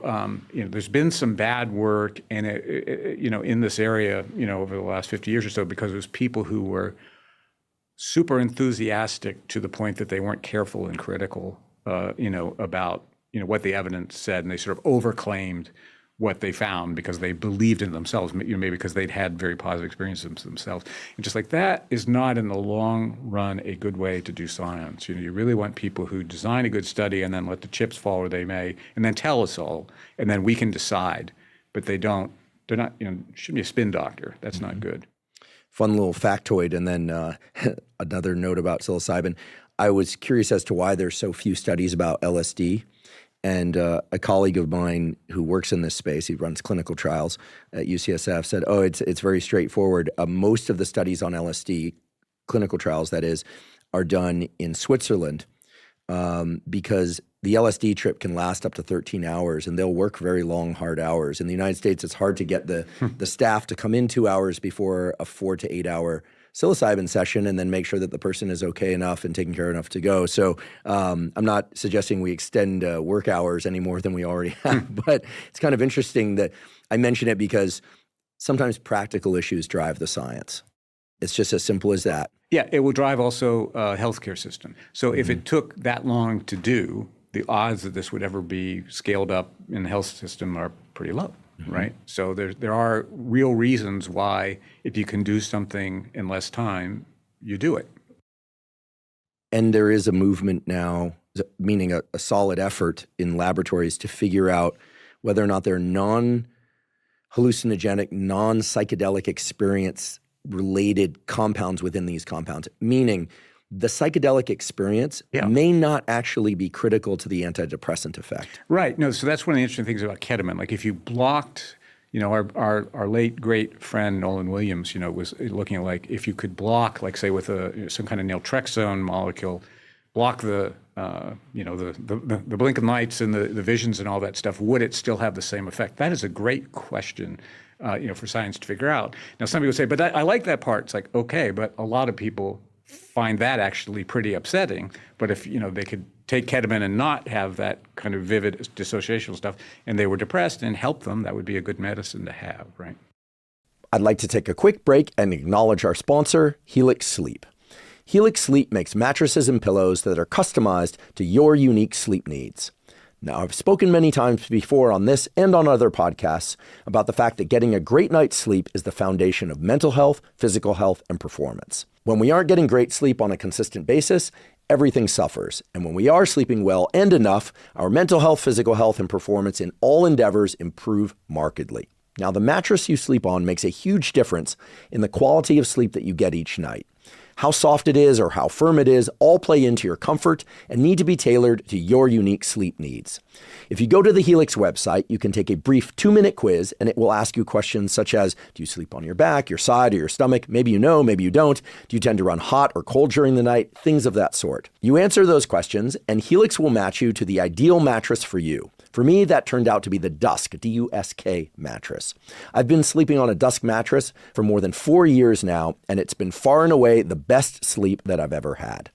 A: there's been some bad work, and in this area, over the last 50 years or so, because it was people who were super enthusiastic to the point that they weren't careful and critical, about what the evidence said, and they sort of overclaimed what they found because they believed in themselves, maybe because they'd had very positive experiences themselves. And just like that is not in the long run a good way to do science. You really want people who design a good study and then let the chips fall where they may, and then tell us all, and then we can decide. But they're not, shouldn't be a spin doctor. That's not good.
B: Fun little factoid, and then another note about psilocybin. I was curious as to why there's so few studies about LSD. And a colleague of mine who works in this space, he runs clinical trials at UCSF, said, it's very straightforward. Most of the studies on LSD, clinical trials that is, are done in Switzerland because the LSD trip can last up to 13 hours, and they'll work very long, hard hours. In the United States, it's hard to get the staff to come in 2 hours before a 4 to 8 hour psilocybin session and then make sure that the person is okay enough and taken care of enough to go. So I'm not suggesting we extend work hours any more than we already have, but it's kind of interesting that I mention it because sometimes practical issues drive the science. It's just as simple as that.
A: Yeah, it will drive also a healthcare system. So if it took that long to do, the odds that this would ever be scaled up in the health system are pretty low. Right? So there are real reasons why if you can do something in less time, you do it.
B: And there is a movement now, meaning a solid effort in laboratories to figure out whether or not there are non-hallucinogenic, non-psychedelic experience-related compounds within these compounds, meaning the psychedelic experience may not actually be critical to the antidepressant effect.
A: Right. No, so that's one of the interesting things about ketamine. Like if you blocked, our late great friend Nolan Williams, was looking at like if you could block, like say with some kind of naltrexone molecule, block the blinking lights and the visions and all that stuff, would it still have the same effect? That is a great question. For science to figure out. Now, some people say, but I like that part. It's like, okay, but a lot of people find that actually pretty upsetting. But if they could take ketamine and not have that kind of vivid dissociational stuff, and they were depressed and help them, that would be a good medicine to have, right?
B: I'd like to take a quick break and acknowledge our sponsor, Helix Sleep. Helix Sleep makes mattresses and pillows that are customized to your unique sleep needs. Now, I've spoken many times before on this and on other podcasts about the fact that getting a great night's sleep is the foundation of mental health, physical health, and performance. When we aren't getting great sleep on a consistent basis, everything suffers. And when we are sleeping well and enough, our mental health, physical health, and performance in all endeavors improve markedly. Now, the mattress you sleep on makes a huge difference in the quality of sleep that you get each night. How soft it is or how firm it is all play into your comfort and need to be tailored to your unique sleep needs. If you go to the Helix website, you can take a brief 2-minute quiz and it will ask you questions such as, do you sleep on your back, your side, or your stomach? Maybe you know, maybe you don't. Do you tend to run hot or cold during the night? Things of that sort. You answer those questions and Helix will match you to the ideal mattress for you. For me, that turned out to be the Dusk, D-U-S-K mattress. I've been sleeping on a Dusk mattress for more than 4 years now, and it's been far and away the best sleep that I've ever had.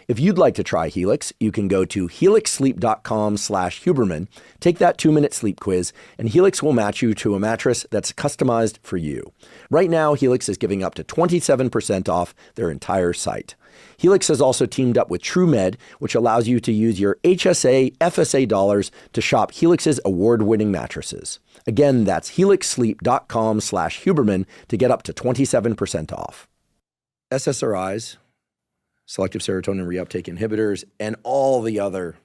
B: If you'd like to try Helix, you can go to helixsleep.com/Huberman, take that 2-minute sleep quiz, and Helix will match you to a mattress that's customized for you. Right now, Helix is giving up to 27% off their entire site. Helix has also teamed up with TrueMed, which allows you to use your HSA, FSA dollars to shop Helix's award-winning mattresses. Again, that's helixsleep.com/Huberman to get up to 27% off. SSRIs, selective serotonin reuptake inhibitors, and all the other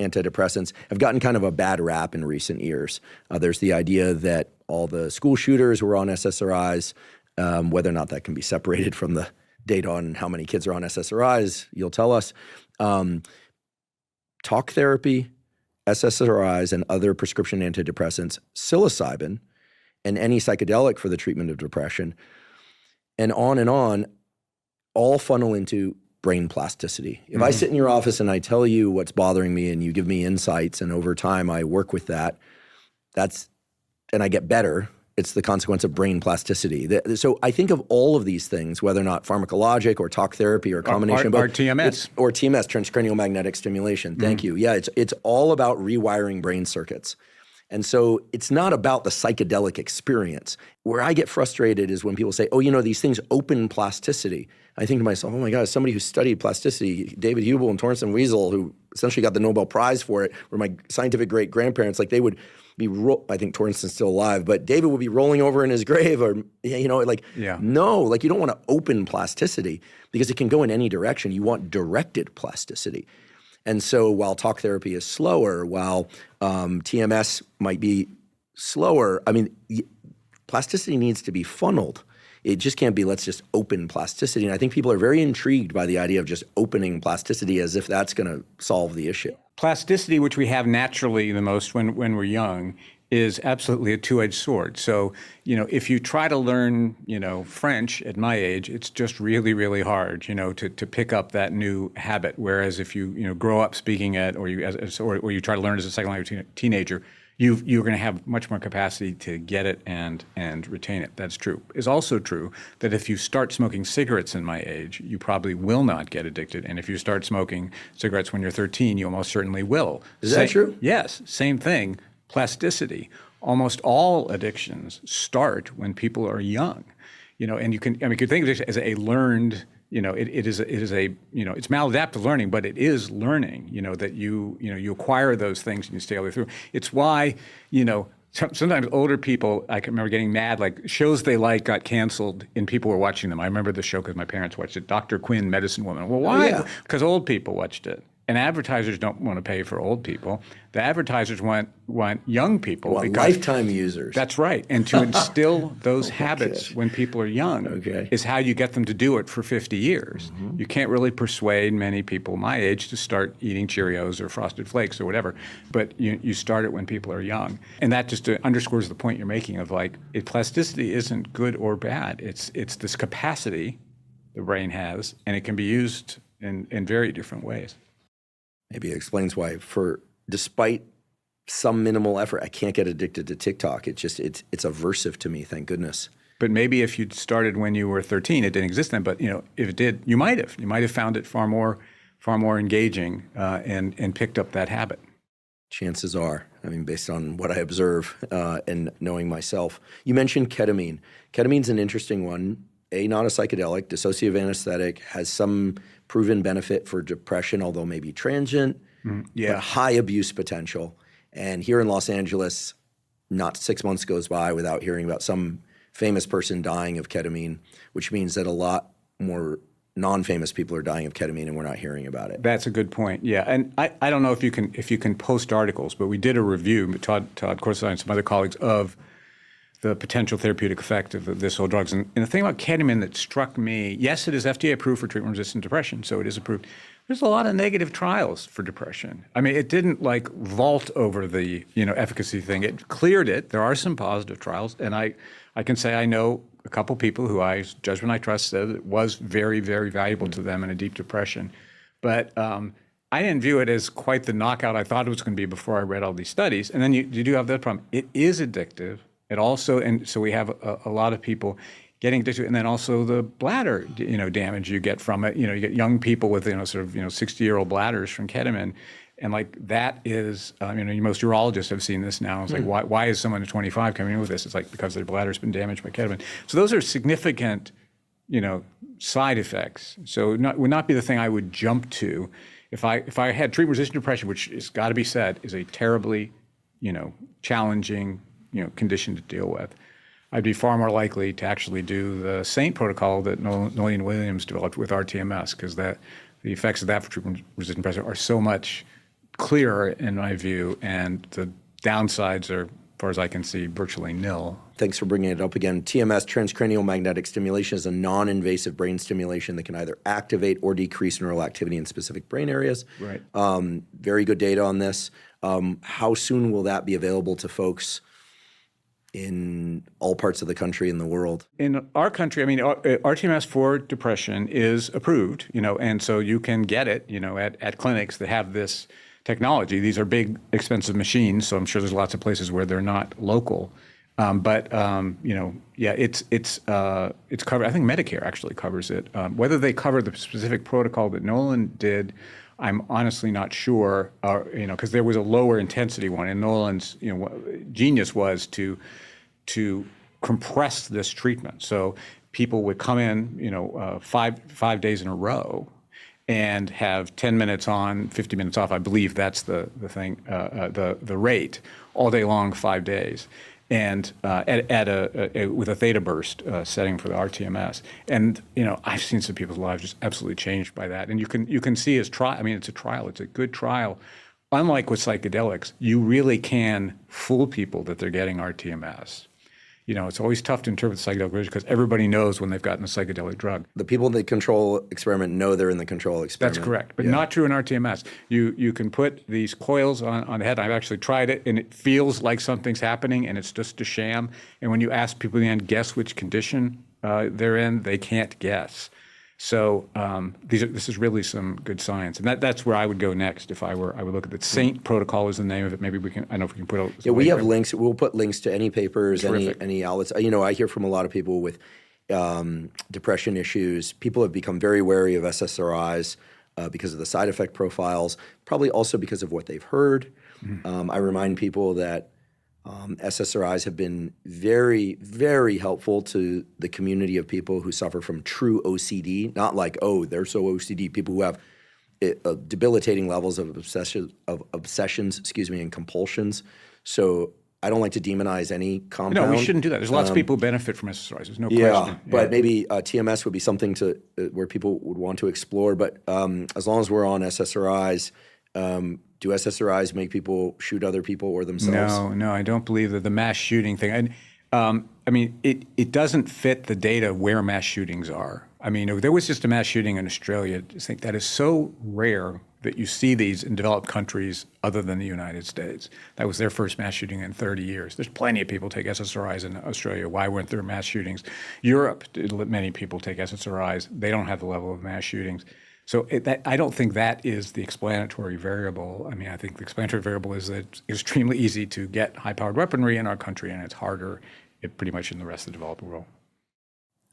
B: antidepressants have gotten kind of a bad rap in recent years. There's the idea that all the school shooters were on SSRIs, whether or not that can be separated from the data on how many kids are on SSRIs, you'll tell us. Talk therapy, SSRIs, and other prescription antidepressants, psilocybin, and any psychedelic for the treatment of depression, and on, all funnel into brain plasticity. If I sit in your office and I tell you what's bothering me and you give me insights and over time I work with that, and I get better, it's the consequence of brain plasticity. So I think of all of these things, whether or not pharmacologic or talk therapy or a combination of both.
A: Or TMS.
B: Or TMS, transcranial magnetic stimulation. Thank you. Yeah, it's all about rewiring brain circuits. And so it's not about the psychedelic experience. Where I get frustrated is when people say, oh, these things open plasticity. I think to myself, oh my God, somebody who studied plasticity, David Hubel and Torrance and Weasel, who essentially got the Nobel Prize for it, were my scientific great-grandparents. Like they would be, I think Torrance's still alive, but David would be rolling over in his grave or, no, you don't want to open plasticity because it can go in any direction. You want directed plasticity. And so while talk therapy is slower, while TMS might be slower, plasticity needs to be funneled. It just can't be, let's just open plasticity. And I think people are very intrigued by the idea of just opening plasticity as if that's going to solve the issue.
A: Plasticity, which we have naturally the most when we're young, is absolutely a two-edged sword. So, if you try to learn, French at my age, it's just really, really hard, to pick up that new habit. Whereas if you, grow up speaking it, or you try to learn as a psychological teenager, you're going to have much more capacity to get it and retain it. That's true. It's also true that if you start smoking cigarettes in my age, you probably will not get addicted. And if you start smoking cigarettes when you're 13, you almost certainly will.
B: Is that true?
A: Yes. Same thing. Plasticity. Almost all addictions start when people are young. And you can think of it as a learned, it's maladaptive learning, but it is learning, that you acquire those things and you stay all the way through. It's why, sometimes older people, I can remember getting mad, like shows they got canceled and people were watching them. I remember the show because my parents watched it, Dr. Quinn, Medicine Woman. Well, why? Because old people watched it. And advertisers don't want to pay for old people. The advertisers want young people.
B: Lifetime users.
A: That's right. And to instill those habits when people are young is how you get them to do it for 50 years. Mm-hmm. You can't really persuade many people my age to start eating Cheerios or Frosted Flakes or whatever, but you start it when people are young. And that just underscores the point you're making of plasticity isn't good or bad. It's this capacity the brain has, and it can be used in very different ways.
B: Maybe it explains why, despite some minimal effort, I can't get addicted to TikTok. It's aversive to me, thank goodness.
A: But maybe if you'd started when you were 13, it didn't exist then. But if it did, you might have found it far more engaging and picked up that habit.
B: Chances are, based on what I observe and knowing myself. You mentioned ketamine. Ketamine's an interesting one. Not a psychedelic, dissociative anesthetic, has some proven benefit for depression, although maybe transient, but high abuse potential. And here in Los Angeles, not 6 months goes by without hearing about some famous person dying of ketamine, which means that a lot more non-famous people are dying of ketamine and we're not hearing about it.
A: That's a good point. Yeah, and I don't know if you can post articles, but we did a review, Todd Corsi and some other colleagues, of the potential therapeutic effect of this whole drugs. And the thing about ketamine that struck me, yes, it is FDA approved for treatment-resistant depression, so it is approved. There's a lot of negative trials for depression. it didn't vault over the efficacy thing. It cleared it. There are some positive trials, and I can say I know a couple people who judgment I trust said it was very, very valuable to them in a deep depression. But I didn't view it as quite the knockout I thought it was going to be before I read all these studies. And then you do have that problem. It is addictive. It also, and so we have a lot of people getting addicted, and then also the bladder, damage you get from it. You get young people with, sort of, 60-year-old bladders from ketamine. And like that is, most urologists have seen this now. It's like, why is someone at 25 coming in with this? It's like because their bladder's been damaged by ketamine. So those are significant, side effects. So would not be the thing I would jump to. If I had treatment-resistant depression, which has got to be said is a terribly, challenging, condition to deal with, I'd be far more likely to actually do the SAINT protocol that Nolan Williams developed with RTMS, because the effects of that for treatment-resistant depression are so much clearer in my view, and the downsides are, as far as I can see, virtually nil.
B: Thanks for bringing it up again. TMS, transcranial magnetic stimulation, is a non-invasive brain stimulation that can either activate or decrease neural activity in specific brain areas.
A: Right.
B: Very good data on this. How soon will that be available to folks in all parts of the country and the world? In
A: our country, RTMS for depression is approved, and so you can get it, at clinics that have this technology. These are big, expensive machines, so I'm sure there's lots of places where they're not local. It's covered. I think Medicare actually covers it. Whether they cover the specific protocol that Nolan did, I'm honestly not sure. Because there was a lower intensity one, and Nolan's genius was to compress this treatment. So people would come in, 5 days in a row, and have 10 minutes on, 50 minutes off. I believe that's the thing, the rate, all day long, 5 days. And with a theta burst setting for the RTMS, and I've seen some people's lives just absolutely changed by that. And you can see as trial. It's a trial. It's a good trial. Unlike with psychedelics, you really can fool people that they're getting RTMS. It's always tough to interpret psychedelic because everybody knows when they've gotten a psychedelic drug.
B: The people in the control experiment know they're in the control experiment.
A: That's correct, but not true in RTMS. You can put these coils on the head. I've actually tried it, and it feels like something's happening, and it's just a sham. And when you ask people in the end, guess which condition they're in, they can't guess. So this is really some good science, and that's where I would go next if I would look at it. SAINT protocol is the name of it. Maybe we can. I don't know if we can put.
B: Yeah, we have links. We'll put links to any papers,
A: Terrific.
B: any outlets. I hear from a lot of people with depression issues. People have become very wary of SSRIs because of the side effect profiles. Probably also because of what they've heard. I remind people that SSRIs have been very, very helpful to the community of people who suffer from true OCD. Not like, they're so OCD. People who have debilitating levels of obsessions, and compulsions. So I don't like to demonize any compound.
A: No, we shouldn't do that. There's lots of people who benefit from SSRIs. There's no question.
B: Yeah, but maybe TMS would be something where people would want to explore. But as long as we're on SSRIs, do SSRIs make people shoot other people or themselves?
A: No, I don't believe that the mass shooting thing. It doesn't fit the data where mass shootings are. There was just a mass shooting in Australia. I think that is so rare that you see these in developed countries other than the United States. That was their first mass shooting in 30 years. There's plenty of people take SSRIs in Australia. Why weren't there mass shootings? Europe, many people take SSRIs. They don't have the level of mass shootings. So I don't think that is the explanatory variable. I think the explanatory variable is that it's extremely easy to get high-powered weaponry in our country, and it's harder pretty much in the rest of the developed world.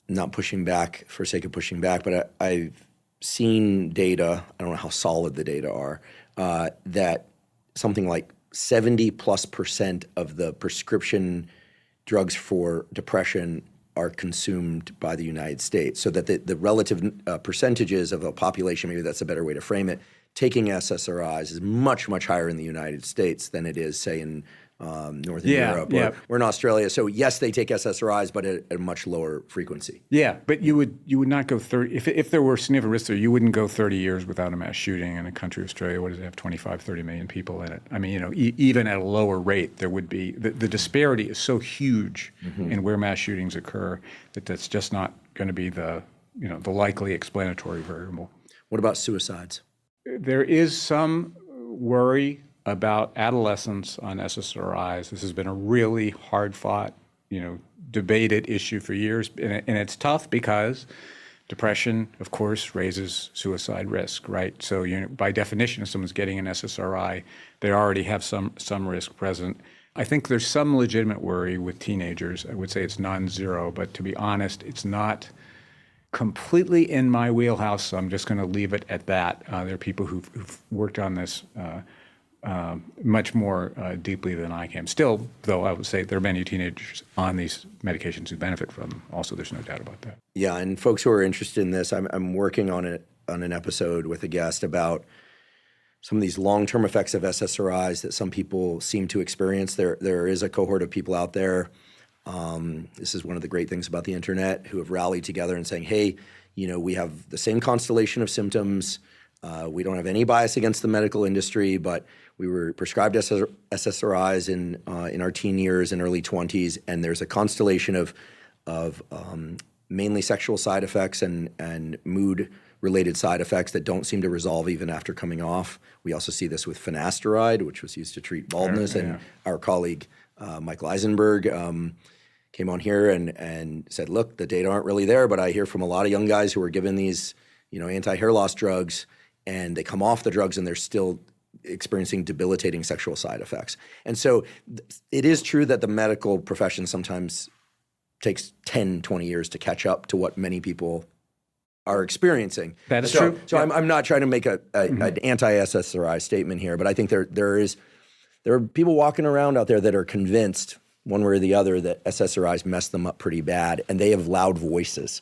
B: Not pushing back for sake of pushing back, but I've seen data, I don't know how solid the data are, that something like 70+% of the prescription drugs for depression are consumed by the United States, so that the relative percentages of a population, maybe that's a better way to frame it, taking SSRIs is much, much higher in the United States than it is, say, in Northern Europe or in Australia. So yes, they take SSRIs, but at a much lower frequency. Yeah,
A: but you would not go 30, if there were significant risks there, you wouldn't go 30 years without a mass shooting in a country, Australia. What does it have, 25, 30 million people in it? Even at a lower rate, there would be, the disparity is so huge in where mass shootings occur that's just not going to be the likely explanatory variable.
B: What about suicides?
A: There is some worry about adolescents on SSRIs. This has been a really hard-fought, debated issue for years, and it's tough because Depression, of course, raises suicide risk, right? So by definition, if someone's getting an SSRI, they already have some risk present. I think there's some legitimate worry with teenagers. I would say it's non-zero, but to be honest, it's not completely in my wheelhouse, so I'm just going to leave it at that. There are people who've worked on this much more deeply than I can. Still, though, I would say there are many teenagers on these medications who benefit from them. Also, there's no doubt about that.
B: Yeah, and folks who are interested in this, I'm working on an episode with a guest about some of these long-term effects of SSRIs that some people seem to experience. There is a cohort of people out there. This is one of the great things about the internet, who have rallied together and saying, hey, we have the same constellation of symptoms. We don't have any bias against the medical industry, but we were prescribed SSRIs in our teen years and early 20s, and there's a constellation of mainly sexual side effects and mood-related side effects that don't seem to resolve even after coming off. We also see this with finasteride, which was used to treat baldness, and our colleague Michael Eisenberg came on here and said, look, the data aren't really there, but I hear from a lot of young guys who are given these anti-hair loss drugs, and they come off the drugs and they're still experiencing debilitating sexual side effects. And so it is true that the medical profession sometimes takes 10, 20 years to catch up to what many people are experiencing.
A: That is true.
B: So I'm not trying to make an anti-SSRI statement here, but I think there are people walking around out there that are convinced one way or the other that SSRIs mess them up pretty bad, and they have loud voices.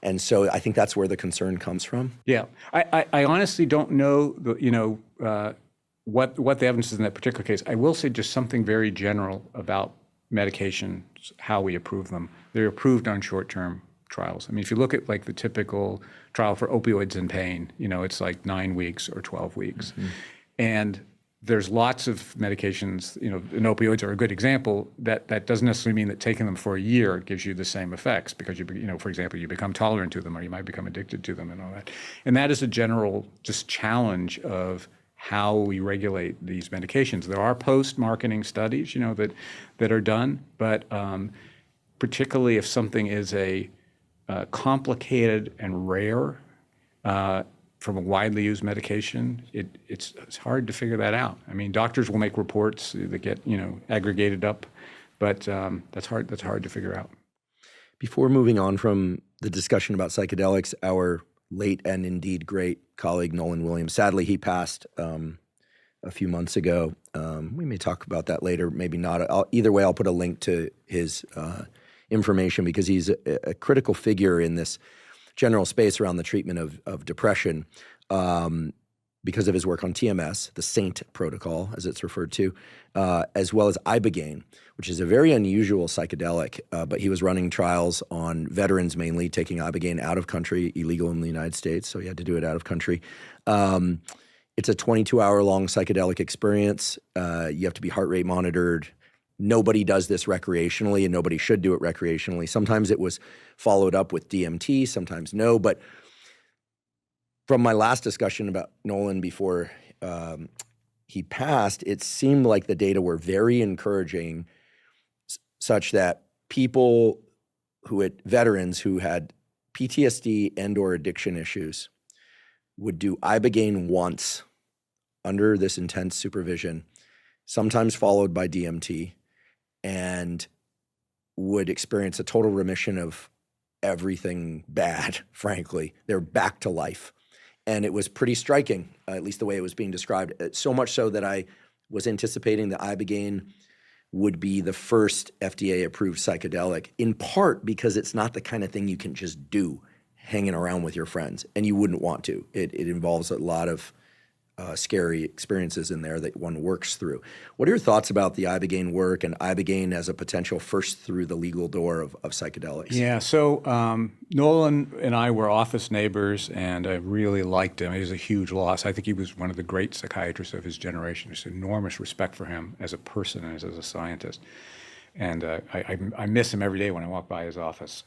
B: And so I think that's where the concern comes from.
A: Yeah, I honestly don't know what the evidence is in that particular case. I will say just something very general about medications, how we approve them. They're approved on short-term trials. I mean, if you look at like the typical trial for opioids and pain, it's like 9 weeks or 12 weeks. Mm-hmm. And there's lots of medications, and opioids are a good example, that doesn't necessarily mean that taking them for a year gives you the same effects, because for example, you become tolerant to them, or you might become addicted to them and all that. And that is a general just challenge of how we regulate these medications. There are post-marketing studies, that are done, but particularly if something is a complicated and rare from a widely used medication, it's hard to figure that out. I mean, doctors will make reports that get aggregated up, but that's hard to figure out.
B: Before moving on from the discussion about psychedelics, our late and indeed great colleague Nolan Williams, sadly he passed a few months ago. We may talk about that later, maybe not. Either way, I'll put a link to his information, because he's a critical figure in this general space around the treatment of depression, because of his work on TMS, the SAINT protocol, as it's referred to, as well as Ibogaine, which is a very unusual psychedelic, but he was running trials on veterans mainly, taking Ibogaine out of country, illegal in the United States, so he had to do it out of country. It's a 22-hour-long psychedelic experience. You have to be heart rate monitored. Nobody does this recreationally, and nobody should do it recreationally. Sometimes it was followed up with DMT, sometimes no. But from my last discussion about Nolan before he passed, it seemed like the data were very encouraging, such that veterans who had PTSD and or addiction issues would do Ibogaine once under this intense supervision, sometimes followed by DMT, and would experience a total remission of everything bad, frankly. They're back to life. And it was pretty striking, at least the way it was being described. So much so that I was anticipating that Ibogaine would be the first FDA-approved psychedelic, in part because it's not the kind of thing you can just do hanging around with your friends, and you wouldn't want to. It involves a lot of scary experiences in there that one works through. What are your thoughts about the Ibogaine work and Ibogaine as a potential first through the legal door of psychedelics?
A: Yeah, so Nolan and I were office neighbors, and I really liked him. He was a huge loss. I think he was one of the great psychiatrists of his generation. There's enormous respect for him as a person and as a scientist. And I miss him every day when I walk by his office.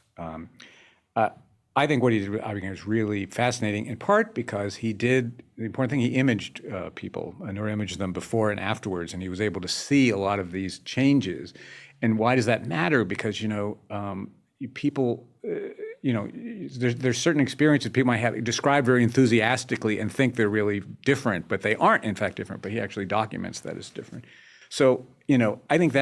A: I think what he did with Ibogaine was really fascinating, in part because the important thing, he imaged people, neuroimaged them before and afterwards, and he was able to see a lot of these changes. And why does that matter? Because, people, there's certain experiences people might have described very enthusiastically and think they're really different, but they aren't in fact different. But he actually documents that as different. So I think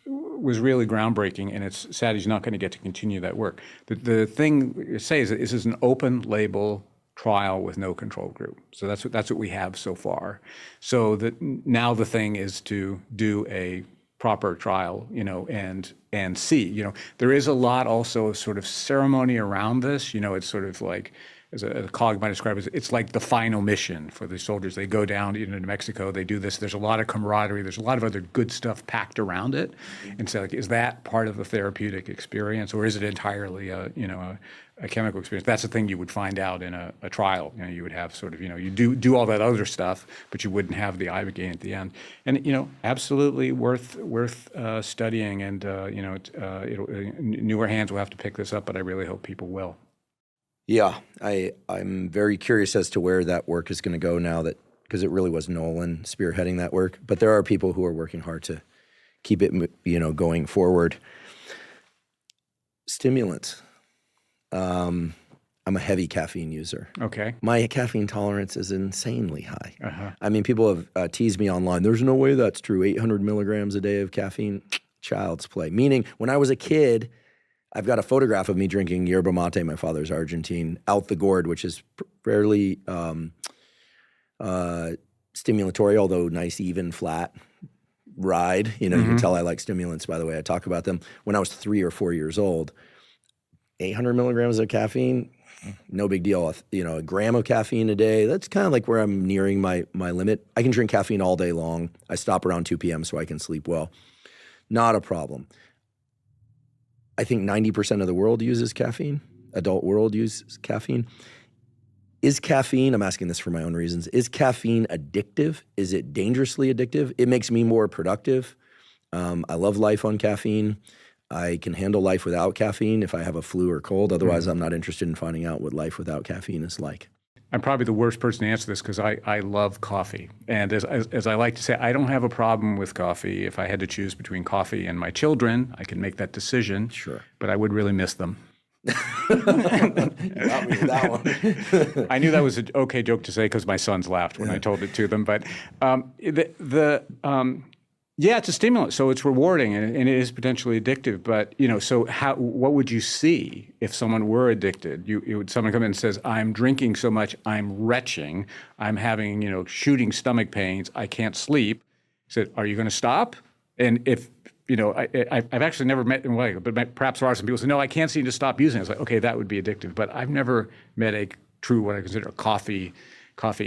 A: was really groundbreaking, and it's sad he's not going to get to continue that work. The thing you say is that this is an open label trial with no control group. So that's what we have so far. So that now the thing is to do a proper trial, and see. There is a lot also of sort of ceremony around this. It's sort of like, as a colleague might describe it, it's like the final mission for the soldiers. They go down to Mexico, they do this. There's a lot of camaraderie. There's a lot of other good stuff packed around it. And so, is that part of the therapeutic experience, or is it entirely a chemical experience? That's the thing you would find out in a trial. You would have sort of, you do all that other stuff, but you wouldn't have the Ibogaine at the end. And absolutely worth studying. And newer hands will have to pick this up, but I really hope people will.
B: Yeah, I'm very curious as to where that work is going to go now, because it really was Nolan spearheading that work. But there are people who are working hard to keep it, going forward. Stimulants. I'm a heavy caffeine user.
A: Okay.
B: My caffeine tolerance is insanely high. Uh-huh. I mean, people have teased me online. There's no way that's true. 800 milligrams a day of caffeine, child's play. Meaning, when I was a kid, I've got a photograph of me drinking yerba mate, my father's Argentine, out the gourd, which is fairly stimulatory, although nice, even, flat ride. You can tell I like stimulants by the way I talk about them. When I was 3 or 4 years old, 800 milligrams of caffeine, no big deal. A gram of caffeine a day, that's kind of like where I'm nearing my limit. I can drink caffeine all day long. I stop around 2 p.m. so I can sleep well. Not a problem. I think 90% of the world uses caffeine. Adult world uses caffeine. Is caffeine, I'm asking this for my own reasons, is caffeine addictive? Is it dangerously addictive? It makes me more productive. I love life on caffeine. I can handle life without caffeine if I have a flu or cold. Otherwise, I'm not interested in finding out what life without caffeine is like.
A: I'm probably the worst person to answer this because I love coffee. And as I like to say, I don't have a problem with coffee. If I had to choose between coffee and my children, I can make that decision. Sure. But I would really miss them.
B: Got me with that one.
A: I knew that was an okay joke to say because my sons laughed when I told it to them. But yeah, it's a stimulant, so it's rewarding and it is potentially addictive. But so what would you see if someone were addicted? Someone come in and says, "I'm drinking so much, I'm retching, I'm having shooting stomach pains, I can't sleep." I said, "Are you going to stop?" And if I've actually never met in way, but perhaps there are some people who say, "No, I can't seem to stop using it." It's like, okay, that would be addictive. But I've never met a true what I consider a coffee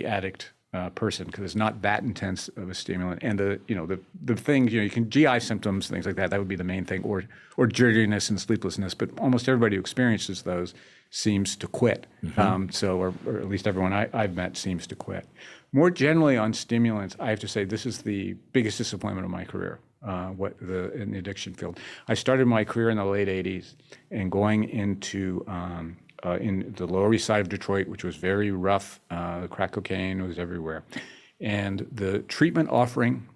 A: addict. Person, because it's not that intense of a stimulant, and the things you can GI symptoms, things like that would be the main thing, or jitteriness and sleeplessness. But almost everybody who experiences those seems to quit. Or at least everyone I've met seems to quit. More generally on stimulants, I have to say this is the biggest disappointment of my career. In the addiction field, I started my career in the late '80s and going into in the Lower East Side of Detroit, which was very rough. Crack cocaine was everywhere. And the treatment offering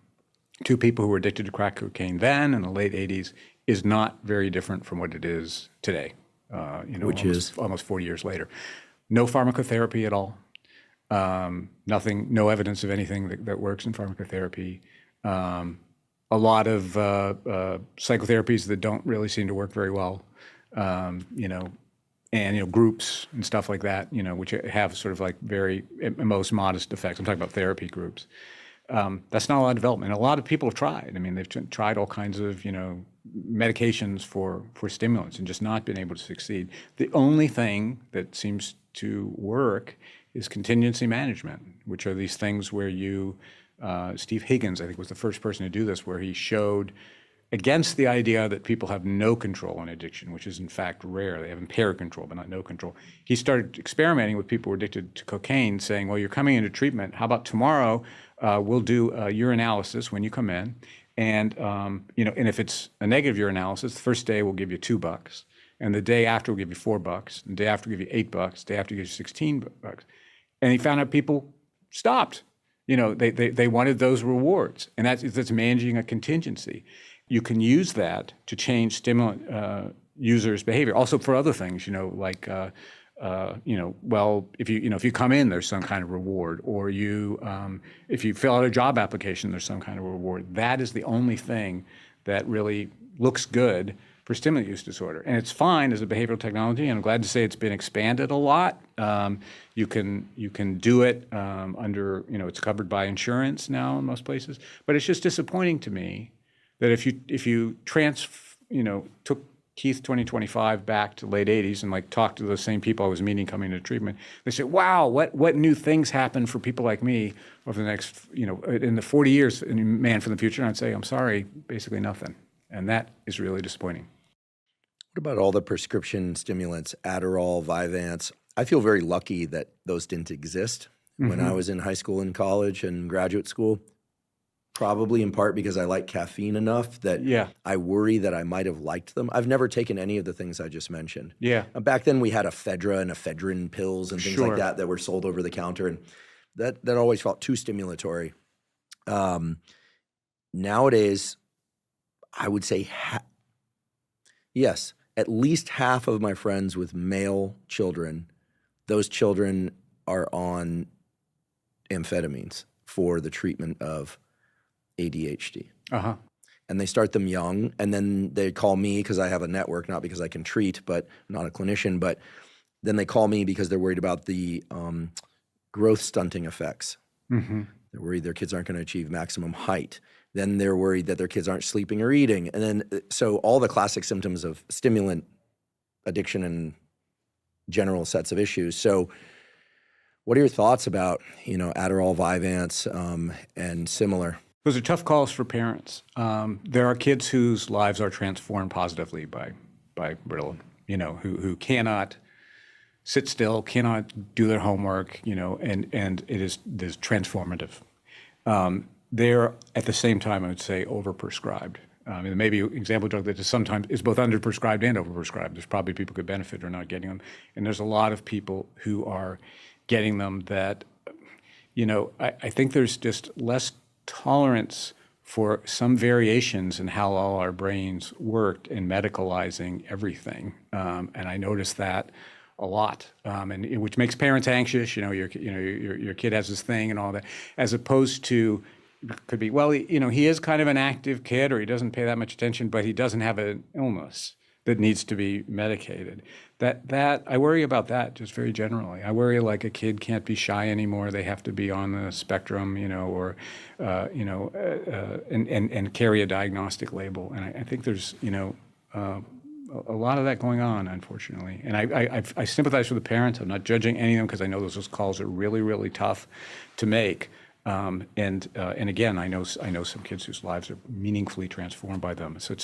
A: to people who were addicted to crack cocaine then in the late 80s is not very different from what it is today,
B: which is
A: almost 40 years later. No pharmacotherapy at all. Nothing, no evidence of anything that works in pharmacotherapy. A lot of psychotherapies that don't really seem to work very well. And groups and stuff like that, which have sort of like very at most modest effects. I'm talking about therapy groups. That's not a lot of development. And a lot of people have tried. I mean, they've tried all kinds of medications for stimulants and just not been able to succeed. The only thing that seems to work is contingency management, which are these things where Steve Higgins, I think, was the first person to do this, where he showed against the idea that people have no control on addiction, which is in fact rare. They have impaired control, but not no control. He started experimenting with people who were addicted to cocaine, saying, well, you're coming into treatment. How about tomorrow we'll do a urinalysis when you come in. And, and if it's a negative urinalysis, the first day we'll give you $2. And the day after we'll give you $4. And the day after we'll give you $8. The day after we'll give you $16. And he found out people stopped. They wanted those rewards. And that's managing a contingency. You can use that to change stimulant users' behavior. Also for other things, like well, if you come in, there's some kind of reward, or if you fill out a job application, there's some kind of reward. That is the only thing that really looks good for stimulant use disorder, and it's fine as a behavioral technology. And I'm glad to say it's been expanded a lot. You can do it under it's covered by insurance now in most places. But it's just disappointing to me that if you took Keith 2025 back to late 80s and like talked to those same people I was meeting coming to treatment, they say, wow, what new things happen for people like me over the next, in the 40 years in Man from the Future? And I'd say, I'm sorry, basically nothing. And that is really disappointing.
B: What about all the prescription stimulants, Adderall, Vyvanse? I feel very lucky that those didn't exist when I was in high school and college and graduate school. Probably in part because I like caffeine enough that I worry that I might have liked them. I've never taken any of the things I just mentioned.
A: Yeah.
B: Back then we had ephedra and ephedrine pills and things like that were sold over the counter, and that always felt too stimulatory. Nowadays, I would say yes, at least half of my friends with male children, those children are on amphetamines for the treatment of ADHD. And they start them young, and then they call me because I have a network, not because I can treat, but I'm not a clinician, but then they call me because they're worried about the growth stunting effects. They're worried their kids aren't going to achieve maximum height. Then they're worried that their kids aren't sleeping or eating. And then, so all the classic symptoms of stimulant addiction and general sets of issues. So what are your thoughts about, Adderall, Vyvanse, and similar?
A: Those are tough calls for parents. There are kids whose lives are transformed positively by Ritalin, who cannot sit still, cannot do their homework, and it is transformative. They're at the same time, I would say, overprescribed. Maybe an example drug that is sometimes is both underprescribed and overprescribed. There's probably people who could benefit or not getting them, and there's a lot of people who are getting them that, I think there's just less tolerance for some variations in how all our brains worked in medicalizing everything, and I noticed that a lot, and which makes parents anxious. Your kid has this thing and all that, as opposed to could be, well, he is kind of an active kid, or he doesn't pay that much attention, but he doesn't have an illness that needs to be medicated. That I worry about that just very generally. I worry like a kid can't be shy anymore; they have to be on the spectrum, or and carry a diagnostic label. And I think there's a lot of that going on, unfortunately. And I sympathize with the parents. I'm not judging any of them because I know those calls are really, really tough to make. And again, I know some kids whose lives are meaningfully transformed by them. So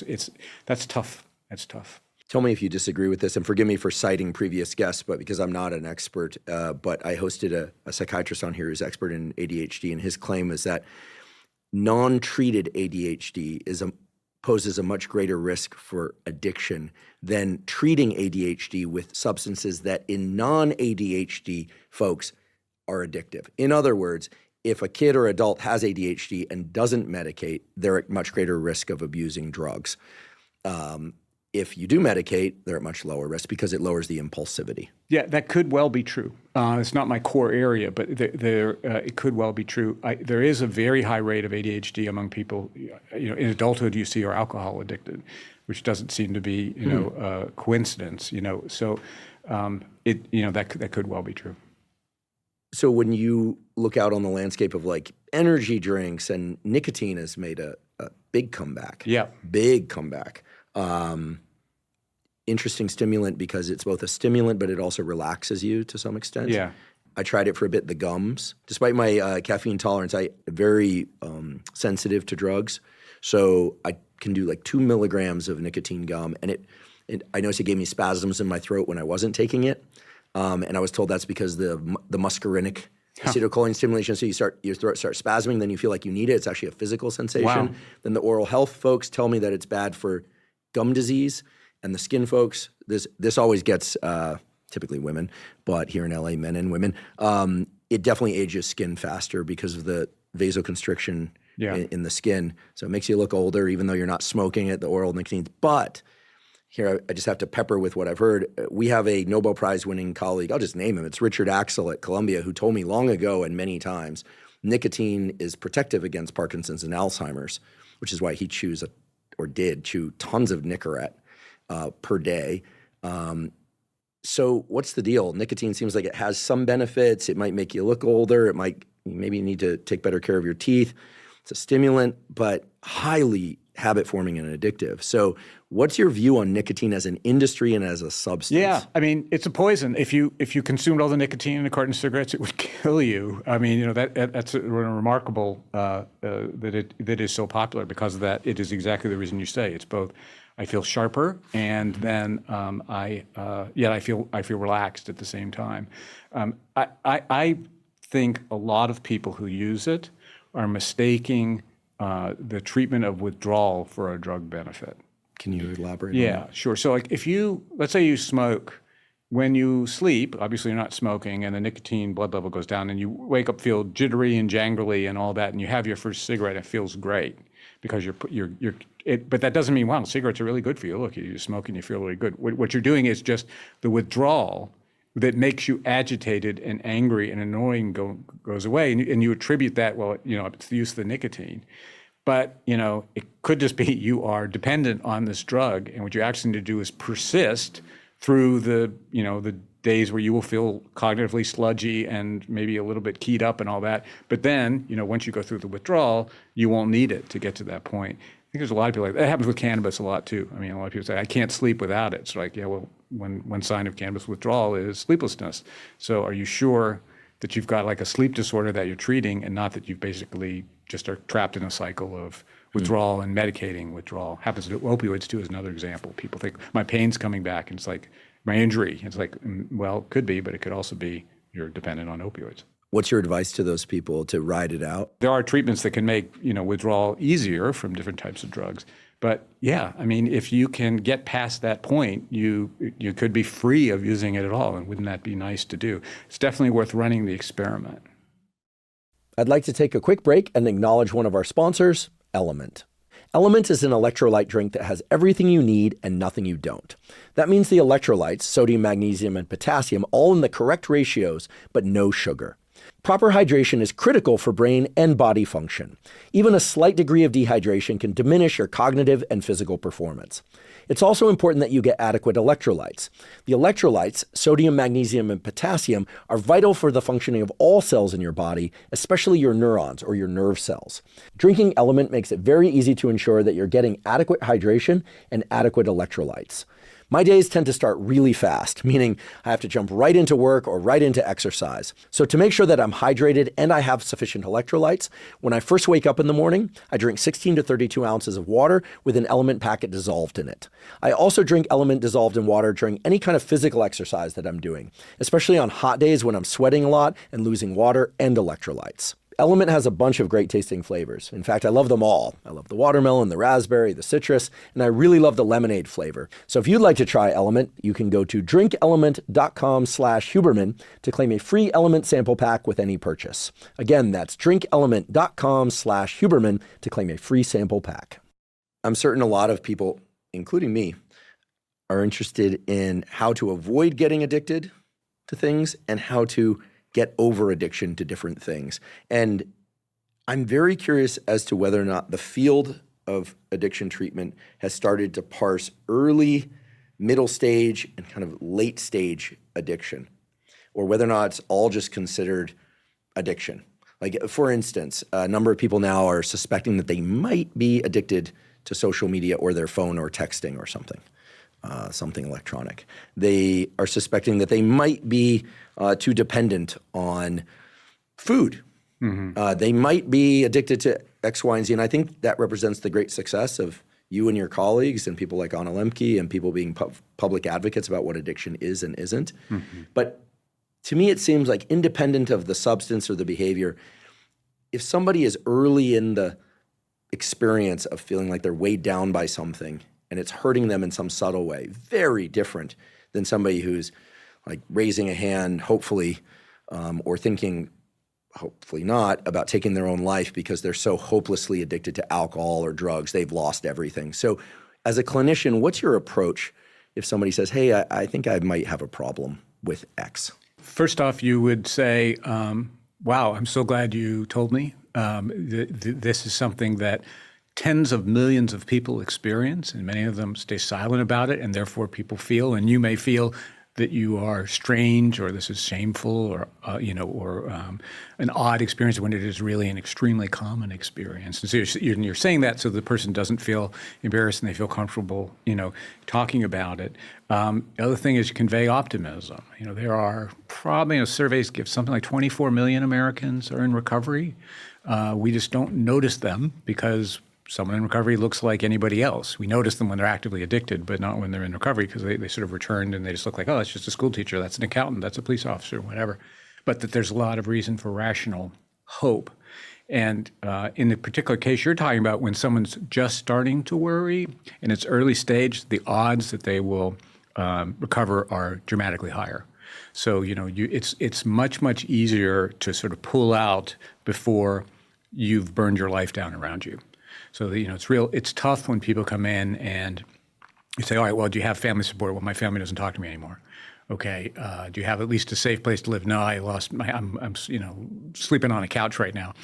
A: that's tough. That's tough.
B: Tell me if you disagree with this, and forgive me for citing previous guests, but because I'm not an expert, but I hosted a psychiatrist on here who's expert in ADHD, and his claim is that non-treated ADHD poses a much greater risk for addiction than treating ADHD with substances that in non-ADHD folks are addictive. In other words, if a kid or adult has ADHD and doesn't medicate, they're at much greater risk of abusing drugs. If you do medicate, they're at much lower risk because it lowers the impulsivity.
A: Yeah, that could well be true. It's not my core area, but it could well be true. There is a very high rate of ADHD among people, in adulthood you see are alcohol addicted, which doesn't seem to be, a coincidence, So, that could well be true.
B: So when you look out on the landscape of like energy drinks, and nicotine has made a big comeback.
A: Yeah.
B: Big comeback. Interesting stimulant because it's both a stimulant, but it also relaxes you to some extent.
A: Yeah.
B: I tried it for a bit, the gums. Despite my caffeine tolerance, I'm very sensitive to drugs. So I can do like 2 milligrams of nicotine gum. And I noticed it gave me spasms in my throat when I wasn't taking it. And I was told that's because the muscarinic acetylcholine stimulation. So your throat starts spasming, then you feel like you need it. It's actually a physical sensation.
A: Wow.
B: Then the oral health folks tell me that it's bad for gum disease. And the skin folks, this always gets typically women, but here in LA, men and women, it definitely ages skin faster because of the vasoconstriction in the skin. So it makes you look older even though you're not smoking it, the oral nicotine. But here I just have to pepper with what I've heard. We have a Nobel Prize winning colleague, I'll just name him, it's Richard Axel at Columbia, who told me long ago and many times, nicotine is protective against Parkinson's and Alzheimer's, which is why he did chew tons of Nicorette per day. So what's the deal? Nicotine seems like it has some benefits. It might make you look older. Maybe you need to take better care of your teeth. It's a stimulant, but highly habit forming and addictive. So what's your view on nicotine as an industry and as a substance?
A: Yeah, I mean, it's a poison. If you consumed all the nicotine in a carton of cigarettes, it would kill you. I mean, that's remarkable that it is so popular because of that. It is exactly the reason you say. It's both. I feel sharper, and then I feel relaxed at the same time. I think a lot of people who use it are mistaking the treatment of withdrawal for a drug benefit.
B: Can you elaborate on
A: Yeah,
B: that?
A: sure. So like let's say you smoke, when you sleep, obviously you're not smoking and the nicotine blood level goes down and you wake up, feel jittery and jangly and all that, and you have your first cigarette, it feels great because but that doesn't mean, wow, cigarettes are really good for you. Look, you smoke and you feel really good. What you're doing is just the withdrawal that makes you agitated and angry and annoying goes away. And you attribute that, well, it's the use of the nicotine. But, it could just be you are dependent on this drug, and what you actually need to do is persist through the days where you will feel cognitively sludgy and maybe a little bit keyed up and all that. But then, once you go through the withdrawal, you won't need it to get to that point. I think there's a lot of people like that. That happens with cannabis a lot too. I mean, a lot of people say, I can't sleep without it. It's like, yeah, well, one sign of cannabis withdrawal is sleeplessness. So are you sure that you've got like a sleep disorder that you're treating and not that you basically just are trapped in a cycle of withdrawal and medicating withdrawal? Happens to opioids too is another example. People think my pain's coming back and it's like my injury. It's like, well, could be, but it could also be you're dependent on opioids.
B: What's your advice to those people to ride it out?
A: There are treatments that can make, withdrawal easier from different types of drugs. But yeah, I mean, if you can get past that point, you could be free of using it at all. And wouldn't that be nice to do? It's definitely worth running the experiment.
B: I'd like to take a quick break and acknowledge one of our sponsors, LMNT. LMNT is an electrolyte drink that has everything you need and nothing you don't. That means the electrolytes, sodium, magnesium, and potassium, all in the correct ratios, but no sugar. Proper hydration is critical for brain and body function. Even a slight degree of dehydration can diminish your cognitive and physical performance. It's also important that you get adequate electrolytes. The electrolytes, sodium, magnesium, and potassium, are vital for the functioning of all cells in your body, especially your neurons or your nerve cells. Drinking LMNT makes it very easy to ensure that you're getting adequate hydration and adequate electrolytes. My days tend to start really fast, meaning I have to jump right into work or right into exercise. So to make sure that I'm hydrated and I have sufficient electrolytes, when I first wake up in the morning, I drink 16 to 32 ounces of water with an LMNT packet dissolved in it. I also drink LMNT dissolved in water during any kind of physical exercise that I'm doing, especially on hot days when I'm sweating a lot and losing water and electrolytes. LMNT has a bunch of great tasting flavors. In fact, I love them all. I love the watermelon, the raspberry, the citrus, and I really love the lemonade flavor. So if you'd like to try LMNT, you can go to drinkelement.com/Huberman to claim a free LMNT sample pack with any purchase. Again, that's drinkelement.com/Huberman to claim a free sample pack. I'm certain a lot of people, including me, are interested in how to avoid getting addicted to things and how to get over addiction to different things. And I'm very curious as to whether or not the field of addiction treatment has started to parse early, middle stage, and kind of late stage addiction, or whether or not it's all just considered addiction. Like, for instance, a number of people now are suspecting that they might be addicted to social media or their phone or texting or something electronic. They are suspecting that they might be too dependent on food. Mm-hmm. They might be addicted to X, Y, and Z. And I think that represents the great success of you and your colleagues and people like Anna Lembke and people being public advocates about what addiction is and isn't. Mm-hmm. But to me, it seems like independent of the substance or the behavior, if somebody is early in the experience of feeling like they're weighed down by something and it's hurting them in some subtle way, very different than somebody who's like raising a hand, hopefully, or thinking, hopefully not, about taking their own life because they're so hopelessly addicted to alcohol or drugs, they've lost everything. So as a clinician, what's your approach if somebody says, hey, I think I might have a problem with X?
A: First off, you would say, wow, I'm so glad you told me. This is something that tens of millions of people experience, and many of them stay silent about it, and therefore people feel, and you may feel that you are strange, or this is shameful, or an odd experience when it is really an extremely common experience. And so you're saying that so the person doesn't feel embarrassed and they feel comfortable, talking about it. The other thing is convey optimism. There are probably, surveys give something like 24 million Americans are in recovery. We just don't notice them because someone in recovery looks like anybody else. We notice them when they're actively addicted, but not when they're in recovery because they sort of returned and they just look like, oh, that's just a school teacher, that's an accountant, that's a police officer, whatever. But that there's a lot of reason for rational hope. And in the particular case you're talking about, when someone's just starting to worry in its early stage, the odds that they will recover are dramatically higher. So, it's much, much easier to sort of pull out before you've burned your life down around you. So, it's tough when people come in and you say, all right, well, do you have family support? Well, my family doesn't talk to me anymore. Okay. Do you have at least a safe place to live? No, I'm sleeping on a couch right now.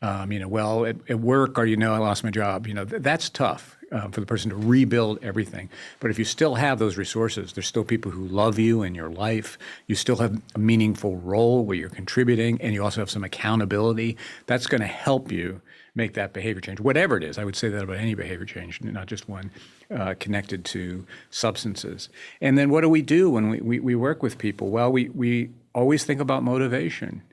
A: Well, at work, or, I lost my job. That's tough for the person to rebuild everything. But if you still have those resources, there's still people who love you in your life. You still have a meaningful role where you're contributing, and you also have some accountability. That's going to help you make that behavior change, whatever it is. I would say that about any behavior change, not just one connected to substances. And then what do we do when we work with people? Well, we always think about motivation.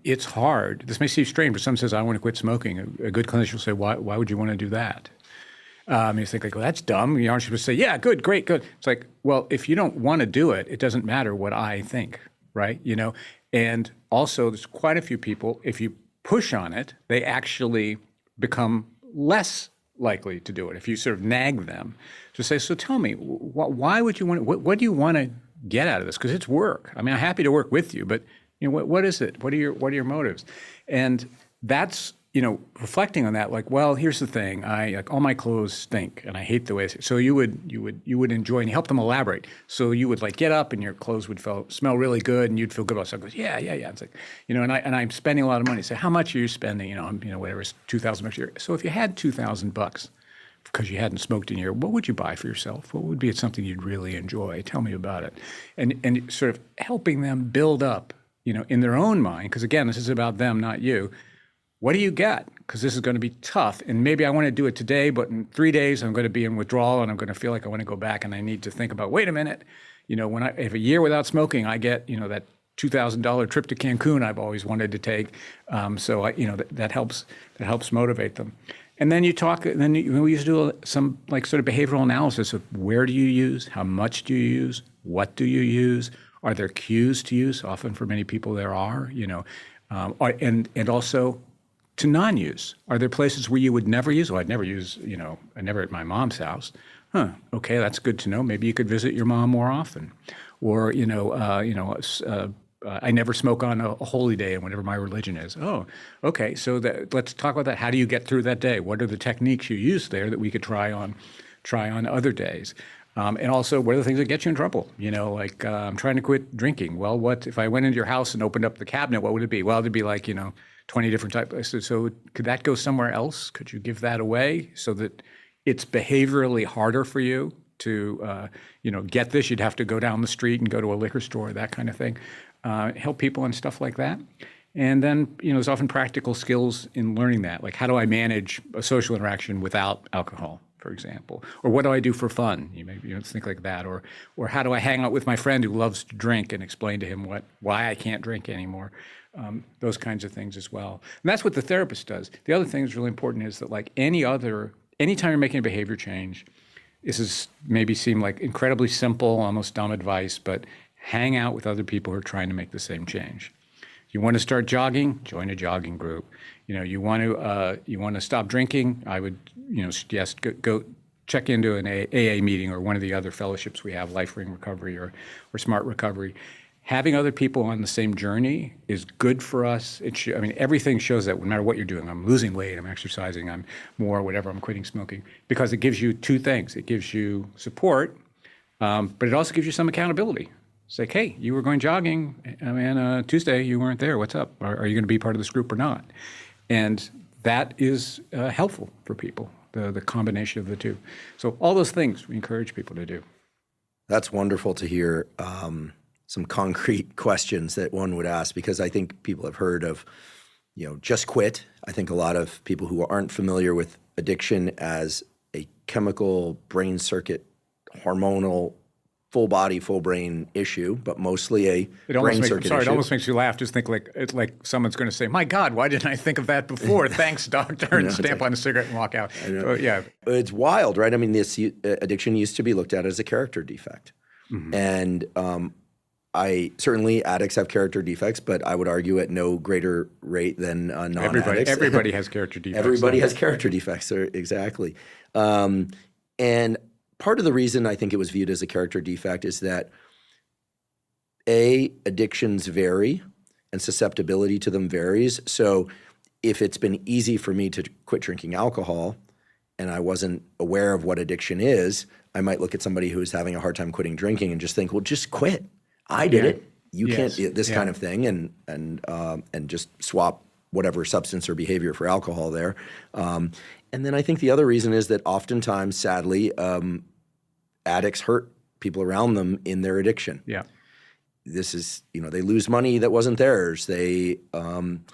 A: It's hard. This may seem strange, but someone says, I want to quit smoking. A good clinician will say, why would you want to do that? You think like, well, that's dumb. You aren't supposed to say, yeah, good, great, good. It's like, well, if you don't want to do it, it doesn't matter what I think, right? And also there's quite a few people, if you push on it, they actually become less likely to do it. If you sort of nag them to say, so tell me, why would you want to, what do you want to get out of this? Because it's work. I mean, I'm happy to work with you, but what is it? What are your motives? And that's, reflecting on that, like, well, here's the thing. All my clothes stink and I hate the way they, so you would enjoy, and you help them elaborate. So you would get up and your clothes would smell really good and you'd feel good about yourself. Yeah. It's like, and I'm spending a lot of money. So how much are you spending? Whatever, it's $2,000 a year. So if you had $2,000 because you hadn't smoked in a year, what would you buy for yourself? What would be something you'd really enjoy? Tell me about it. And sort of helping them build up, in their own mind, because again, this is about them, not you. What do you get? Because this is going to be tough. And maybe I want to do it today, but in 3 days, I'm going to be in withdrawal and I'm going to feel like I want to go back and I need to think about, wait a minute, if a year without smoking, I get, that $2,000 trip to Cancun I've always wanted to take. That helps motivate them. And then we used to do some sort of behavioral analysis of where do you use, how much do you use, what do you use, are there cues to use? Often for many people there are, and also to non-use. Are there places where you would never use? Well, I'd never use, I never at my mom's house. Okay, that's good to know. Maybe you could visit your mom more often. Or, I never smoke on a holy day and whatever my religion is. Oh, okay, so let's talk about that. How do you get through that day? What are the techniques you use there that we could try on other days? And also, what are the things that get you in trouble? I'm trying to quit drinking. Well, what if I went into your house and opened up the cabinet? What would it be? Well, it'd be 20 different types. So could that go somewhere else? Could you give that away so that it's behaviorally harder for you to, get this? You'd have to go down the street and go to a liquor store, that kind of thing. Help people on stuff like that. And then, there's often practical skills in learning that. Like, how do I manage a social interaction without alcohol, for example? Or what do I do for fun? You think like that. Or how do I hang out with my friend who loves to drink and explain to him why I can't drink anymore? Those kinds of things as well. And that's what the therapist does. The other thing that's really important is that anytime you're making a behavior change, this is maybe seem like incredibly simple, almost dumb advice, but hang out with other people who are trying to make the same change. You want to start jogging? Join a jogging group. You want to stop drinking? I would suggest go check into an AA meeting or one of the other fellowships we have, Life Ring Recovery or Smart Recovery. Having other people on the same journey is good for us. Everything shows that no matter what you're doing, I'm losing weight, I'm exercising, I'm more, whatever, I'm quitting smoking, because it gives you two things. It gives you support, But it also gives you some accountability. It's like, hey, you were going jogging, and Tuesday you weren't there. What's up? Are you going to be part of this group or not? And that is helpful for people, the combination of the two. So all those things we encourage people to do.
B: That's wonderful to hear some concrete questions that one would ask, because I think people have heard of, just quit. I think a lot of people who aren't familiar with addiction as a chemical brain circuit, hormonal, full body, full brain issue, but mostly a brain circuit issue.
A: It almost makes you laugh. Just think like someone's going to say, "My God, why didn't I think of that before? Thanks, doctor," and stamp on a cigarette and walk out. Yeah,
B: it's wild, right? I mean, this addiction used to be looked at as a character defect, and certainly addicts have character defects, but I would argue at no greater rate than non-addicts.
A: Everybody has character defects.
B: Everybody has character defects, exactly. And part of the reason I think it was viewed as a character defect is that addictions vary and susceptibility to them varies. So if it's been easy for me to quit drinking alcohol and I wasn't aware of what addiction is, I might look at somebody who's having a hard time quitting drinking and just think, well, just quit. I did it. You can't this kind of thing, and just swap whatever substance or behavior for alcohol there. And then I think the other reason is that oftentimes, sadly, addicts hurt people around them in their addiction.
A: Yeah.
B: This is, they lose money that wasn't theirs. They harm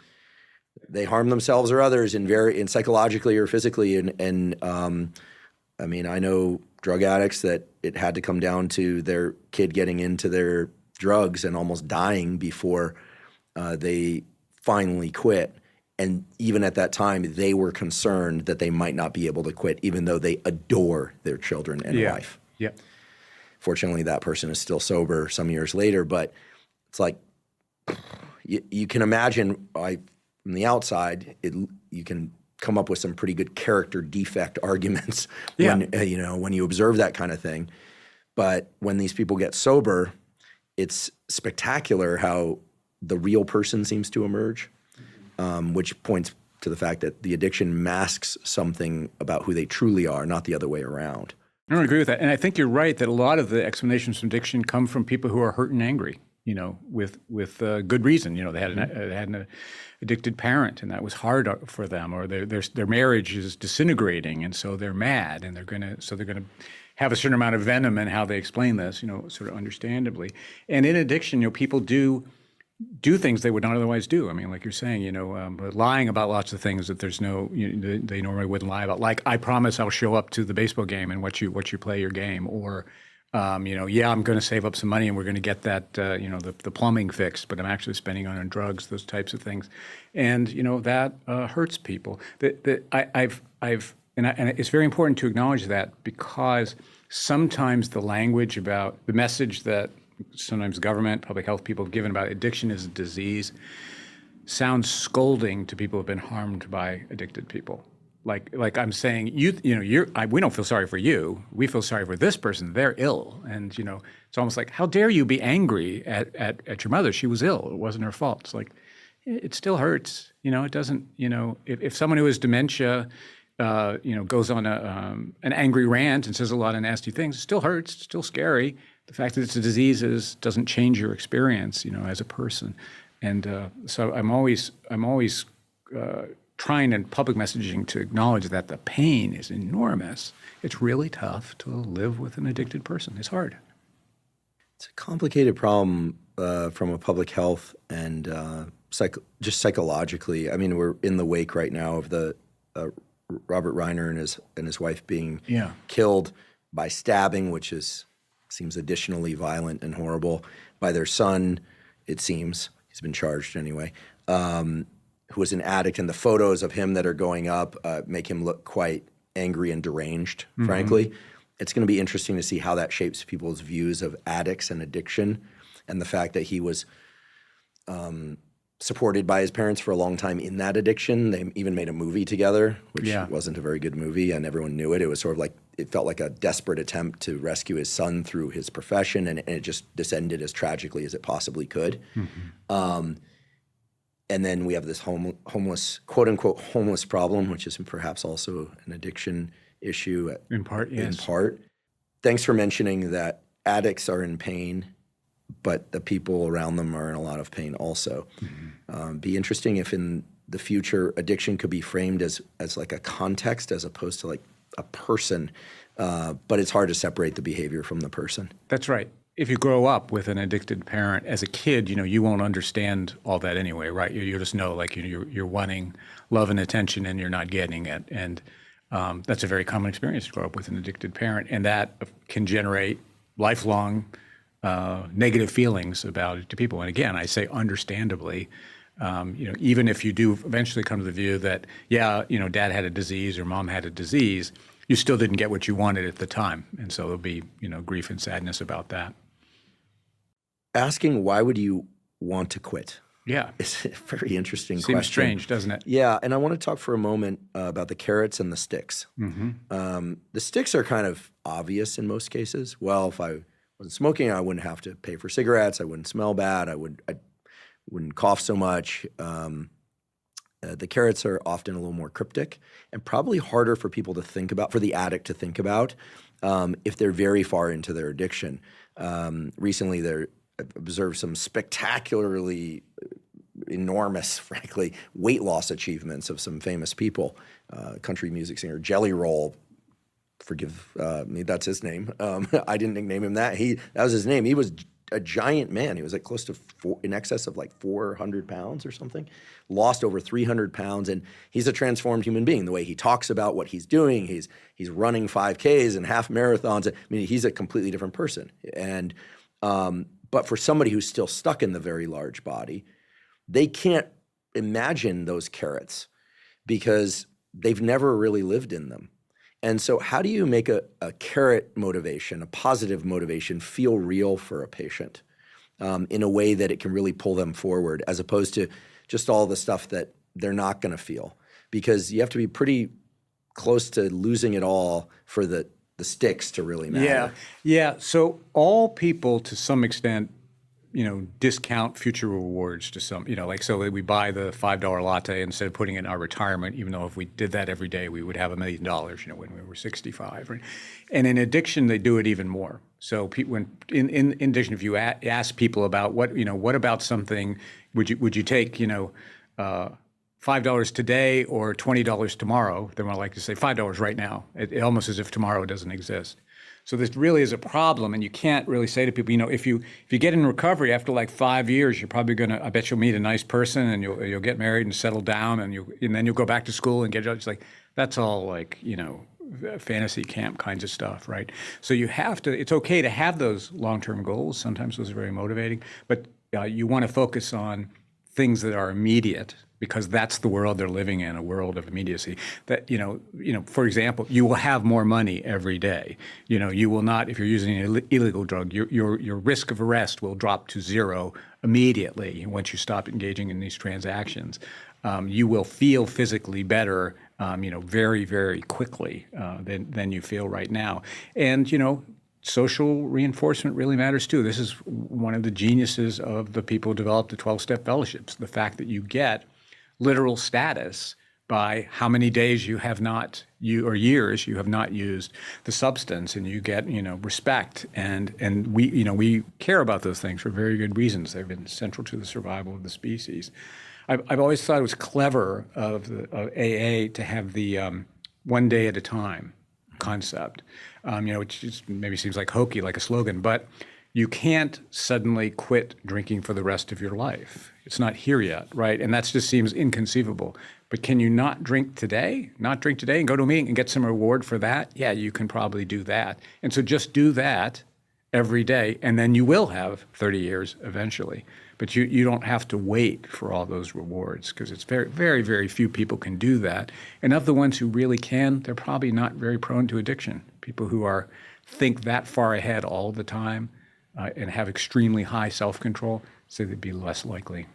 B: themselves or others in psychologically or physically. And I mean, I know drug addicts that it had to come down to their kid getting into their drugs and almost dying before they finally quit. And even at that time, they were concerned that they might not be able to quit, even though they adore their children and wife.
A: Yeah.
B: Fortunately, that person is still sober some years later, but it's like you can imagine from the outside, you can come up with some pretty good character defect arguments when you observe that kind of thing. But when these people get sober, it's spectacular how the real person seems to emerge, which points to the fact that the addiction masks something about who they truly are, not the other way around.
A: I don't agree with that. And I think you're right that a lot of the explanations from addiction come from people who are hurt and angry, with good reason. They had an addicted parent, and that was hard for them, or their marriage is disintegrating, and so they're mad, and they're gonna have a certain amount of venom in how they explain this, sort of understandably. And in addiction, people do things they would not otherwise do. I mean, like you're saying, lying about lots of things that there's no, they normally wouldn't lie about. Like, I promise I'll show up to the baseball game and watch you play your game, or I'm going to save up some money and we're going to get that, the plumbing fixed, but I'm actually spending on drugs, those types of things. And, that hurts people. And it's very important to acknowledge that, because sometimes the language about the message that sometimes government, public health people have given about addiction as a disease sounds scolding to people who have been harmed by addicted people. Like I'm saying, we don't feel sorry for you. We feel sorry for this person. They're ill. And, it's almost like, how dare you be angry at your mother? She was ill. It wasn't her fault. It's like, it still hurts. It doesn't, if someone who has dementia, goes on an angry rant and says a lot of nasty things, it still hurts. It's still scary. The fact that it's a disease doesn't change your experience, as a person. And so I'm always trying in public messaging to acknowledge that the pain is enormous. It's really tough to live with an addicted person. It's hard.
B: It's a complicated problem from a public health and just psychologically. I mean, we're in the wake right now of the Robert Reiner and his wife being killed by stabbing, which seems additionally violent and horrible, by their son, it seems. He's been charged anyway, who was an addict. And the photos of him that are going up make him look quite angry and deranged, frankly. It's going to be interesting to see how that shapes people's views of addicts and addiction, and the fact that he was supported by his parents for a long time in that addiction. They even made a movie together, which wasn't a very good movie, and everyone knew it. It was sort of like, it felt like a desperate attempt to rescue his son through his profession, and it just descended as tragically as it possibly could. And then we have this homeless, quote-unquote homeless problem, which is perhaps also an addiction issue.
A: In part, yes.
B: In part. Thanks for mentioning that addicts are in pain, but the people around them are in a lot of pain also. Be interesting if in the future addiction could be framed as like a context as opposed to like a person, but it's hard to separate the behavior from the person.
A: That's right. If you grow up with an addicted parent as a kid, you won't understand all that anyway, right? You just know, like, you're wanting love and attention and you're not getting it. And that's a very common experience to grow up with an addicted parent. And that can generate lifelong negative feelings about it to people. And again, I say understandably, even if you do eventually come to the view that, dad had a disease or mom had a disease, you still didn't get what you wanted at the time. And so there'll be, grief and sadness about that.
B: Asking why would you want to quit?
A: Yeah.
B: It's a very interesting question.
A: Seems strange, doesn't it?
B: Yeah, and I want to talk for a moment about the carrots and the sticks. The sticks are kind of obvious in most cases. Well, if I wasn't smoking, I wouldn't have to pay for cigarettes. I wouldn't smell bad. I wouldn't cough so much. The carrots are often a little more cryptic and probably harder for people to think about, for the addict to think about, if they're very far into their addiction. Recently, I've observed some spectacularly enormous, frankly, weight loss achievements of some famous people. Country music singer Jelly Roll, forgive me, that's his name. I didn't nickname him that. That was his name. He was a giant man. He was like close to in excess of like 400 pounds or something. Lost over 300 pounds, and he's a transformed human being. The way he talks about what he's doing, he's running 5Ks and half marathons. I mean, he's a completely different person. And but for somebody who's still stuck in the very large body, they can't imagine those carrots because they've never really lived in them. And so how do you make a carrot motivation, a positive motivation, feel real for a patient in a way that it can really pull them forward as opposed to just all the stuff that they're not going to feel? Because you have to be pretty close to losing it all for the sticks to really matter.
A: Yeah. So all people to some extent, discount future rewards to some, so we buy the $5 latte instead of putting it in our retirement, even though if we did that every day, we would have $1 million, when we were 65. Right? And in addiction, they do it even more. So when in addiction, if you ask people about what about something, would you take, $5 today or $20 tomorrow, they're more likely to say $5 right now, almost as if tomorrow doesn't exist. So this really is a problem, and you can't really say to people, if you get in recovery after like 5 years, you're probably I bet you'll meet a nice person and you'll get married and settle down, and then you'll go back to school and get jobs. Like that's all like fantasy camp kinds of stuff, right? So you have to. It's okay to have those long-term goals. Sometimes those are very motivating, but you want to focus on things that are immediate, because that's the world they're living in, a world of immediacy. That, for example, you will have more money every day. You will not, if you're using an illegal drug, your risk of arrest will drop to zero immediately once you stop engaging in these transactions. You will feel physically better, very, very quickly than you feel right now. And, social reinforcement really matters too. This is one of the geniuses of the people who developed the 12-step fellowships, the fact that you get literal status by how many days you have not, or years you have not used the substance, and you get, respect. And we care about those things for very good reasons. They've been central to the survival of the species. I've always thought it was clever of AA to have the 1 day at a time concept, which just maybe seems like hokey, like a slogan, but you can't suddenly quit drinking for the rest of your life. It's not here yet, right? And that just seems inconceivable. But can you not drink today and go to a meeting and get some reward for that? Yeah, you can probably do that. And so just do that every day, and then you will have 30 years eventually. But you don't have to wait for all those rewards, because it's very, very, very few people can do that. And of the ones who really can, they're probably not very prone to addiction. People who think that far ahead all the time and have extremely high self-control, so they'd be less likely.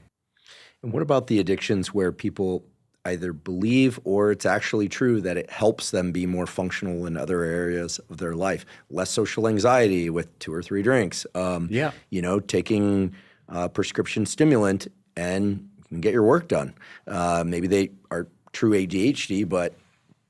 B: And what about the addictions where people either believe or it's actually true that it helps them be more functional in other areas of their life? Less social anxiety with 2 or 3 drinks. Taking prescription stimulant and you can get your work done. Maybe they are true ADHD, but,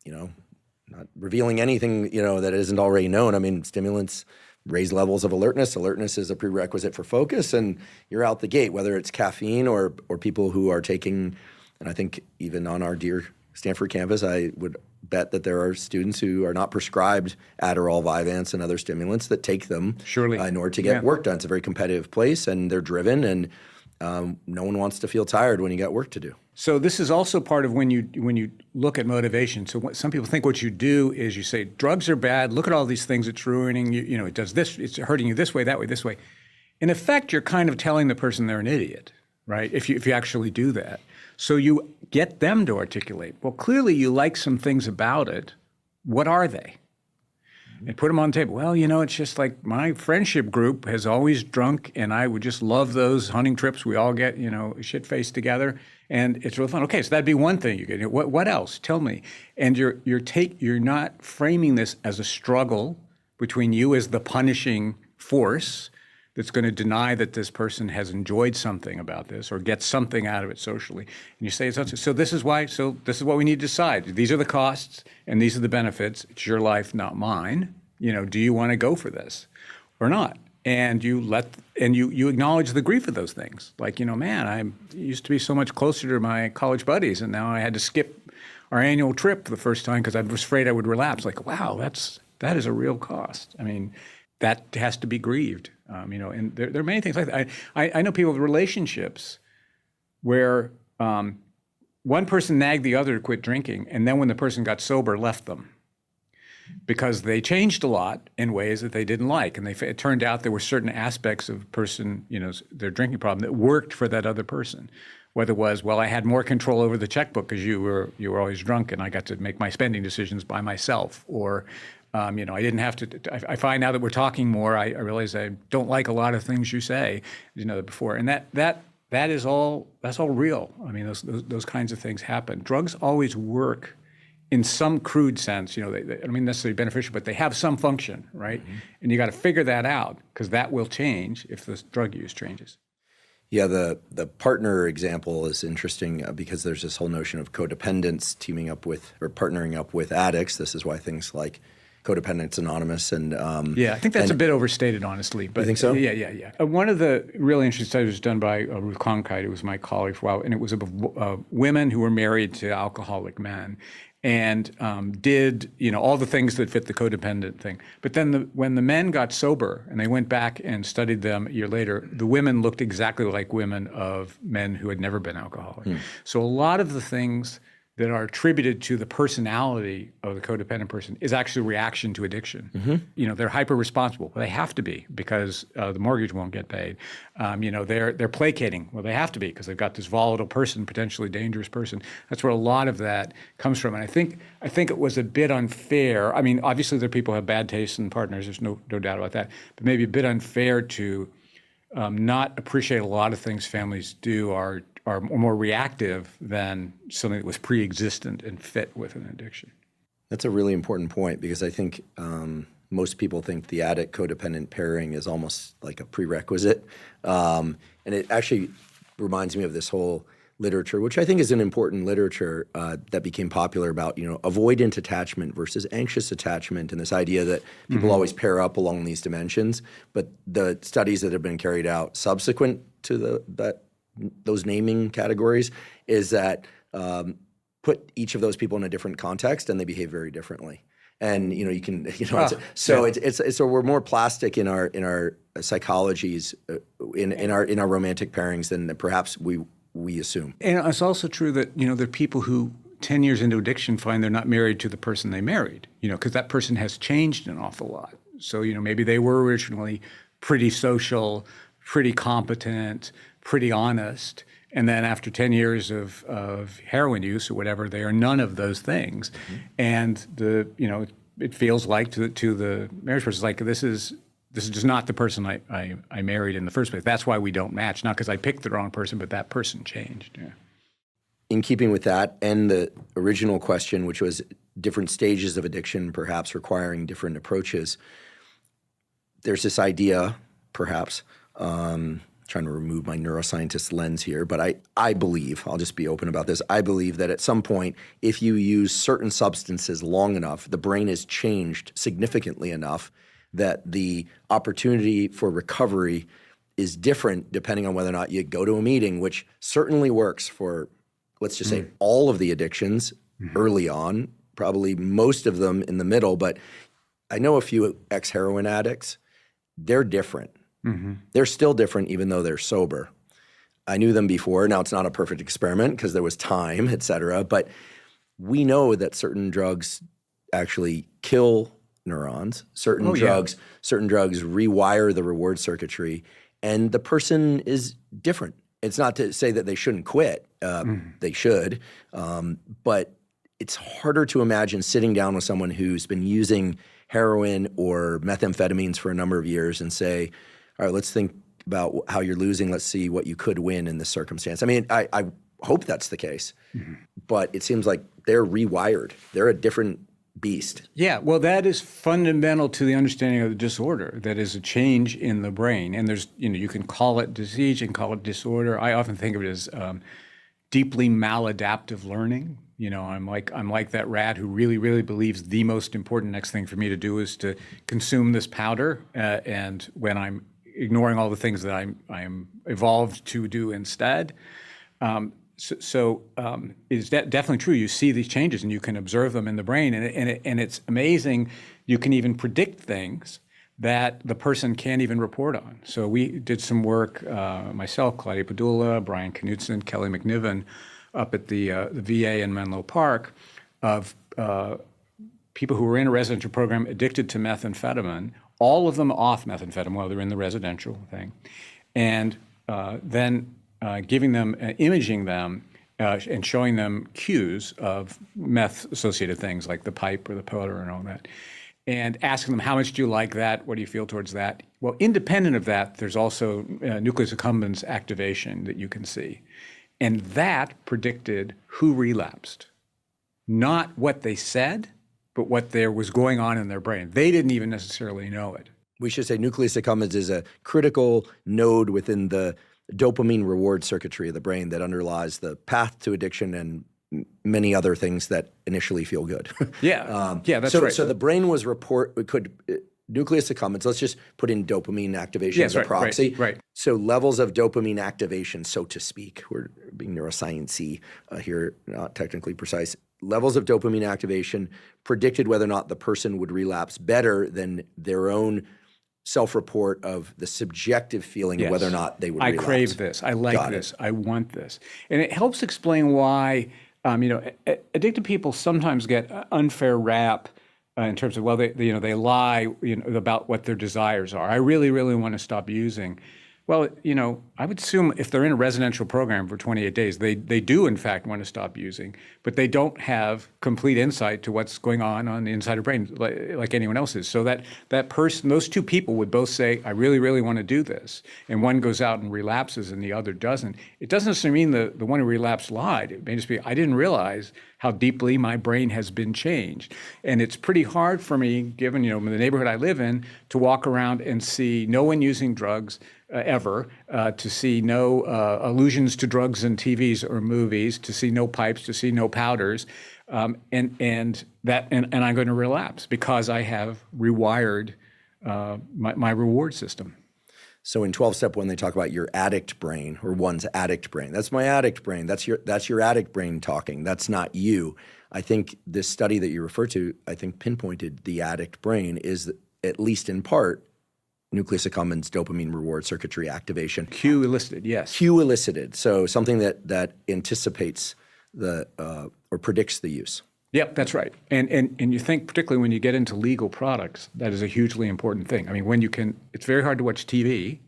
B: not revealing anything, that isn't already known. I mean, stimulants raise levels of alertness. Alertness is a prerequisite for focus, and you're out the gate, whether it's caffeine or people who are taking, and I think even on our dear Stanford campus, I would bet that there are students who are not prescribed Adderall, Vyvanse, and other stimulants that take them in order to get work done. It's a very competitive place, and they're driven, and no one wants to feel tired when you got work to do.
A: So this is also part of when you look at motivation. So some people think what you do is you say, drugs are bad, look at all these things it's ruining you, it does this, it's hurting you this way, that way, this way. In effect, you're kind of telling the person they're an idiot, right? If you actually do that. So you get them to articulate, well, clearly you like some things about it. What are they? And put them on the table. Well, it's just like my friendship group has always drunk, and I would just love those hunting trips. We all get, shit-faced together, and it's really fun. Okay, so that'd be one thing you get. What else? Tell me. And you're not framing this as a struggle between you as the punishing force that's going to deny that this person has enjoyed something about this or gets something out of it socially. And you say, so this is what we need to decide. These are the costs and these are the benefits. It's your life, not mine. Do you want to go for this or not? And you acknowledge the grief of those things. Like, man, I used to be so much closer to my college buddies, and now I had to skip our annual trip for the first time because I was afraid I would relapse. Like, wow, that is a real cost. I mean, that has to be grieved. And there are many things like that. I know people with relationships where one person nagged the other to quit drinking, and then when the person got sober, left them because they changed a lot in ways that they didn't like. And it turned out there were certain aspects of their drinking problem that worked for that other person. Whether it was, well, I had more control over the checkbook because you were always drunk and I got to make my spending decisions by myself, or I didn't have to. I find now that we're talking more, I realize I don't like a lot of things you say, before, and that's all real. I mean, those kinds of things happen. Drugs always work in some crude sense. They I don't mean necessarily beneficial, but they have some function, right? Mm-hmm. And you got to figure that out because that will change if the drug use changes.
B: Yeah, the partner example is interesting because there's this whole notion of codependence teaming up with or partnering up with addicts. This is why things like Codependence Anonymous and
A: I think that's a bit overstated, honestly. But
B: you think so?
A: Yeah. One of the really interesting studies was done by Ruth Cronkite, who was my colleague for a while, and it was of women who were married to alcoholic men, and did all the things that fit the codependent thing. But then when the men got sober and they went back and studied them a year later, the women looked exactly like women of men who had never been alcoholic. So a lot of the things that are attributed to the personality of the codependent person is actually a reaction to addiction. Mm-hmm. They're hyper responsible. Well, they have to be because the mortgage won't get paid. They're placating. Well, they have to be because they've got this volatile person, potentially dangerous person. That's where a lot of that comes from. And I think it was a bit unfair. I mean, obviously there are people who have bad taste in partners. There's no doubt about that. But maybe a bit unfair to not appreciate a lot of things families do are more reactive than something that was pre-existent and fit with an addiction.
B: That's a really important point because I think most people think the addict-codependent pairing is almost like a prerequisite. And it actually reminds me of this whole literature, which I think is an important literature that became popular about, avoidant attachment versus anxious attachment, and this idea that people always pair up along these dimensions. But the studies that have been carried out subsequent to those naming categories is that put each of those people in a different context and they behave very differently. And so we're more plastic in our psychologies in our romantic pairings than perhaps we assume.
A: And it's also true that there are people who 10 years into addiction find they're not married to the person they married, because that person has changed an awful lot. So maybe they were originally pretty social, pretty competent, pretty honest, and then after 10 years of heroin use or whatever, they are none of those things. Mm-hmm. And it feels like to the marriage person, like this is just not the person I married in the first place. That's why we don't match, not because I picked the wrong person, but that person changed. Yeah.
B: In keeping with that and the original question, which was different stages of addiction perhaps requiring different approaches, there's this idea, perhaps, trying to remove my neuroscientist lens here, but I believe, I'll just be open about this, I believe that at some point, if you use certain substances long enough, the brain is changed significantly enough that the opportunity for recovery is different depending on whether or not you go to a meeting, which certainly works for, let's just say, all of the addictions early on, probably most of them in the middle. But I know a few ex-heroin addicts. They're different. They're still different even though they're sober. I knew them before. Now it's not a perfect experiment because there was time, et cetera. But we know that certain drugs actually kill neurons. Certain drugs rewire the reward circuitry, and the person is different. It's not to say that they shouldn't quit. They should. But it's harder to imagine sitting down with someone who's been using heroin or methamphetamines for a number of years and say, all right, let's think about how you're losing. Let's see what you could win in this circumstance. I mean, I hope that's the case, but it seems like they're rewired. They're a different beast.
A: Yeah, well, that is fundamental to the understanding of the disorder. That is a change in the brain. And there's, you can call it disease, you can call it disorder. I often think of it as deeply maladaptive learning. I'm like that rat who really, really believes the most important next thing for me to do is to consume this powder. And when I'm ignoring all the things that I'm evolved to do instead. So it's definitely true. You see these changes and you can observe them in the brain. And it's amazing. You can even predict things that the person can't even report on. So we did some work, myself, Claudia Padula, Brian Knudsen, Kelly McNiven, up at the VA in Menlo Park, of people who were in a residential program addicted to methamphetamine, all of them off methamphetamine while they're in the residential thing, and then giving them, imaging them, and showing them cues of meth-associated things like the pipe or the powder and all that, and asking them, how much do you like that? What do you feel towards that? Well, independent of that, there's also nucleus accumbens activation that you can see. And that predicted who relapsed, not what they said, but what there was going on in their brain. They didn't even necessarily know it.
B: We should say nucleus accumbens is a critical node within the dopamine reward circuitry of the brain that underlies the path to addiction and many other things that initially feel good.
A: That's right.
B: So the brain was nucleus accumbens, let's just put in dopamine activation as a proxy.
A: Right.
B: So levels of dopamine activation, so to speak, we're being neuroscience-y here, not technically precise. Levels of dopamine activation predicted whether or not the person would relapse better than their own self-report of the subjective feeling of whether or not they would relapse.
A: I crave this. I like this. I want this. And it helps explain why, addicted people sometimes get unfair rap in terms of, they lie about what their desires are. I really, really want to stop using. Well, I would assume if they're in a residential program for 28 days, they do, in fact, want to stop using, but they don't have complete insight to what's going on the inside of the brain like anyone else is. So that person, those two people would both say, I really, really want to do this. And one goes out and relapses and the other doesn't. It doesn't necessarily mean the one who relapsed lied. It may just be, I didn't realize how deeply my brain has been changed. And it's pretty hard for me, given the neighborhood I live in, to walk around and see no one using drugs ever, to see no allusions to drugs in TVs or movies, to see no pipes, to see no powders, and I'm going to relapse because I have rewired my reward system.
B: So in 12-step 1, they talk about your addict brain, or one's addict brain. That's my addict brain. That's your addict brain talking. That's not you. I think this study that you refer to, I think pinpointed the addict brain is, at least in part, nucleus accumbens dopamine reward circuitry activation.
A: Cue elicited, yes.
B: Cue elicited. So something that anticipates or predicts the use.
A: Yep, that's right. And you think, particularly when you get into legal products, that is a hugely important thing. I mean, it's very hard to watch TV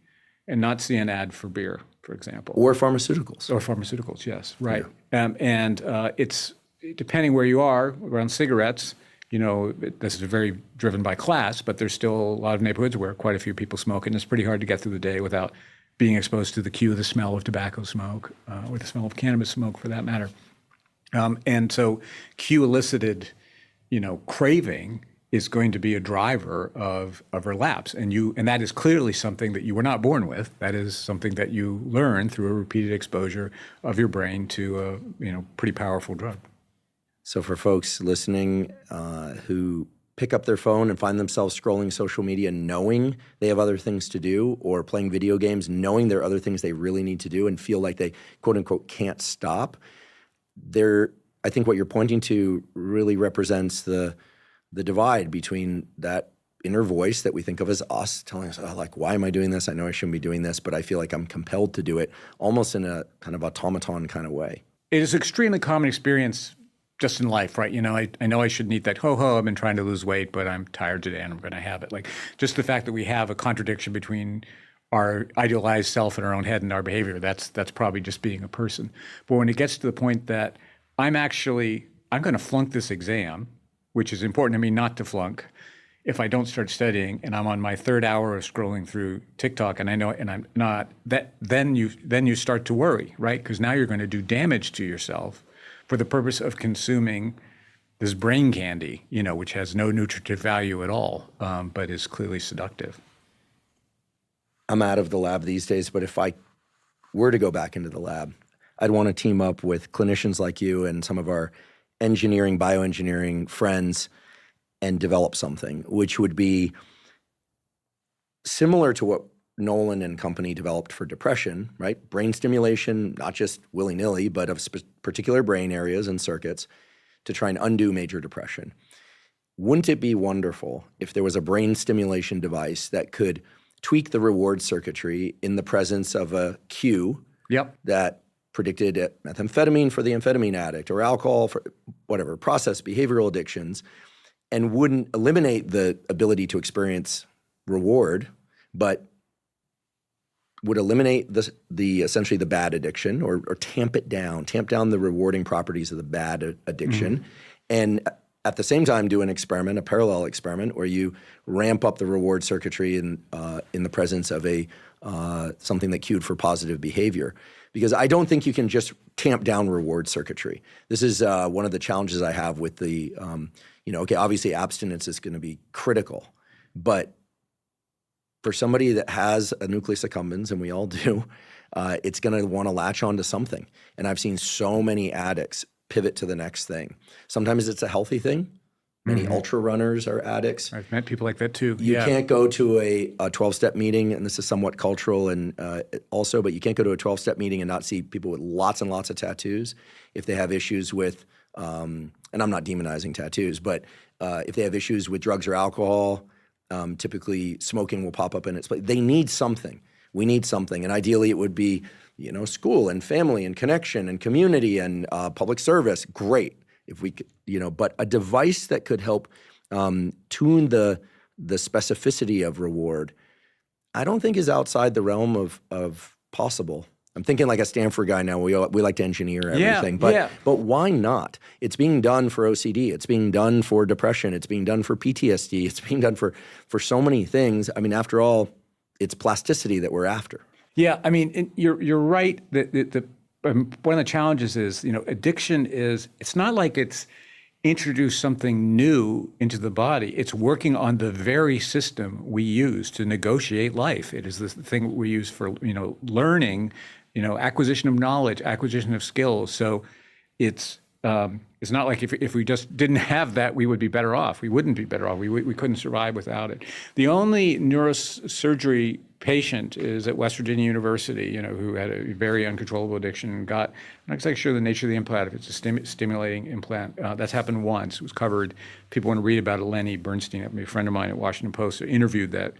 A: and not see an ad for beer, for example.
B: Or pharmaceuticals.
A: Or pharmaceuticals, yes, right. Yeah. It's, depending where you are, around cigarettes, this is very driven by class, but there's still a lot of neighborhoods where quite a few people smoke, and it's pretty hard to get through the day without being exposed to the cue of the smell of tobacco smoke, or the smell of cannabis smoke, for that matter. And so cue elicited, craving is going to be a driver of relapse. And that is clearly something that you were not born with. That is something that you learn through a repeated exposure of your brain to a pretty powerful drug.
B: So for folks listening who pick up their phone and find themselves scrolling social media knowing they have other things to do, or playing video games knowing there are other things they really need to do and feel like they, quote unquote, can't stop. I think what you're pointing to really represents the divide between that inner voice that we think of as us telling us, oh, like, why am I doing this? I know I shouldn't be doing this, but I feel like I'm compelled to do it, almost in a kind of automaton kind of way.
A: It is an extremely common experience just in life, right? You know, I know I shouldn't eat that. I've been trying to lose weight, but I'm tired today and I'm going to have it. Like, just the fact that we have a contradiction between our idealized self in our own head and our behavior, that's probably just being a person. But when it gets to the point that I'm going to flunk this exam, which is important to me not to flunk, if I don't start studying and I'm on my third hour of scrolling through TikTok and I know, and I'm not, then you start to worry, right? Because now you're going to do damage to yourself for the purpose of consuming this brain candy, you know, which has no nutritive value at all, but is clearly seductive.
B: I'm out of the lab these days, but if I were to go back into the lab, I'd want to team up with clinicians like you and some of our engineering, bioengineering friends and develop something which would be similar to what Nolan and company developed for depression, right? Brain stimulation, not just willy-nilly, but of particular brain areas and circuits to try and undo major depression. Wouldn't it be wonderful if there was a brain stimulation device that could tweak the reward circuitry in the presence of a cue that predicted methamphetamine for the amphetamine addict or alcohol for whatever, process behavioral addictions, and wouldn't eliminate the ability to experience reward, but would eliminate the essentially the bad addiction or tamp down the rewarding properties of the bad addiction, and at the same time do an experiment, a parallel experiment, where you ramp up the reward circuitry in the presence of something that cued for positive behavior. Because I don't think you can just tamp down reward circuitry. This is one of the challenges I have with the, obviously abstinence is going to be critical, but for somebody that has a nucleus accumbens, and we all do, it's going to want to latch onto something. And I've seen so many addicts pivot to the next thing. Sometimes it's a healthy thing. Many ultra runners are addicts.
A: I've met people like that too.
B: You can't go to a 12-step meeting, and this is somewhat cultural and also, but you can't go to a 12-step meeting and not see people with lots and lots of tattoos if they have issues with, and I'm not demonizing tattoos, but if they have issues with drugs or alcohol, typically smoking will pop up in its place. They need something. We need something. And ideally it would be, school and family and connection and community and public service. Great. If we could, but a device that could help tune the specificity of reward, I don't think is outside the realm of possible. I'm thinking like a Stanford guy now. We like to engineer everything, but why not? It's being done for OCD. It's being done for depression. It's being done for PTSD. It's being done for so many things. I mean, after all, it's plasticity that we're after.
A: Yeah, I mean, you're right. One of the challenges is, addiction is, it's not like it's introduced something new into the body. It's working on the very system we use to negotiate life. It is the thing we use for, learning, acquisition of knowledge, acquisition of skills. So it's not like if we just didn't have that, we would be better off. We wouldn't be better off. We couldn't survive without it. The only neurosurgery patient is at West Virginia University, who had a very uncontrollable addiction and got, I'm not exactly sure the nature of the implant, if it's a stimulating implant. That's happened once. It was covered. People want to read about it. Lenny Bernstein, a friend of mine at Washington Post, interviewed that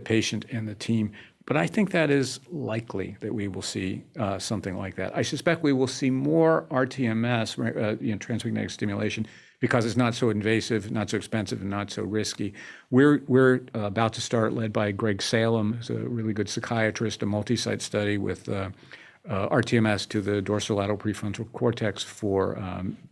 A: patient and the team. But I think that is likely that we will see something like that. I suspect we will see more RTMS, transmagnetic stimulation, because it's not so invasive, not so expensive, and not so risky. We're about to start, led by Greg Salem, who's a really good psychiatrist, a multi-site study with RTMS to the dorsolateral prefrontal cortex for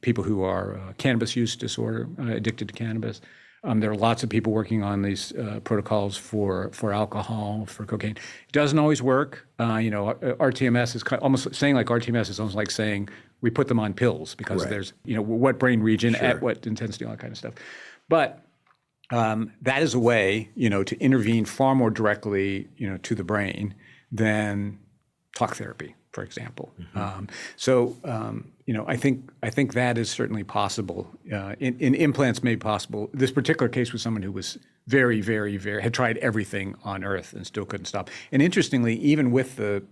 A: people who are cannabis use disorder, addicted to cannabis. There are lots of people working on these protocols for alcohol, for cocaine. It doesn't always work. RTMS is almost saying like RTMS is almost like saying we put them on pills because there's, what brain region at what intensity, all that kind of stuff. But that is a way, to intervene far more directly, to the brain than talk therapy. for example. I think that is certainly possible. In implants made possible. This particular case was someone who was very, very, very, had tried everything on earth and still couldn't stop. And interestingly, even with the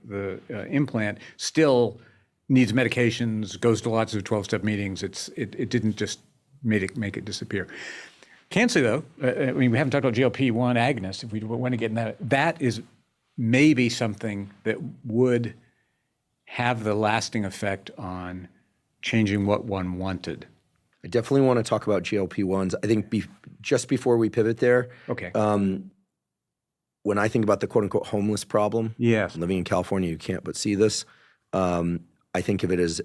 A: implant, still needs medications, goes to lots of 12-step meetings. It didn't just make it disappear. Can't say though, we haven't talked about GLP-1 agonists. If we want to get in that is maybe something that would have the lasting effect on changing what one wanted.
B: I definitely want to talk about GLP-1s. I think just before we pivot there,
A: okay.
B: When I think about the quote-unquote homeless problem,
A: yes.
B: Living in California, you can't but see this. I think of it as,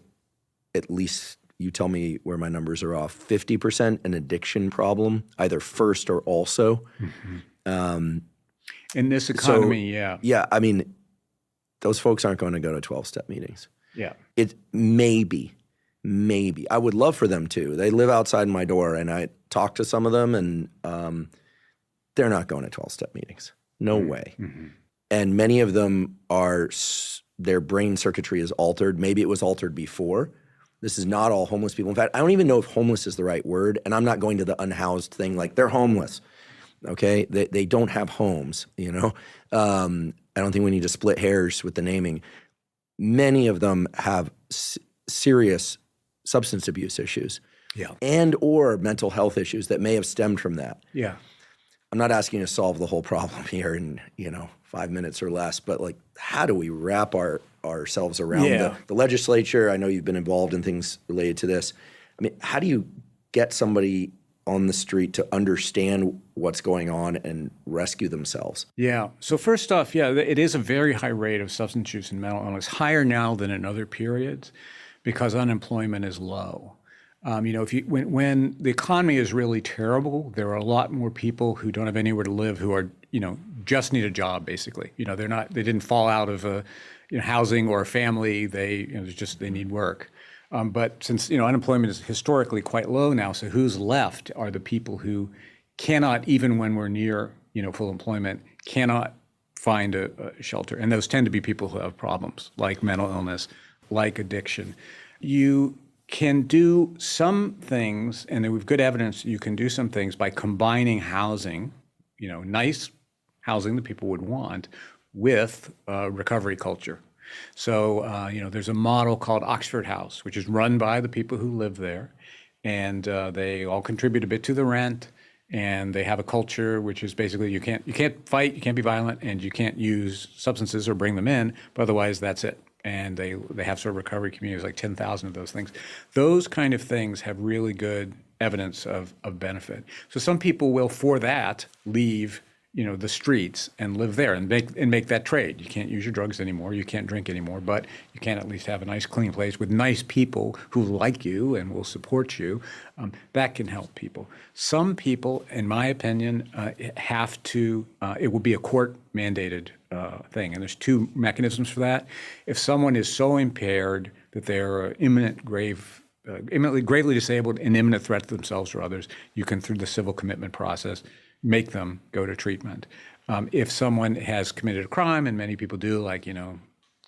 B: at least you tell me where my numbers are off, 50% an addiction problem, either first or also.
A: Mm-hmm. In this economy, yeah.
B: Yeah, I mean, those folks aren't going to go to 12-step meetings.
A: Yeah.
B: It maybe. I would love for them to. They live outside my door, and I talk to some of them, and they're not going to 12-step meetings. No way. Mm-hmm. And many of them their brain circuitry is altered. Maybe it was altered before. This is not all homeless people. In fact, I don't even know if homeless is the right word, and I'm not going to the unhoused thing like they're homeless. Okay? They don't have homes, you know? I don't think we need to split hairs with the naming. Many of them have serious substance abuse issues, and or mental health issues that may have stemmed from that.
A: Yeah.
B: I'm not asking you to solve the whole problem here in 5 minutes or less, but like, how do we wrap ourselves around the legislature? I know you've been involved in things related to this. I mean, how do you get somebody on the street to understand what's going on and rescue themselves?
A: Yeah. So first off, it is a very high rate of substance use and mental illness, higher now than in other periods, because unemployment is low. When the economy is really terrible, there are a lot more people who don't have anywhere to live who are, just need a job basically. They didn't fall out of housing or a family. They need work. But since unemployment is historically quite low now, so who's left are the people who cannot, even when we're near full employment, cannot find a shelter, and those tend to be people who have problems like mental illness, like addiction. You can do some things, and we've good evidence you can do some things by combining housing, nice housing that people would want, with recovery culture. So, there's a model called Oxford House, which is run by the people who live there, and they all contribute a bit to the rent, and they have a culture which is basically you can't fight, you can't be violent, and you can't use substances or bring them in, but otherwise that's it. And they have sort of recovery communities, like 10,000 of those things. Those kind of things have really good evidence of benefit. So some people will, for that, leave the streets and live there and make that trade. You can't use your drugs anymore. You can't drink anymore, but you can at least have a nice, clean place with nice people who like you and will support you. That can help people. Some people, in my opinion, have to. It will be a court-mandated thing, and there's two mechanisms for that. If someone is so impaired that they're imminently gravely disabled, an imminent threat to themselves or others, you can, through the civil commitment process, make them go to treatment. If someone has committed a crime, and many people do, like,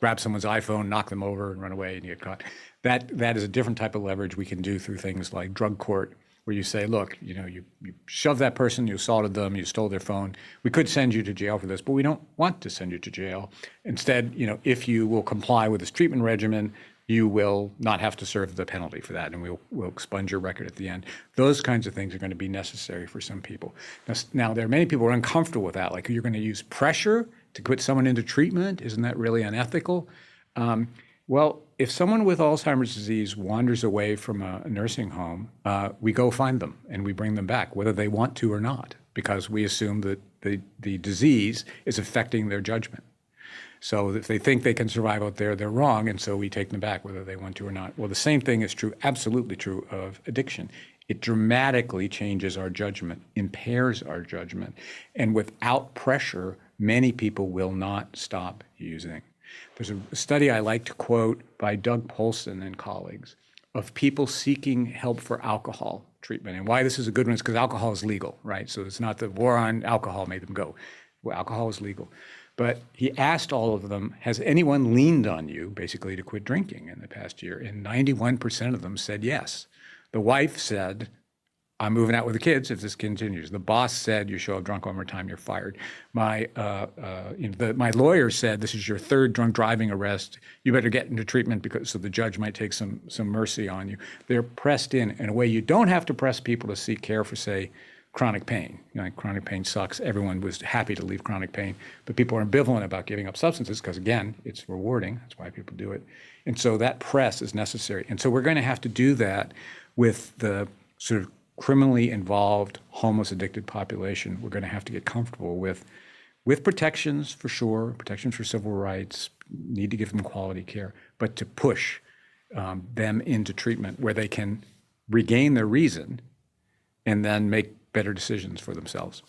A: grab someone's iPhone, knock them over, and run away and get caught, that is a different type of leverage we can do through things like drug court, where you say, look, you shoved that person, you assaulted them, you stole their phone. We could send you to jail for this, but we don't want to send you to jail. Instead, if you will comply with this treatment regimen, you will not have to serve the penalty for that, and we'll expunge your record at the end. Those kinds of things are going to be necessary for some people. Now there are many people who are uncomfortable with that. Like, you're going to use pressure to put someone into treatment? Isn't that really unethical? Well, if someone with Alzheimer's disease wanders away from a nursing home, we go find them and we bring them back, whether they want to or not, because we assume that the disease is affecting their judgment. So if they think they can survive out there, they're wrong, and so we take them back whether they want to or not. Well, the same thing is true, absolutely true, of addiction. It dramatically changes our judgment, impairs our judgment, and without pressure, many people will not stop using. There's a study I like to quote by Doug Polson and colleagues of people seeking help for alcohol treatment. And why this is a good one is because alcohol is legal, right? So it's not the war on alcohol made them go. Well, alcohol is legal. But he asked all of them, has anyone leaned on you basically to quit drinking in the past year? And 91% of them said yes. The wife said, I'm moving out with the kids if this continues. The boss said, you show up drunk one more time, you're fired. My lawyer said, this is your third drunk driving arrest. You better get into treatment so the judge might take some mercy on you. They're pressed in a way you don't have to press people to seek care for, say, chronic pain. Chronic pain sucks. Everyone was happy to leave chronic pain, but people are ambivalent about giving up substances because, again, it's rewarding. That's why people do it. And so that press is necessary. And so we're going to have to do that with the sort of criminally involved, homeless, addicted population. We're going to have to get comfortable with protections for sure, protections for civil rights, need to give them quality care, but to push them into treatment where they can regain their reason and then make better decisions for themselves.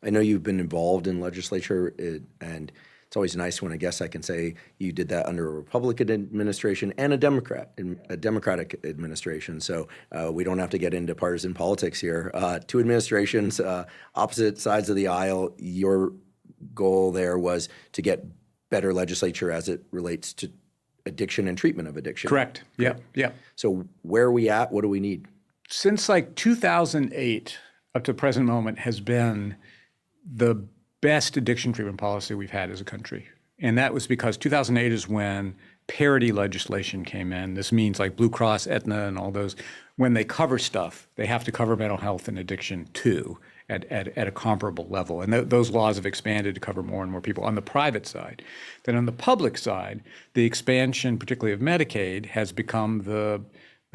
B: I know you've been involved in legislature, and it's always nice when I guess I can say you did that under a Republican administration and a Democratic administration. So we don't have to get into partisan politics here. Two administrations, opposite sides of the aisle. Your goal there was to get better legislature as it relates to addiction and treatment of addiction.
A: Correct. Yeah.
B: So where are we at? What do we need?
A: Since like 2008 up to the present moment has been the best addiction treatment policy we've had as a country. And that was because 2008 is when parity legislation came in. This means like Blue Cross, Aetna, and all those, when they cover stuff, they have to cover mental health and addiction too at a comparable level. And those laws have expanded to cover more and more people on the private side. Then on the public side, the expansion, particularly of Medicaid, has become the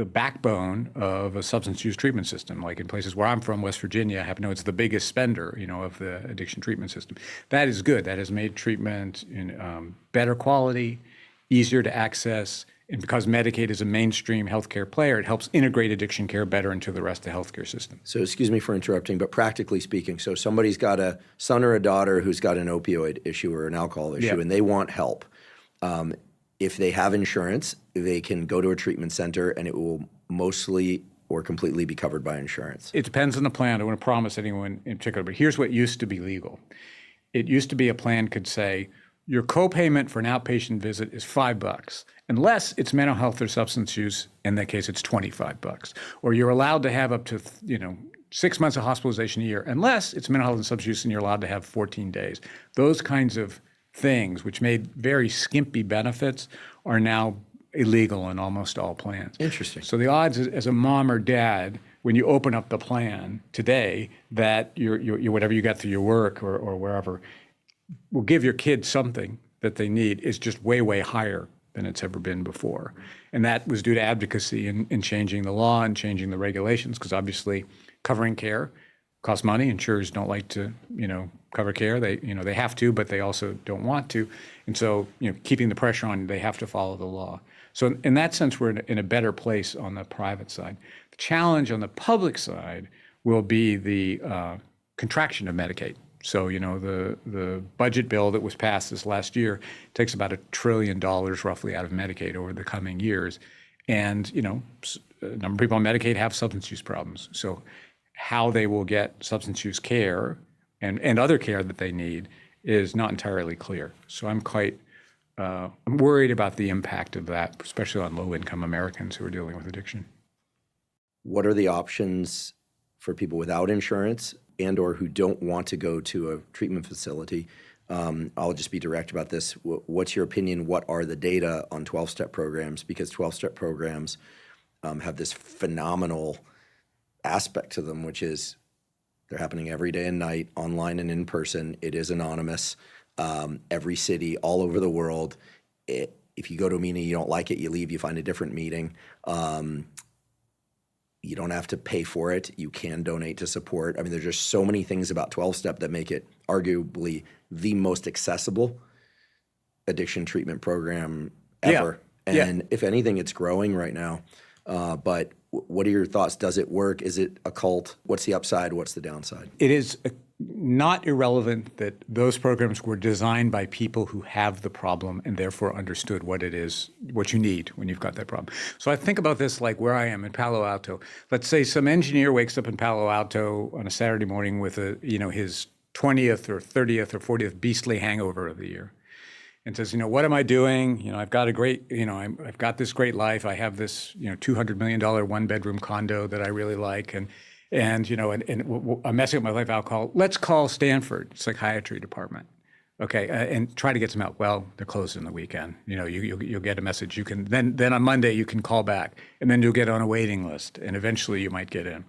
A: backbone of a substance use treatment system. Like in places where I'm from, West Virginia, I happen to know it's the biggest spender, of the addiction treatment system. That is good. That has made treatment better quality, easier to access, and because Medicaid is a mainstream healthcare player, it helps integrate addiction care better into the rest of the healthcare system.
B: So excuse me for interrupting, but practically speaking, so somebody's got a son or a daughter who's got an opioid issue or an alcohol issue, and they want help. If they have insurance, they can go to a treatment center and it will mostly or completely be covered by insurance.
A: It depends on the plan. I don't want to promise anyone in particular, but here's what used to be legal. It used to be a plan could say, your copayment for an outpatient visit is $5, unless it's mental health or substance use. In that case, it's $25. Or you're allowed to have up to 6 months of hospitalization a year, unless it's mental health and substance use and you're allowed to have 14 days. Those kinds of things, which made very skimpy benefits, are now illegal in almost all plans.
B: Interesting.
A: So the odds as a mom or dad, when you open up the plan today, that your whatever you got through your work or wherever will give your kids something that they need is just way, way higher than it's ever been before. And that was due to advocacy in changing the law and changing the regulations, because obviously covering care costs money. Insurers don't like to, cover care. They have to, but they also don't want to. And so, keeping the pressure on, they have to follow the law. So in that sense, we're in a better place on the private side. The challenge on the public side will be the contraction of Medicaid. So, the budget bill that was passed this last year takes about $1 trillion roughly out of Medicaid over the coming years. And, a number of people on Medicaid have substance use problems. So how they will get substance use care and other care that they need is not entirely clear. So I'm worried about the impact of that, especially on low-income Americans who are dealing with addiction.
B: What are the options for people without insurance and or who don't want to go to a treatment facility? I'll just be direct about this. What's your opinion? What are the data on 12-step programs? Because 12-step programs have this phenomenal aspect to them, which is they're happening every day and night, online and in person. It is anonymous. Every city, all over the world. If you go to a meeting, you don't like it, you leave, you find a different meeting. You don't have to pay for it. You can donate to support. I mean, there's just so many things about 12-step that make it arguably the most accessible addiction treatment program ever. Yeah. And if anything, it's growing right now. But what are your thoughts? Does it work? Is it a cult? What's the upside? What's the downside?
A: It is not irrelevant that those programs were designed by people who have the problem and therefore understood what it is, what you need when you've got that problem. So I think about this like where I am in Palo Alto. Let's say some engineer wakes up in Palo Alto on a Saturday morning with his 20th or 30th or 40th beastly hangover of the year. And says, what am I doing? I've got a great, I've got this great life. I have this, $200 million one-bedroom condo that I really like. And I'm messing up my life alcohol. Let's call Stanford psychiatry department. Okay, and try to get some help. Well, they're closed on the weekend. You'll get a message. You can then on Monday you can call back, and then you'll get on a waiting list, and eventually you might get in.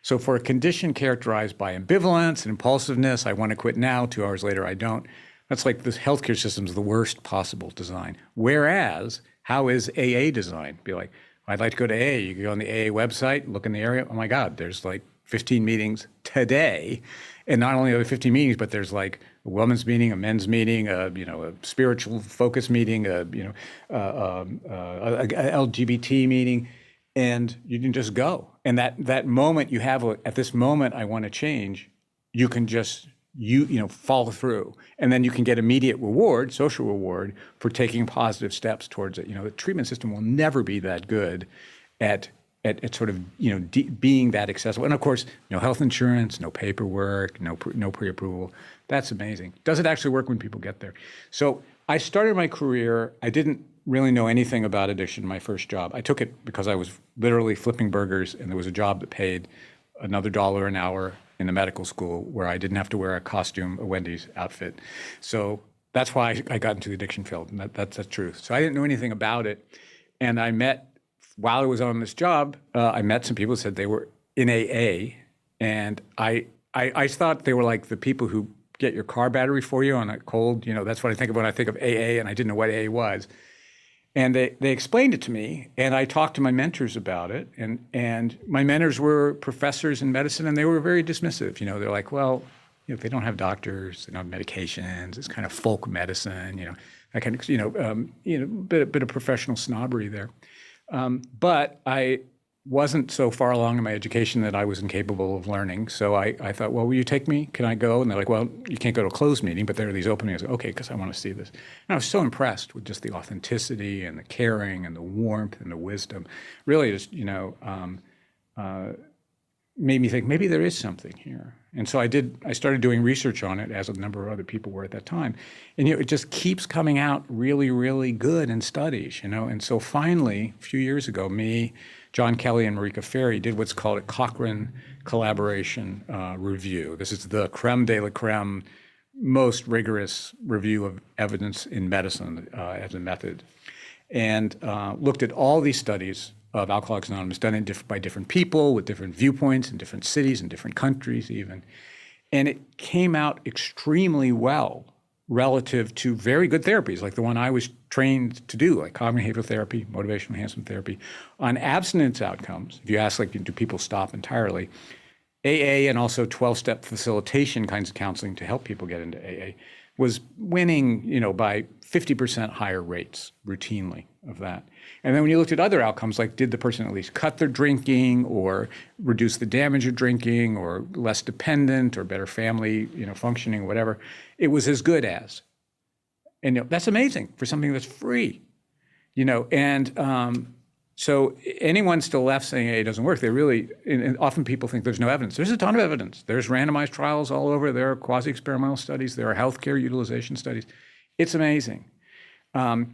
A: So for a condition characterized by ambivalence and impulsiveness, I want to quit now. 2 hours later, I don't. That's like this healthcare system's the worst possible design. Whereas, how is AA designed? Be like, I'd like to go to AA. You can go on the AA website, look in the area. Oh my God, there's like 15 meetings today. And not only are there 15 meetings, but there's like a women's meeting, a men's meeting, a spiritual focus meeting, a LGBT meeting, and you can just go. And that moment you have, at this moment I want to change, you can just follow through, and then you can get immediate reward, social reward, for taking positive steps towards it. The treatment system will never be that good at sort of being that accessible. And of course, no health insurance, no paperwork, no pre-approval. That's amazing. Does it actually work when people get there? So I started my career. I didn't really know anything about addiction. My first job, I took it because I was literally flipping burgers, and there was a job that paid another $1 an hour in the medical school where I didn't have to wear a costume, a Wendy's outfit. So that's why I got into the addiction field, and that's the truth. So I didn't know anything about it. And while I was on this job, I met some people who said they were in AA. And I thought they were like the people who get your car battery for you on a cold, that's what I think of when I think of AA, and I didn't know what AA was. And they explained it to me, and I talked to my mentors about it. And my mentors were professors in medicine, and they were very dismissive. They're like, well, they don't have doctors, they don't have medications. It's kind of folk medicine, that kind of, bit of professional snobbery there. But I wasn't so far along in my education that I was incapable of learning. So I thought, well, will you take me? Can I go? And they're like, well, you can't go to a closed meeting, but there are these openings. Okay, because I want to see this. And I was so impressed with just the authenticity and the caring and the warmth and the wisdom. Really just, made me think maybe there is something here. And so I started doing research on it, as a number of other people were at that time. And it just keeps coming out really, really good in studies, And so finally, a few years ago, me, John Kelly, and Marika Ferry did what's called a Cochrane collaboration review. This is the creme de la creme, most rigorous review of evidence in medicine as a method. And looked at all these studies of Alcoholics Anonymous done by different people with different viewpoints in different cities and different countries even. And it came out extremely well relative to very good therapies, like the one I was trained to do, like cognitive behavioral therapy, motivational enhancement therapy. On abstinence outcomes, if you ask, like, do people stop entirely, AA and also 12-step facilitation kinds of counseling to help people get into AA was winning, by 50% higher rates routinely of that. And then when you looked at other outcomes, like did the person at least cut their drinking or reduce the damage of drinking or less dependent or better family, functioning, whatever, it was as good as. And that's amazing for something that's free, and so anyone still left saying AA doesn't work, they really, and often people think there's no evidence. There's a ton of evidence. There's randomized trials all over. There are quasi-experimental studies. There are healthcare utilization studies. It's amazing. And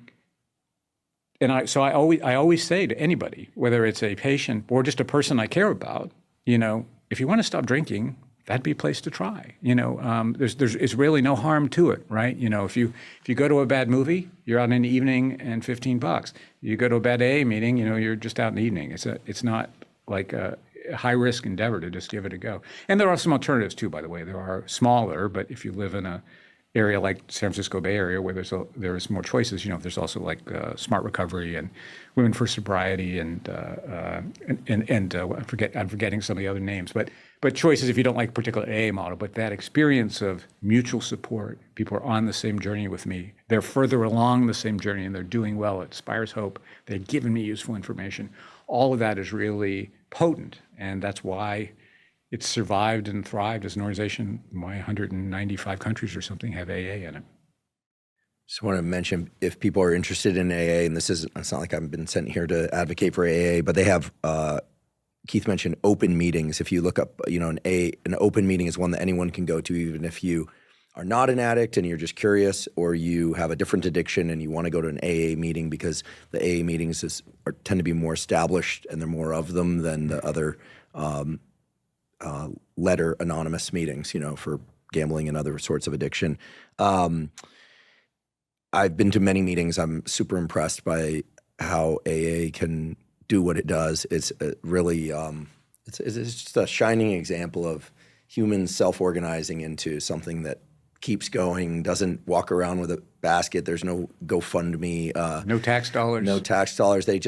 A: I always say to anybody, whether it's a patient or just a person I care about, if you want to stop drinking, that'd be a place to try. There's really no harm to it, right? If you go to a bad movie, you're out in the evening and $15. You go to a bad AA meeting, you're just out in the evening. It's not like a high risk endeavor to just give it a go. And there are some alternatives too, by the way. There are smaller, but if you live in a area like San Francisco Bay Area where there's more choices, there's also like Smart Recovery and Women for Sobriety and I'm forgetting some of the other names, but choices if you don't like a particular AA model. But that experience of mutual support, people are on the same journey with me. They're further along the same journey and they're doing well. It inspires hope. They've given me useful information. All of that is really potent, and that's why it's survived and thrived as an organization. My 195 countries or something have AA in it.
B: Just want to mention, if people are interested in AA, and it's not like I've been sent here to advocate for AA, but they have Keith mentioned open meetings. If you look up, an open meeting is one that anyone can go to, even if you are not an addict and you're just curious, or you have a different addiction and you want to go to an AA meeting, because the AA meetings tend to be more established and there are more of them than the other letter anonymous meetings, for gambling and other sorts of addiction. I've been to many meetings. I'm super impressed by how AA can do what it does. It's really it's just a shining example of humans self-organizing into something that keeps going, doesn't walk around with a basket. There's no GoFundMe.
A: No tax dollars.
B: No tax dollars. They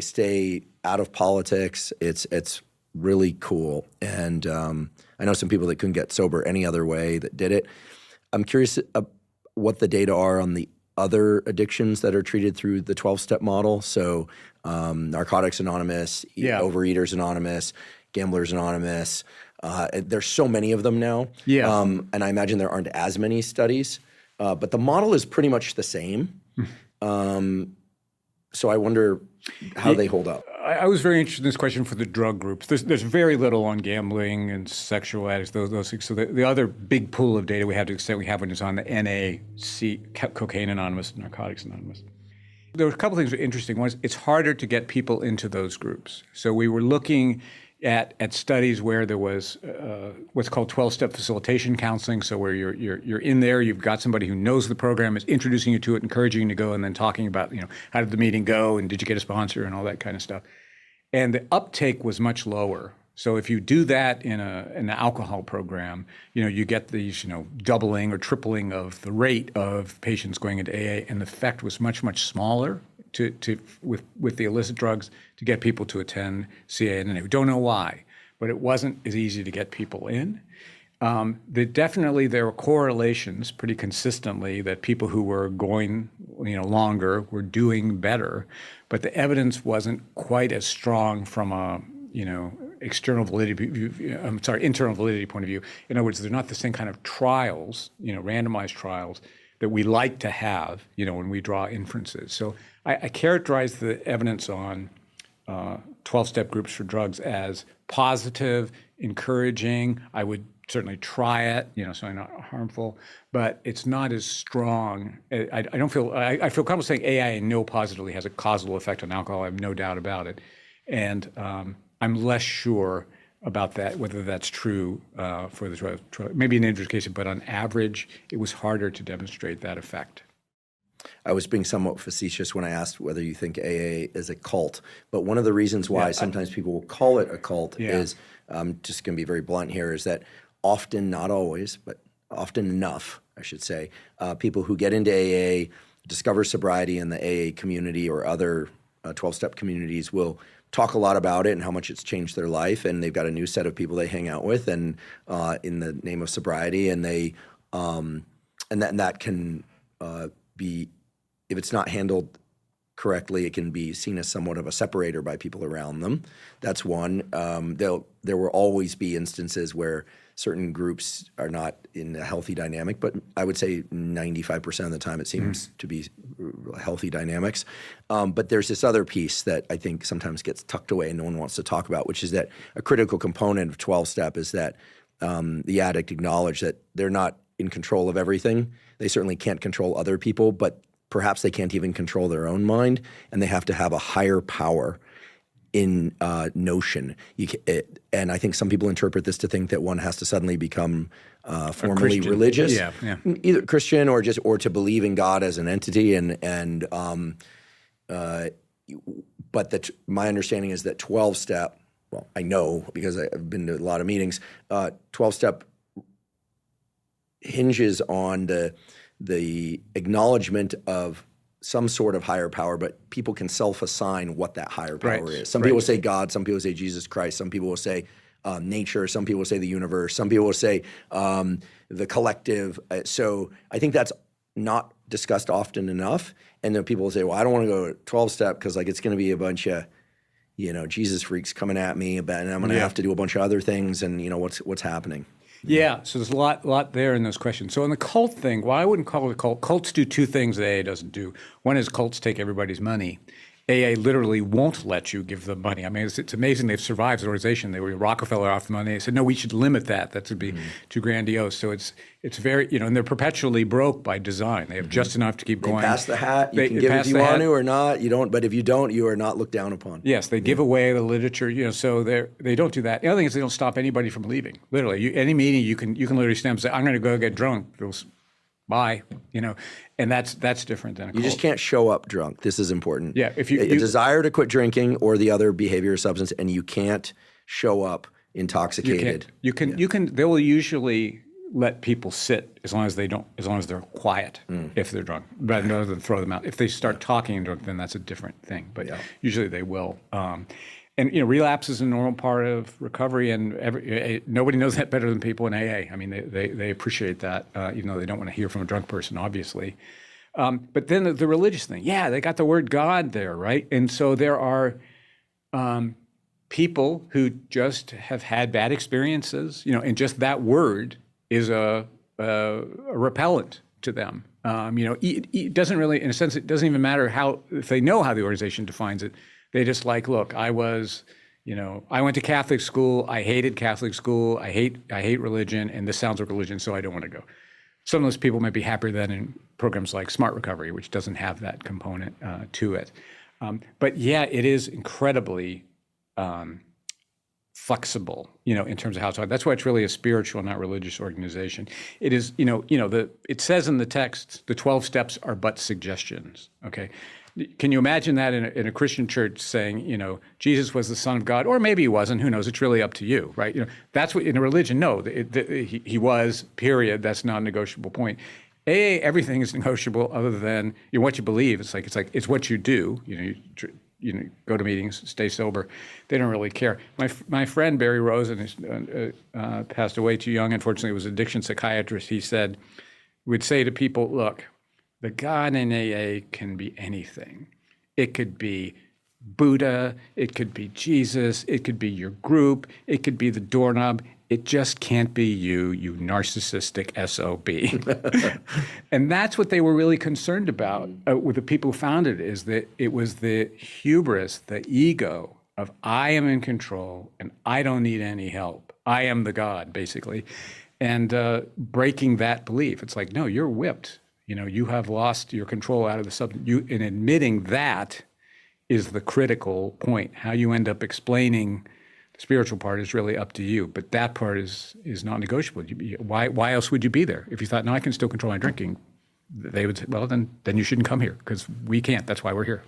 B: stay out of politics. It's really cool. And I know some people that couldn't get sober any other way that did it. I'm curious what the data are on the other addictions that are treated through the 12-step model. So Narcotics Anonymous, Overeaters Anonymous, Gamblers Anonymous. There's so many of them now.
A: Yeah.
B: And I imagine there aren't as many studies. But the model is pretty much the same. So I wonder how they hold up.
A: I was very interested in this question for the drug groups. There's very little on gambling and sexual addicts, those things. So the other big pool of data we have to the extent we have one is on the NAC, Cocaine Anonymous, Narcotics Anonymous. There were a couple things that were interesting. One is it's harder to get people into those groups. So we were looking at studies where there was what's called 12-step facilitation counseling. So where you're in there, you've got somebody who knows the program, is introducing you to it, encouraging you to go, and then talking about, how did the meeting go and did you get a sponsor and all that kind of stuff. And the uptake was much lower. So if you do that in an alcohol program, you get these, doubling or tripling of the rate of patients going into AA, and the effect was much, much smaller with the illicit drugs to get people to attend CA and NA. We don't know why, but it wasn't as easy to get people in. Definitely there were correlations pretty consistently that people who were going longer were doing better, but the evidence wasn't quite as strong from a internal validity point of view. In other words, they're not the same kind of trials, randomized trials that we like to have, when we draw inferences. So I characterize the evidence on 12-step groups for drugs as positive, encouraging. I would certainly try it, so not harmful, but it's not as strong. I feel comfortable saying AI I know positively has a causal effect on alcohol. I have no doubt about it. And I'm less sure about that, whether that's true for the drug. Maybe in individual but on average, it was harder to demonstrate that effect.
B: I was being somewhat facetious when I asked whether you think AA is a cult. But one of the reasons why sometimes people will call it a cult is, just going to be very blunt here, is that often, not always, but often enough, I should say, people who get into AA, discover sobriety in the AA community or other 12-step communities will talk a lot about it and how much it's changed their life, and they've got a new set of people they hang out with, and in the name of sobriety, and they and that can be, if it's not handled correctly, it can be seen as somewhat of a separator by people around them. That's one. There will always be instances where certain groups are not in a healthy dynamic, but I would say 95% of the time it seems to be healthy dynamics. But there's this other piece that I think sometimes gets tucked away and no one wants to talk about, which is that a critical component of 12-step is that the addict acknowledge that they're not in control of everything. They certainly can't control other people, but perhaps they can't even control their own mind, and they have to have a higher power in notion. And I think some people interpret this to think that one has to suddenly become formally religious, either Christian or to believe in God as an entity. But my understanding is that 12-step, well, I know because I've been to a lot of meetings, 12-step hinges on the acknowledgement of some sort of higher power, but people can self-assign what that higher power is. Some people say God, some people say Jesus Christ, some people will say nature, some people will say the universe, some people will say the collective. So I think that's not discussed often enough. And then people will say, well, I don't want to go 12-step because it's going to be a bunch of, Jesus freaks coming at me, and I'm going to have to do a bunch of other things, and what's happening.
A: Yeah, so there's a lot there in those questions. So on the cult thing, well, I wouldn't call it a cult. Cults do two things that AA doesn't do. One is cults take everybody's money, AA literally won't let you give them money. I mean, it's amazing they've survived as an organization. They were Rockefeller off the money. They said, no, we should limit that. That would be too grandiose. So it's very, and they're perpetually broke by design. They have just enough to keep going.
B: Pass the hat. You can give if you want to or not. You don't. But if you don't, you are not looked down upon.
A: Yes, they give away the literature. So they don't do that. The other thing is they don't stop anybody from leaving. Literally, any meeting you can literally stand up and say, I'm going to go get drunk. Bye, and that's different than a cult.
B: You just can't show up drunk. This is important.
A: Yeah, if
B: a desire to quit drinking or the other behavior or substance, and you can't show up intoxicated.
A: You can. They will usually let people sit as long as they're quiet if they're drunk, rather than throw them out. If they start talking and drunk, then that's a different thing. But usually they will. And relapse is a normal part of recovery, and nobody knows that better than people in AA. I mean, they appreciate that, even though they don't want to hear from a drunk person, obviously. But then the religious thing, they got the word God there, right? And so there are people who just have had bad experiences, and just that word is a repellent to them. It doesn't really, in a sense, it doesn't even matter if they know how the organization defines it. They just look, I went to Catholic school. I hated Catholic school. I hate religion, and this sounds like religion, so I don't want to go. Some of those people might be happier than in programs like Smart Recovery, which doesn't have that component to it. But it is incredibly flexible, in terms of how it's. That's why it's really a spiritual, not religious organization. It is, it says in the text, the 12 steps are but suggestions. Okay. Can you imagine that in a Christian church saying, Jesus was the Son of God, or maybe he wasn't? Who knows? It's really up to you, right? That's what in a religion. No, he was. Period. That's not a negotiable point. AA, everything is negotiable, other than what you believe. It's what you do. You go to meetings, stay sober. They don't really care. My friend Barry Rosen passed away too young. Unfortunately, he was an addiction psychiatrist. He would say to people, look. The God in AA can be anything. It could be Buddha, it could be Jesus, it could be your group, it could be the doorknob. It just can't be you narcissistic SOB. And that's what they were really concerned about with the people who founded it, is that it was the hubris, the ego of I am in control and I don't need any help. I am the God, basically. And breaking that belief. It's no, you're whipped. You have lost your control out of the substance. In admitting that is the critical point. How you end up explaining the spiritual part is really up to you. But that part is not negotiable. Why else would you be there? If you thought, no, I can still control my drinking, they would say, well, then you shouldn't come here, because we can't. That's why we're here.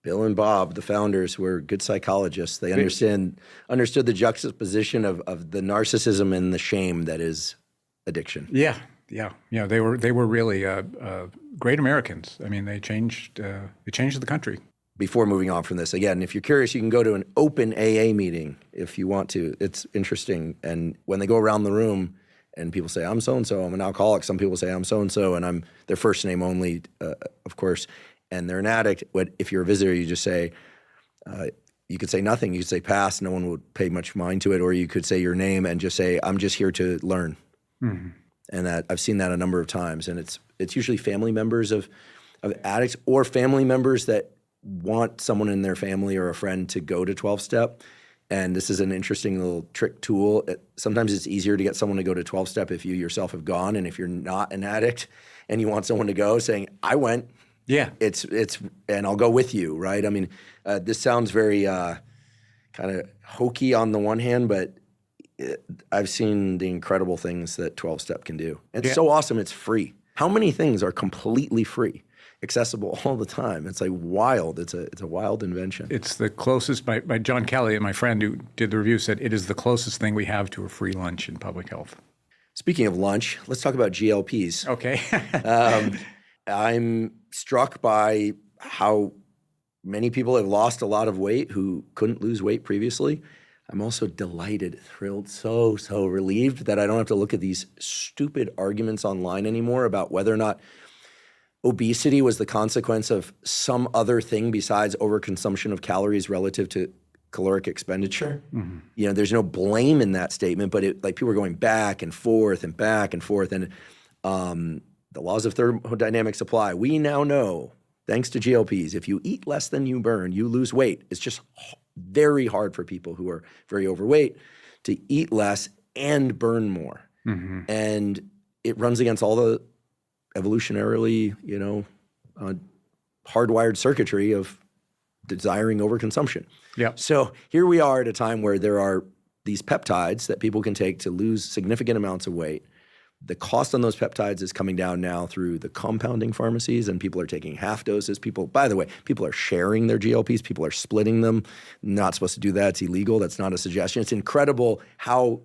B: Bill and Bob, the founders, were good psychologists. They understood the juxtaposition of the narcissism and the shame that is addiction.
A: Yeah. They were really great Americans. I mean, they changed the country.
B: Before moving on from this, again, if you're curious, you can go to an open AA meeting if you want to. It's interesting. And when they go around the room and people say, I'm so-and-so, I'm an alcoholic. Some people say, I'm so-and-so, and I'm their first name only, of course, and they're an addict. If you're a visitor, you just say, you could say nothing. You could say pass. No one would pay much mind to it. Or you could say your name and just say, I'm just here to learn. Mm-hmm. And I've seen that a number of times, and it's usually family members of addicts, or family members that want someone in their family or a friend to go to 12-step. And this is an interesting little trick tool. Sometimes it's easier to get someone to go to 12-step if you yourself have gone, and if you're not an addict and you want someone to go, saying, I went. Yeah, it's and I'll go with you, right? I mean, this sounds very kind of hokey on the one hand, but I've seen the incredible things that 12-step can do. It's so awesome. It's free. How many things are completely free, accessible all the time? It's wild. It's a wild invention.
A: It's the closest. By John Kelly, my friend who did the review, said it is the closest thing we have to a free lunch in public health.
B: Speaking of lunch, let's talk about GLPs.
A: Okay.
B: I'm struck by how many people have lost a lot of weight who couldn't lose weight previously. I'm also delighted, thrilled, so relieved that I don't have to look at these stupid arguments online anymore about whether or not obesity was the consequence of some other thing besides overconsumption of calories relative to caloric expenditure. Mm-hmm. There's no blame in that statement, but people are going back and forth and back and forth. And the laws of thermodynamics apply. We now know thanks to GLPs, if you eat less than you burn, you lose weight. It's just very hard for people who are very overweight to eat less and burn more. And it runs against all the evolutionarily, hardwired circuitry of desiring overconsumption.
A: Yeah.
B: So here we are at a time where there are these peptides that people can take to lose significant amounts of weight. The cost on those peptides is coming down now through the compounding pharmacies, and people are taking half doses. By the way, people are sharing their GLPs. People are splitting them. Not supposed to do that. It's illegal. That's not a suggestion. It's incredible how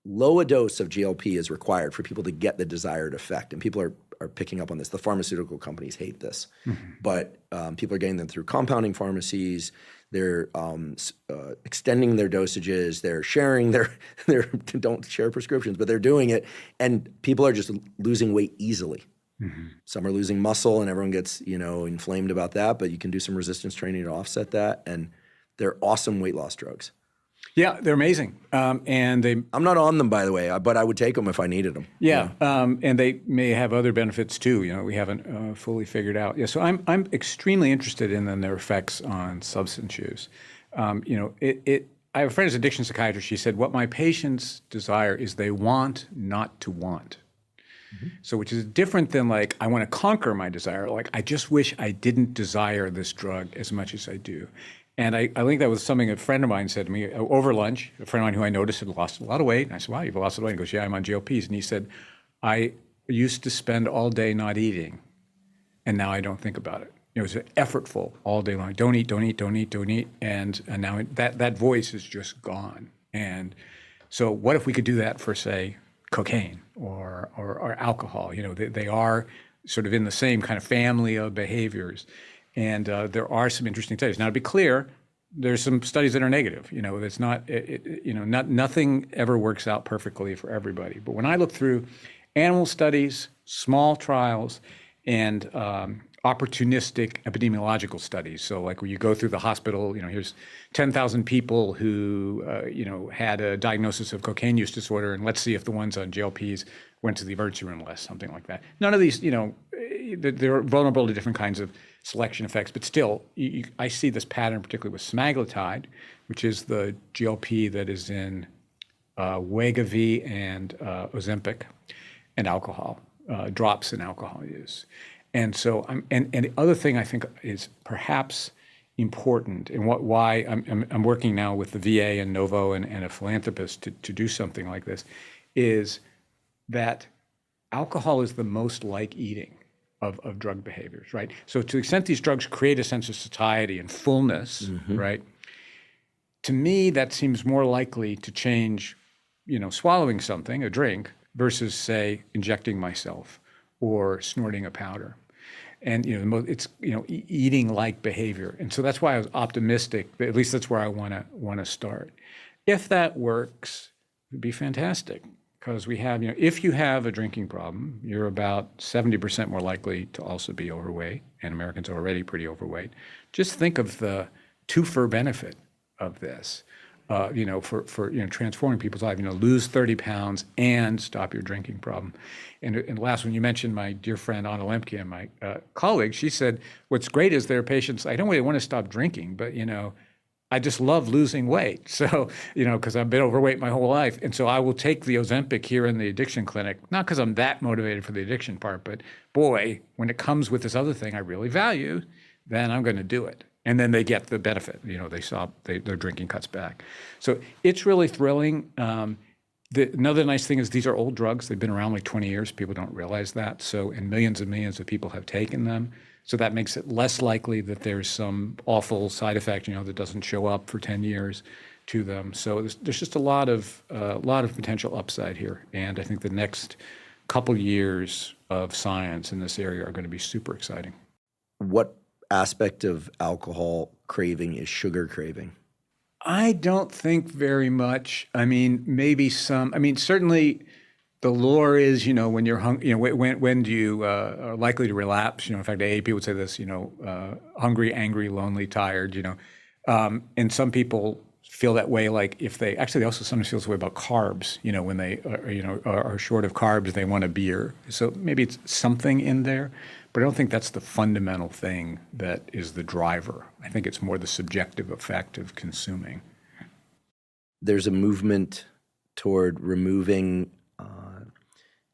B: low a dose of GLP is required for people to get the desired effect. And people are picking up on this. The pharmaceutical companies hate this. But people are getting them through compounding pharmacies. They're extending their dosages. They're sharing their don't share prescriptions, but they're doing it. And people are just losing weight easily. Some are losing muscle, and everyone gets inflamed about that. But you can do some resistance training to offset that. And they're awesome weight loss drugs.
A: Yeah, they're amazing. And
B: I'm not on them, by the way, but I would take them if I needed them.
A: Yeah, and they may have other benefits too. We haven't fully figured out. Yeah, so I'm extremely interested in their effects on substance use. I have a friend who's an addiction psychiatrist. She said, what my patients desire is they want not to want. So which is different than like, I want to conquer my desire. Like, I just wish I didn't desire this drug as much as I do. And I think that was something a friend of mine said to me over lunch, a friend of mine who I noticed had lost a lot of weight. And I said, wow, you've lost a lot of weight. He goes, yeah, I'm on GLPs. And he said, I used to spend all day not eating, and now I don't think about it. It was effortful all day long. Don't eat, don't eat, don't eat, don't eat. And now that voice is just gone. And so what if we could do that for, say, cocaine or alcohol? They are sort of in the same kind of family of behaviors. And there are some interesting studies. Now, to be clear, there's some studies that are negative. It's not, nothing ever works out perfectly for everybody. But when I look through animal studies, small trials, and opportunistic epidemiological studies, so like where you go through the hospital, here's 10,000 people who, had a diagnosis of cocaine use disorder, and let's see if the ones on GLPs went to the emergency room less, something like that. None of these, they're vulnerable to different kinds of selection effects, but still, I see this pattern particularly with semaglutide, which is the GLP that is in Wegovy and Ozempic, and alcohol, drops in alcohol use. And so, and the other thing I think is perhaps important, and why I'm working now with the VA and Novo and a philanthropist to do something like this, is that alcohol is the most like eating of drug behaviors, right? So to the extent these drugs create a sense of satiety and fullness, right? To me, that seems more likely to change, swallowing something, a drink, versus, say, injecting myself or snorting a powder. And it's eating-like behavior, and so that's why I was optimistic. At least that's where I want to start. If that works, it would be fantastic. Because we have, if you have a drinking problem, you're about 70% more likely to also be overweight, and Americans are already pretty overweight. Just think of the twofer benefit of this, for transforming people's lives. Lose 30 pounds and stop your drinking problem. And last one, you mentioned my dear friend Anna Lemke, and my colleague. She said, what's great is there are patients, I don't really want to stop drinking, but I just love losing weight. So, because I've been overweight my whole life. And so I will take the Ozempic here in the addiction clinic, not because I'm that motivated for the addiction part, but boy, when it comes with this other thing I really value, then I'm going to do it. And then they get the benefit. Their drinking cuts back. So it's really thrilling. Another nice thing is these are old drugs. They've been around like 20 years. People don't realize that. So, and millions of people have taken them. So that makes it less likely that there's some awful side effect, that doesn't show up for 10 years to them. So there's just a lot of potential upside here. And I think the next couple years of science in this area are going to be super exciting.
B: What aspect of alcohol craving is sugar craving?
A: I don't think very much. Maybe some. Certainly the lore is, when you're hungry, when do you are likely to relapse? In fact, AA people would say this, hungry, angry, lonely, tired, and some people feel that way. Like if they also sometimes feel this way about carbs, when they are short of carbs, they want a beer. So maybe it's something in there, But I don't think that's the fundamental thing that is the driver. I think it's more the subjective effect of consuming.
B: There's a movement toward removing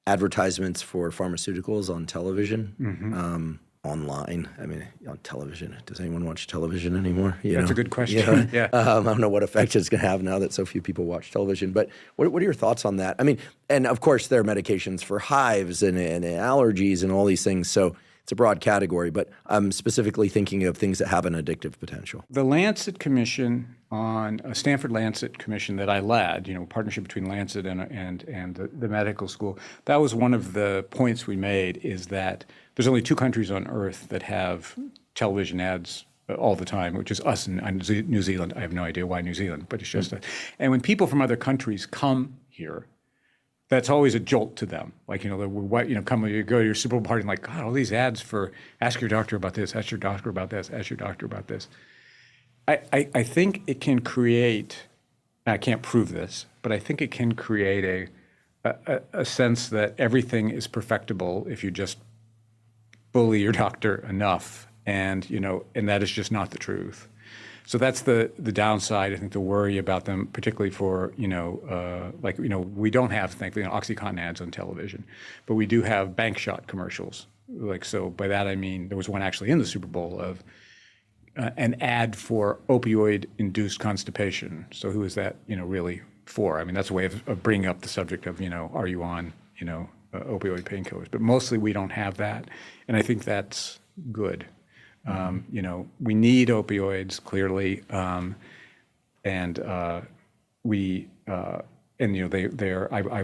B: advertisements for pharmaceuticals on television, online. I mean, on television. Does anyone watch television anymore?
A: That's a good question. Yeah.
B: I don't know what effect it's going to have now that so few people watch television. But what are your thoughts on that? I mean, and of course, there are medications for hives and allergies and all these things. So it's a broad category, but I'm specifically thinking of things that have an addictive potential.
A: The Lancet Commission a Stanford Lancet Commission that I led, partnership between Lancet and the medical school, that was one of the points we made, is that there's only 2 countries on earth that have television ads all the time, which is us and New Zealand. I have no idea why New Zealand, but it's just and when people from other countries come here, that's always a jolt to them. Like, you go to your Super Bowl party and like, God, all these ads for ask your doctor about this, ask your doctor about this, ask your doctor about this. I think it can create, I can't prove this, but I think it can create a sense that everything is perfectible if you just bully your doctor enough, and that is just not the truth. So that's the downside. I think the worry about them, particularly for, we don't have, thankfully, OxyContin ads on television, but we do have bank shot commercials. So by that I mean, there was one actually in the Super Bowl of an ad for opioid-induced constipation. So who is that, really for? I mean, that's a way of bringing up the subject of, are you on, opioid painkillers? But mostly we don't have that, and I think that's good. We need opioids clearly, I've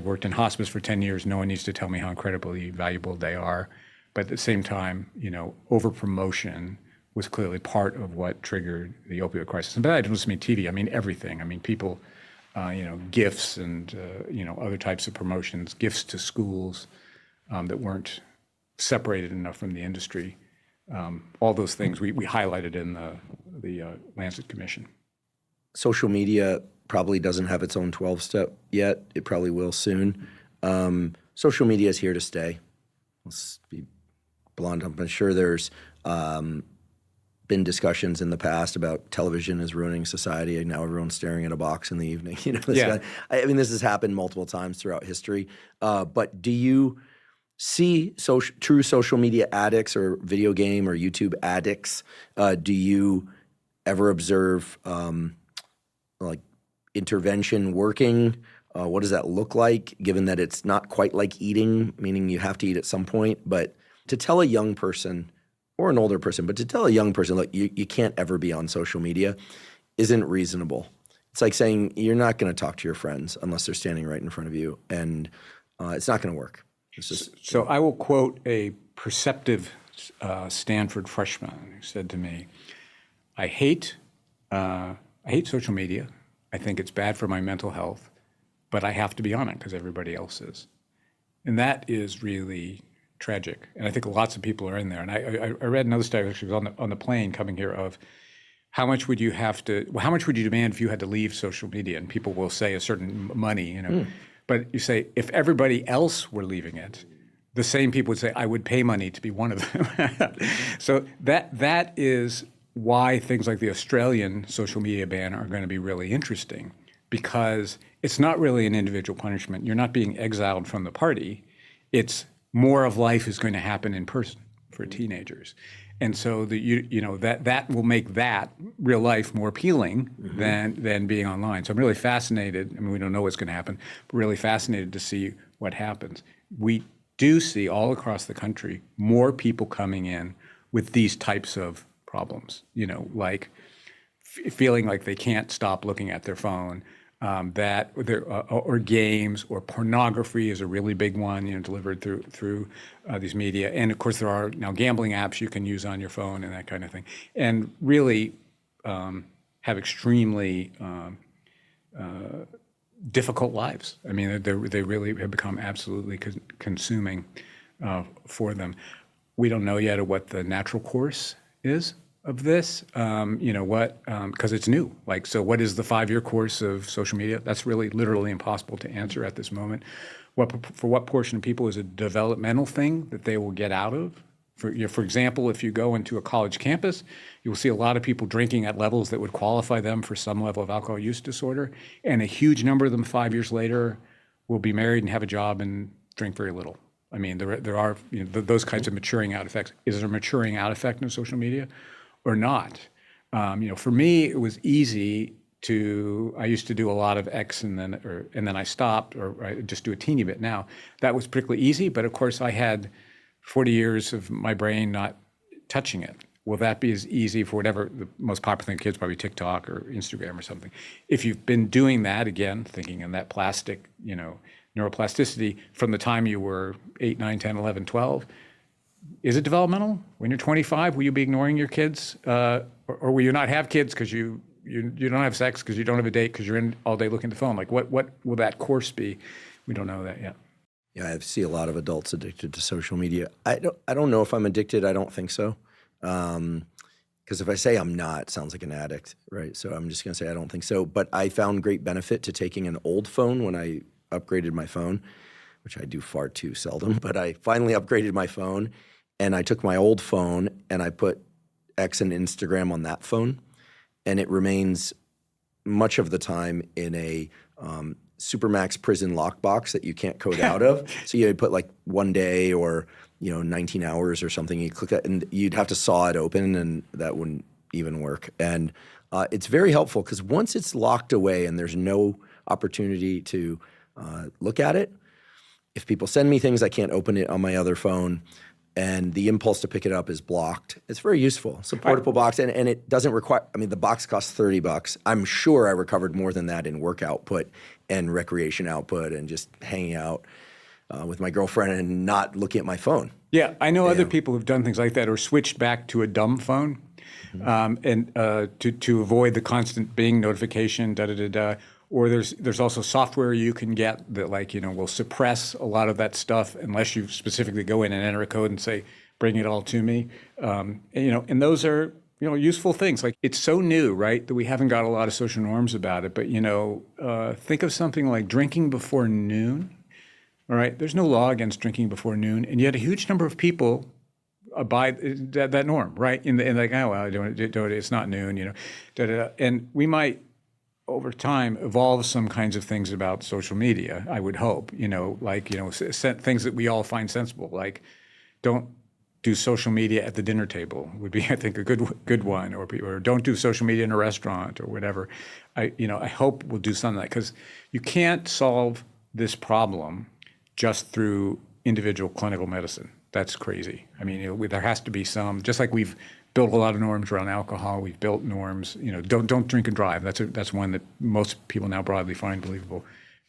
A: worked in hospice for 10 years. No one needs to tell me how incredibly valuable they are, but at the same time, over promotion was clearly part of what triggered the opioid crisis. And by that, I don't just mean TV. I mean everything. I mean people, gifts and other types of promotions, gifts to schools that weren't separated enough from the industry. All those things we highlighted in the Lancet Commission.
B: Social media probably doesn't have its own 12-step yet. It probably will soon. Social media is here to stay. Let's be blunt. I'm sure there's been discussions in the past about television is ruining society, and now everyone's staring at a box in the evening. I mean, this has happened multiple times throughout history. But do you see true social media addicts or video game or YouTube addicts? Do you ever observe intervention working? What does that look like, given that it's not quite like eating, meaning you have to eat at some point? But to tell a young person or an older person, but to tell a young person, look, you can't ever be on social media isn't reasonable. It's like saying you're not going to talk to your friends unless they're standing right in front of you, and it's not going to work.
A: So I will quote a perceptive Stanford freshman who said to me, I hate social media. I think it's bad for my mental health, but I have to be on it because everybody else is. And that is really tragic. And I think lots of people are in there. And I read another study, actually, was on the plane coming here, of how much would you demand if you had to leave social media? And people will say a certain money, But you say, if everybody else were leaving it, the same people would say, I would pay money to be one of them. So that is why things like the Australian social media ban are going to be really interesting, because it's not really an individual punishment. You're not being exiled from the party. It's more of life is going to happen in person for teenagers. And so that will make that real life more appealing than being online. So I'm really fascinated. I mean, we don't know what's going to happen, but really fascinated to see what happens. We do see all across the country more people coming in with these types of problems, like feeling like they can't stop looking at their phone, or games, or pornography is a really big one, delivered through these media. And of course, there are now gambling apps you can use on your phone and that kind of thing, and really have extremely difficult lives. I mean, they really have become absolutely consuming for them. We don't know yet what the natural course is of this, because it's new. So what is the 5-year course of social media? That's really literally impossible to answer at this moment. For what portion of people is a developmental thing that they will get out of For example, if you go into a college campus, you will see a lot of people drinking at levels that would qualify them for some level of alcohol use disorder. And a huge number of them 5 years later will be married and have a job and drink very little. I mean, there are those kinds of maturing out effects. Is there a maturing out effect in social media or not? For me, it was easy I used to do a lot of X and then I stopped, or I just do a teeny bit now. That was particularly easy, but of course I had 40 years of my brain not touching it. Will that be as easy for whatever the most popular thing kids, probably TikTok or Instagram or something? If you've been doing that, again, thinking in that plastic, neuroplasticity from the time you were 8, 9, 10, 11, 12, is it developmental? When you're 25, will you be ignoring your kids? Or will you not have kids because you don't have sex, because you don't have a date, because you're in all day looking at the phone? Like what will that course be? We don't know that yet.
B: Yeah, I see a lot of adults addicted to social media. I don't know if I'm addicted. I don't think so. Because if I say I'm not, it sounds like an addict, right? So I'm just going to say I don't think so. But I found great benefit to taking an old phone when I upgraded my phone, which I do far too seldom. But I finally upgraded my phone, and I took my old phone and I put X and Instagram on that phone, and it remains much of the time in a Supermax prison lockbox that you can't code out of. So you put like 1 day or 19 hours or something. You click that, and you'd have to saw it open, and that wouldn't even work. And it's very helpful because once it's locked away and there's no opportunity to look at it, if people send me things, I can't open it on my other phone, and the impulse to pick it up is blocked. It's very useful. It's a portable box, and it doesn't require, the box costs $30. I'm sure I recovered more than that in work output and recreation output and just hanging out with my girlfriend and not looking at my phone.
A: Yeah, I know other people who've done things like that or switched back to a dumb phone and to avoid the constant Bing notification, da-da-da-da. Or there's also software you can get that will suppress a lot of that stuff unless you specifically go in and enter a code and say, bring it all to me. And those are useful things. Like, it's so new, right, that we haven't got a lot of social norms about it. But think of something like drinking before noon. All right, there's no law against drinking before noon, and yet a huge number of people abide that norm, right? And like, oh well, don't it's not noon, da-da-da. And we might, over time, evolve some kinds of things about social media, I would hope, things that we all find sensible, like don't do social media at the dinner table would be, I think, a good one, or don't do social media in a restaurant or whatever. I hope we'll do something like that, because you can't solve this problem just through individual clinical medicine. That's crazy. There has to be some, just like we've built a lot of norms around alcohol. We've built norms, don't drink and drive. That's one that most people now broadly find believable.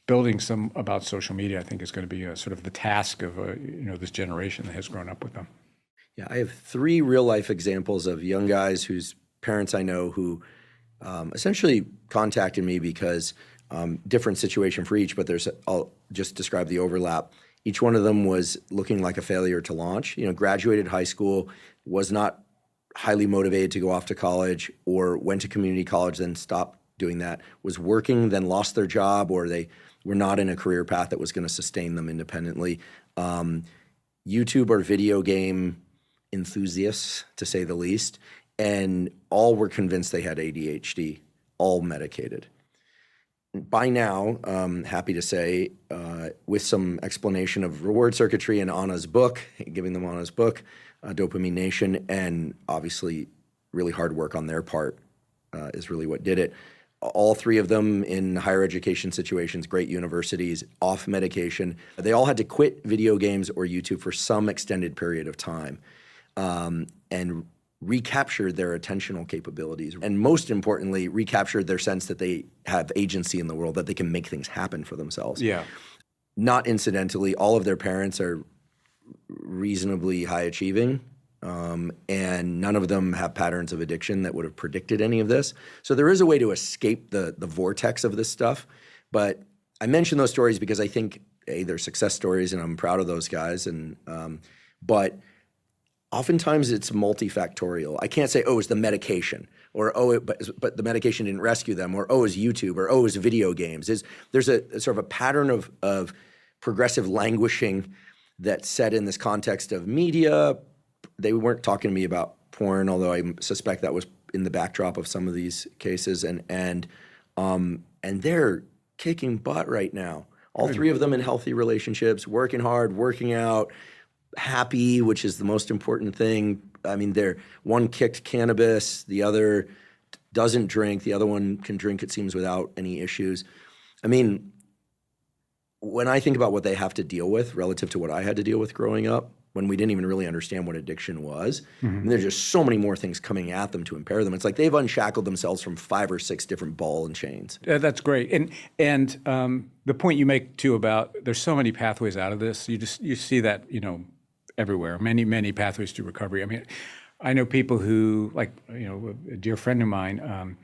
A: Building some about social media, I think, is going to be sort of the task of this generation that has grown up with them.
B: Yeah, I have 3 real life examples of young guys whose parents I know who essentially contacted me because different situation for each, but I'll just describe the overlap. Each one of them was looking like a failure to launch. Graduated high school, was not highly motivated to go off to college, or went to community college, then stopped doing that, was working, then lost their job, or they were not in a career path that was going to sustain them independently. YouTube or video game enthusiasts, to say the least, and all were convinced they had ADHD, all medicated. By now, happy to say, with some explanation of reward circuitry and Anna's book, giving them Anna's book, Dopamine Nation, and obviously really hard work on their part is really what did it. All 3 of them in higher education situations, great universities, off medication. They all had to quit video games or YouTube for some extended period of time and recaptured their attentional capabilities. And most importantly, recaptured their sense that they have agency in the world, that they can make things happen for themselves.
A: Yeah.
B: Not incidentally, all of their parents are reasonably high achieving, and none of them have patterns of addiction that would have predicted any of this. So there is a way to escape the vortex of this stuff. But I mention those stories because I think, they're success stories, and I'm proud of those guys. But oftentimes it's multifactorial. I can't say, it's the medication, or but the medication didn't rescue them, or it's YouTube, or it's video games. There's a sort of a pattern of progressive languishing that's set in this context of media, they weren't talking to me about porn, although I suspect that was in the backdrop of some of these cases. And they're kicking butt right now. All three of them in healthy relationships, working hard, working out, happy, which is the most important thing. I mean, one kicked cannabis, the other doesn't drink, the other one can drink, it seems, without any issues. I mean, when I think about what they have to deal with relative to what I had to deal with growing up, when we didn't even really understand what addiction was, and there's just so many more things coming at them to impair them. It's like they've unshackled themselves from 5 or 6 different ball and chains.
A: That's great. And the point you make too about there's so many pathways out of this. You see that, everywhere. Many pathways to recovery. I mean, I know people who, like, a dear friend of mine,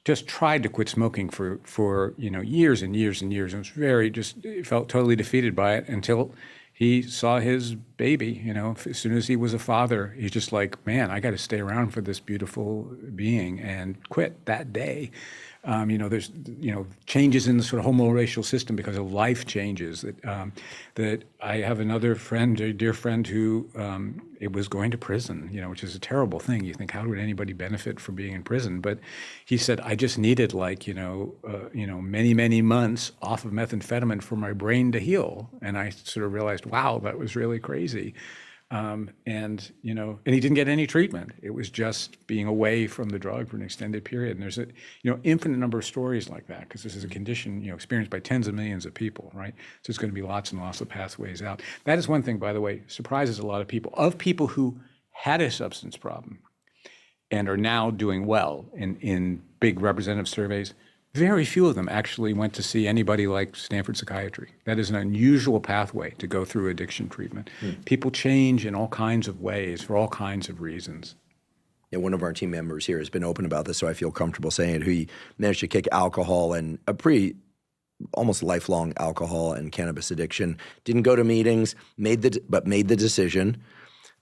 A: just tried to quit smoking for years and years and years, and was felt totally defeated by it until he saw his baby. As soon as he was a father, he's just like, man, I got to stay around for this beautiful being, and quit that day. There's changes in the sort of homoracial system because of life changes. That I have another friend, a dear friend, who it was going to prison, which is a terrible thing. You think, how would anybody benefit from being in prison? But he said, I just needed many months off of methamphetamine for my brain to heal. And I sort of realized, wow, that was really crazy. And he didn't get any treatment. It was just being away from the drug for an extended period. And there's a, infinite number of stories like that, because this is a condition, experienced by tens of millions of people, right? So there's going to be lots and lots of pathways out. That is one thing, by the way, surprises a lot of people. Of people who had a substance problem and are now doing well in big representative surveys, very few of them actually went to see anybody like Stanford Psychiatry. That is an unusual pathway to go through addiction treatment. People change in all kinds of ways for all kinds of reasons.
B: Yeah, one of our team members here has been open about this, so I feel comfortable saying it. He managed to kick alcohol and a pretty almost lifelong alcohol and cannabis addiction. Didn't go to meetings, made the decision,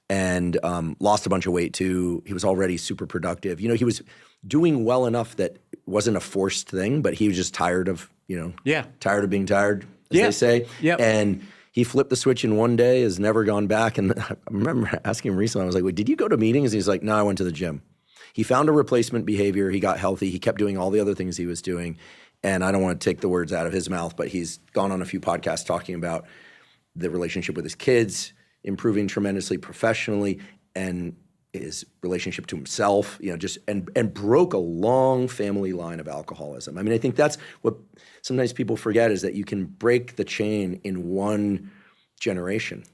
B: and lost a bunch of weight too. He was already super productive. He was doing well enough that it wasn't a forced thing, but he was just tired of, tired of being tired, as they say.
A: Yep.
B: And he flipped the switch in one day, has never gone back. And I remember asking him recently, I was like, wait, did you go to meetings? And he's like, no, I went to the gym. He found a replacement behavior. He got healthy. He kept doing all the other things he was doing. And I don't want to take the words out of his mouth, but he's gone on a few podcasts talking about the relationship with his kids, improving tremendously professionally, and his relationship to himself, and broke a long family line of alcoholism. I mean, I think that's what sometimes people forget, is that you can break the chain in one generation,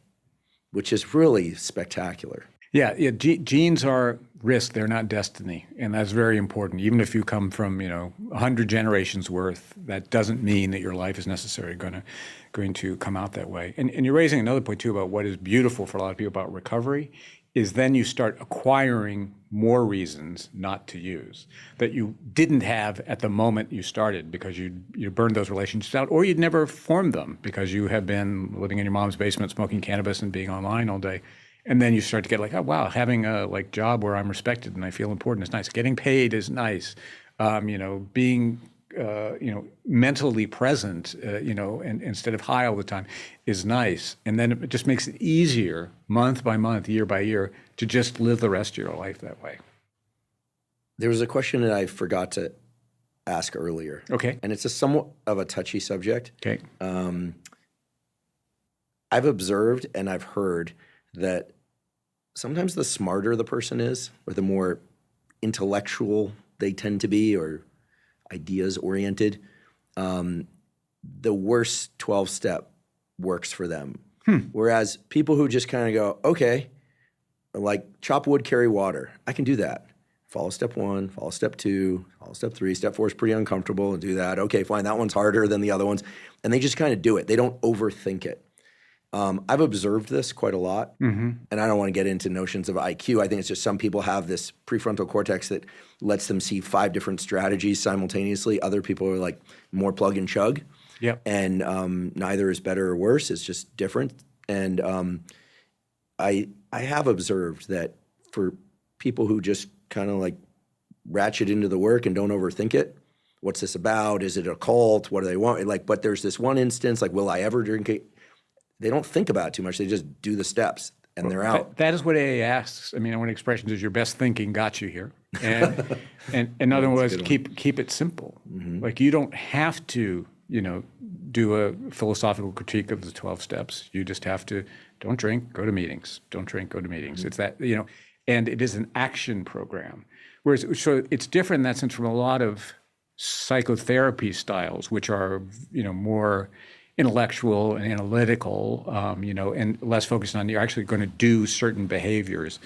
B: which is really spectacular.
A: Yeah. Genes are risk, they're not destiny. And that's very important. Even if you come from, 100 generations worth, that doesn't mean that your life is necessarily going to come out that way. And you're raising another point too about what is beautiful for a lot of people about recovery is then you start acquiring more reasons not to use that you didn't have at the moment you started, because you burned those relationships out, or you'd never formed them because you have been living in your mom's basement smoking cannabis and being online all day. And then you start to get like, oh, wow, having a job where I'm respected and I feel important is nice. Getting paid is nice. Being mentally present, and instead of high all the time is nice. And then it just makes it easier month by month, year by year, to just live the rest of your life that way.
B: There was a question that I forgot to ask earlier.
A: Okay.
B: And it's a somewhat of a touchy subject.
A: Okay.
B: I've observed and I've heard that sometimes the smarter the person is, or the more intellectual they tend to be, or ideas oriented, the worse 12-step works for them. Whereas people who just kind of go, okay, like chop wood, carry water, I can do that. Follow step 1, follow step 2, follow step 3. Step 4 is pretty uncomfortable, and do that. Okay, fine, that one's harder than the other ones. And they just kind of do it. They don't overthink it. I've observed this quite a lot, and I don't want to get into notions of IQ. I think it's just some people have this prefrontal cortex that lets them see 5 different strategies simultaneously. Other people are like more plug and chug, and neither is better or worse. It's just different. And I have observed that for people who just kind of like ratchet into the work and don't overthink it, what's this about? Is it a cult? What do they want? Like, but there's this one instance, like, will I ever drink it? They don't think about it too much. They just do the steps. and they're out.
A: That is what AA asks. I mean, one expression is your best thinking got you here. And another one was keep it simple. Like you don't have to, do a philosophical critique of the 12 steps. You just have to don't drink, go to meetings. Don't drink, go to meetings. It's that, and it is an action program. Whereas, so it's different in that sense from a lot of psychotherapy styles, which are, more intellectual and analytical, and less focused on you're actually going to do certain behaviors.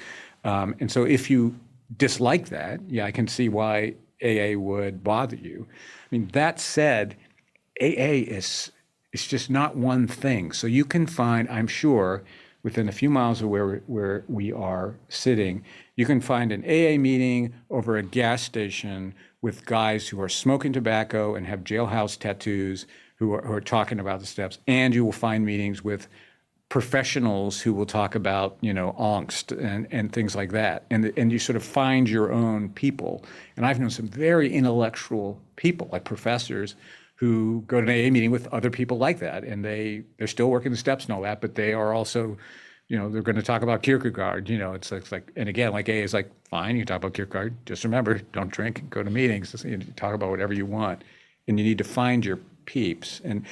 A: And so if you dislike that, I can see why AA would bother you. I mean, that said, AA is just not one thing. So you can find, I'm sure, within a few miles of where we are sitting, you can find an AA meeting over a gas station with guys who are smoking tobacco and have jailhouse tattoos who are talking about the steps. And you will find meetings with professionals who will talk about, angst and things like that. And you sort of find your own people. And I've known some very intellectual people, like professors, who go to an AA meeting with other people like that. And they're still working the steps and all that, but they are also, they're going to talk about Kierkegaard. It's like, and again, like AA is like, fine, you can talk about Kierkegaard. Just remember, don't drink, go to meetings, talk about whatever you want. And you need to find your peeps. And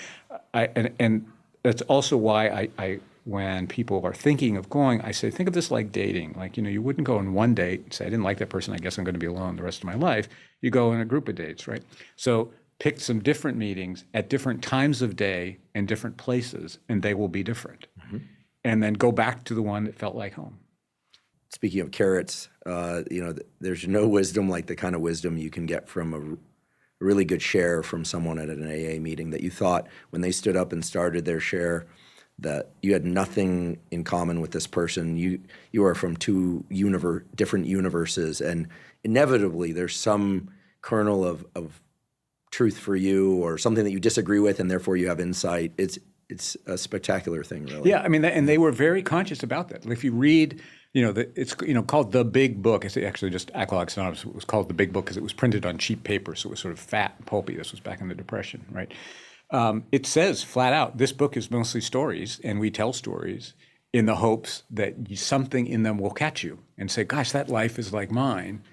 A: that's also why I when people are thinking of going, I say, think of this like dating. Like, you wouldn't go on one date and say, I didn't like that person, I guess I'm going to be alone the rest of my life. You go in a group of dates, right? So pick some different meetings at different times of day and different places, and they will be different. And then go back to the one that felt like home.
B: Speaking of carrots, there's no wisdom like the kind of wisdom you can get from a really good share from someone at an AA meeting that you thought when they stood up and started their share that you had nothing in common with this person. You are from two different universes, and inevitably there's some kernel of truth for you or something that you disagree with, and therefore you have insight. It's a spectacular thing, really.
A: Yeah, I mean, and they were very conscious about that. If you read, it's called The Big Book. It's actually just Alcoholics Anonymous. It was called The Big Book because it was printed on cheap paper, so it was sort of fat and pulpy. This was back in the Depression, right? It says flat out, this book is mostly stories, and we tell stories in the hopes that something in them will catch you and say, gosh, that life is like mine.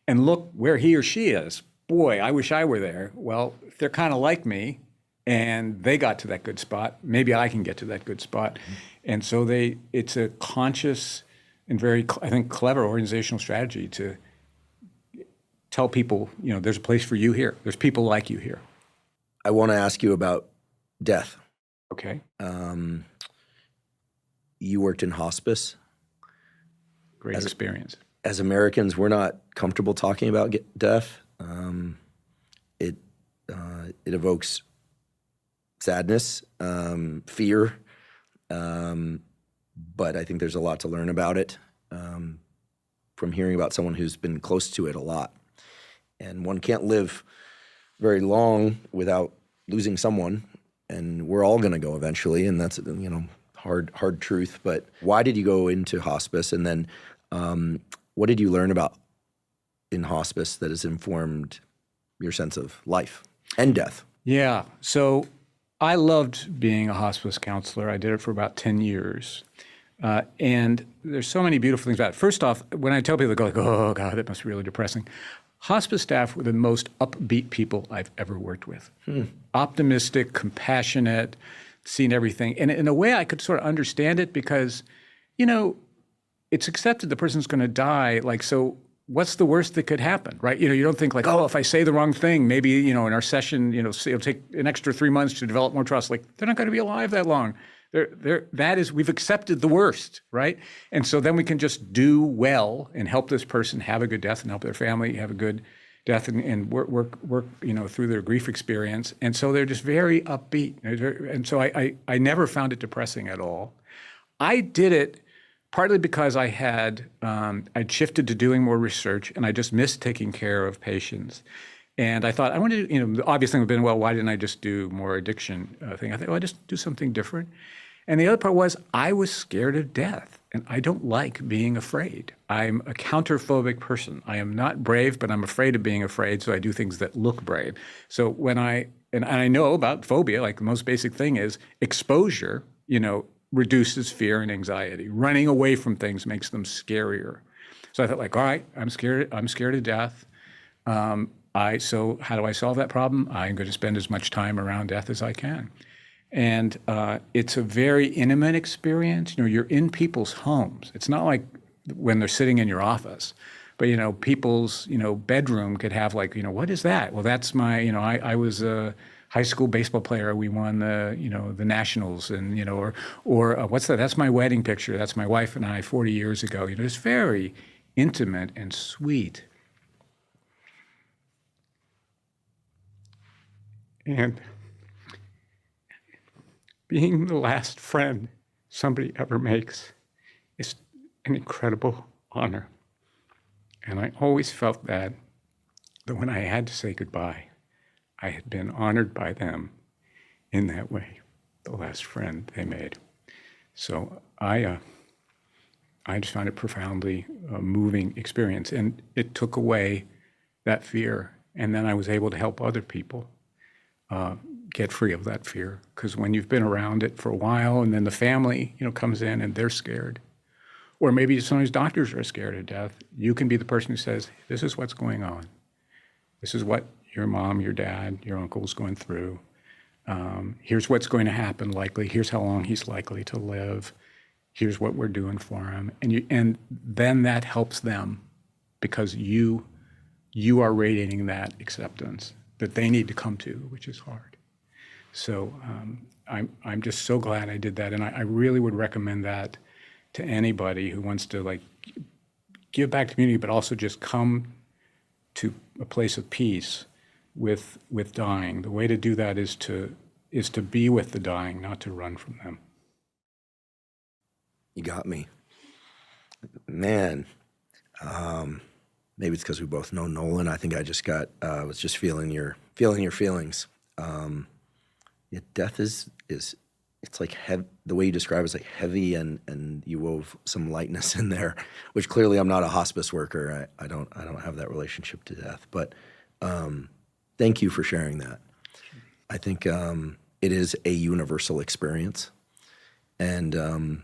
A: And look where he or she is. Boy, I wish I were there. Well, if they're kind of like me and they got to that good spot, maybe I can get to that good spot. And so it's a conscious and very, I think, clever organizational strategy to tell people, there's a place for you here. There's people like you here.
B: I want to ask you about death.
A: Okay.
B: You worked in hospice.
A: Great experience.
B: As Americans, we're not comfortable talking about death. It evokes sadness, fear, but I think there's a lot to learn about it from hearing about someone who's been close to it a lot. And one can't live very long without losing someone, and we're all going to go eventually, and that's hard truth. But why did you go into hospice, and then what did you learn about in hospice that has informed your sense of life and death? Yeah,
A: so I loved being a hospice counselor. I did it for about 10 years. And there's so many beautiful things about it. First off, when I tell people, they go like, oh, God, that must be really depressing. Hospice staff were the most upbeat people I've ever worked with. Optimistic, compassionate, seen everything. And in a way, I could sort of understand it because, it's accepted the person's going to die. Like, so what's the worst that could happen, right? You don't think like, oh, if I say the wrong thing, maybe, in our session, it'll take an extra 3 months to develop more trust. Like, they're not going to be alive that long. We've accepted the worst, right? And so then we can just do well and help this person have a good death and help their family have a good death and work through their grief experience. And so they're just very upbeat. And so I never found it depressing at all. I did it partly because I'd shifted to doing more research and I just missed taking care of patients. And I thought, I wanted to, the obvious thing would have been, well, why didn't I just do more addiction thing? I thought, well, I just do something different. And the other part was I was scared of death, and I don't like being afraid. I'm a counterphobic person. I am not brave, but I'm afraid of being afraid, so I do things that look brave. So when I know about phobia, like the most basic thing is exposure, reduces fear and anxiety. Running away from things makes them scarier. So I thought, like, all right, I'm scared of death. So how do I solve that problem? I'm going to spend as much time around death as I can. And it's a very intimate experience. You're in people's homes. It's not like when they're sitting in your office, but people's bedroom could have like, what is that? Well, that's my, I was a high school baseball player. We won the the nationals, and or what's that? That's my wedding picture. That's my wife and I 40 years ago. It's very intimate and sweet. And being the last friend somebody ever makes is an incredible honor. And I always felt that when I had to say goodbye, I had been honored by them in that way, the last friend they made. So I just found it profoundly moving experience. And it took away that fear. And then I was able to help other people get free of that fear. Because when you've been around it for a while, and then the family, comes in and they're scared, or maybe sometimes doctors are scared of death, you can be the person who says, this is what's going on. This is what your mom, your dad, your uncle's going through. Here's what's going to happen likely. Here's how long he's likely to live. Here's what we're doing for him. And then that helps them, because you are radiating that acceptance that they need to come to, which is hard. So I'm just so glad I did that. And I really would recommend that to anybody who wants to give back to community, but also just come to a place of peace with dying. The way to do that is to be with the dying, not to run from them.
B: You got me. Man, maybe it's because we both know Nolan. I think I just was just feeling your feelings. Death is it's like the way you describe it is like heavy, and you wove some lightness in there, which clearly I'm not a hospice worker. I don't have that relationship to death, but thank you for sharing that. Sure. I think it is a universal experience, and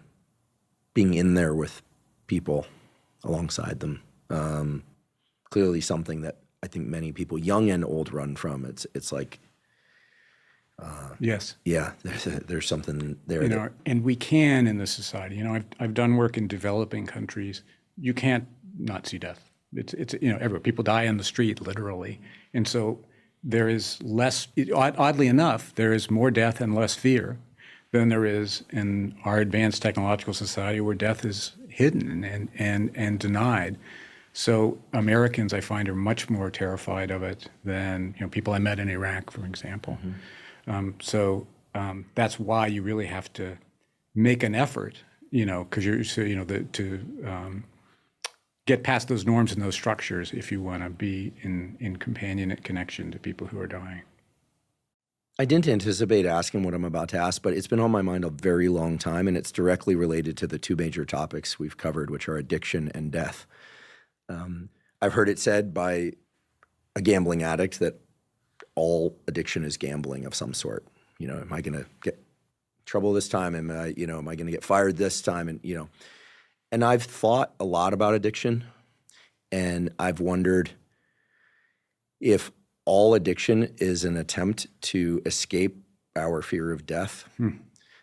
B: being in there with people alongside them, clearly something that I think many people, young and old, run from. It's like,
A: yes,
B: yeah, there's something there.
A: And we can in this society. I've done work in developing countries. You can't not see death. It's everywhere. People die on the street, literally, and so there is less. Oddly enough, there is more death and less fear than there is in our advanced technological society, where death is hidden and denied. So Americans, I find, are much more terrified of it than people I met in Iraq, for example. Mm-hmm. That's why you really have to make an effort, because to get past those norms and those structures if you want to be in companionate connection to people who are dying.
B: I didn't anticipate asking what I'm about to ask, but it's been on my mind a very long time, and it's directly related to the two major topics we've covered, which are addiction and death. I've heard it said by a gambling addict that all addiction is gambling of some sort. Am I going to get trouble this time? Am I going to get fired this time? And I've thought a lot about addiction, and I've wondered if all addiction is an attempt to escape our fear of death. And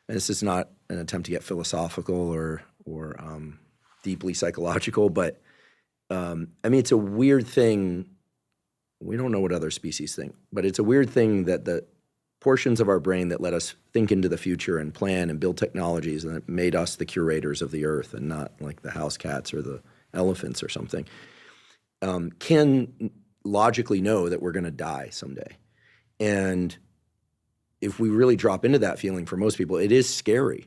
B: this is not an attempt to get philosophical or deeply psychological, but it's a weird thing. We don't know what other species think, but it's a weird thing that the portions of our brain that let us think into the future and plan and build technologies and that made us the curators of the earth and not like the house cats or the elephants or something, can logically know that we're going to die someday. And if we really drop into that feeling, for most people, it is scary.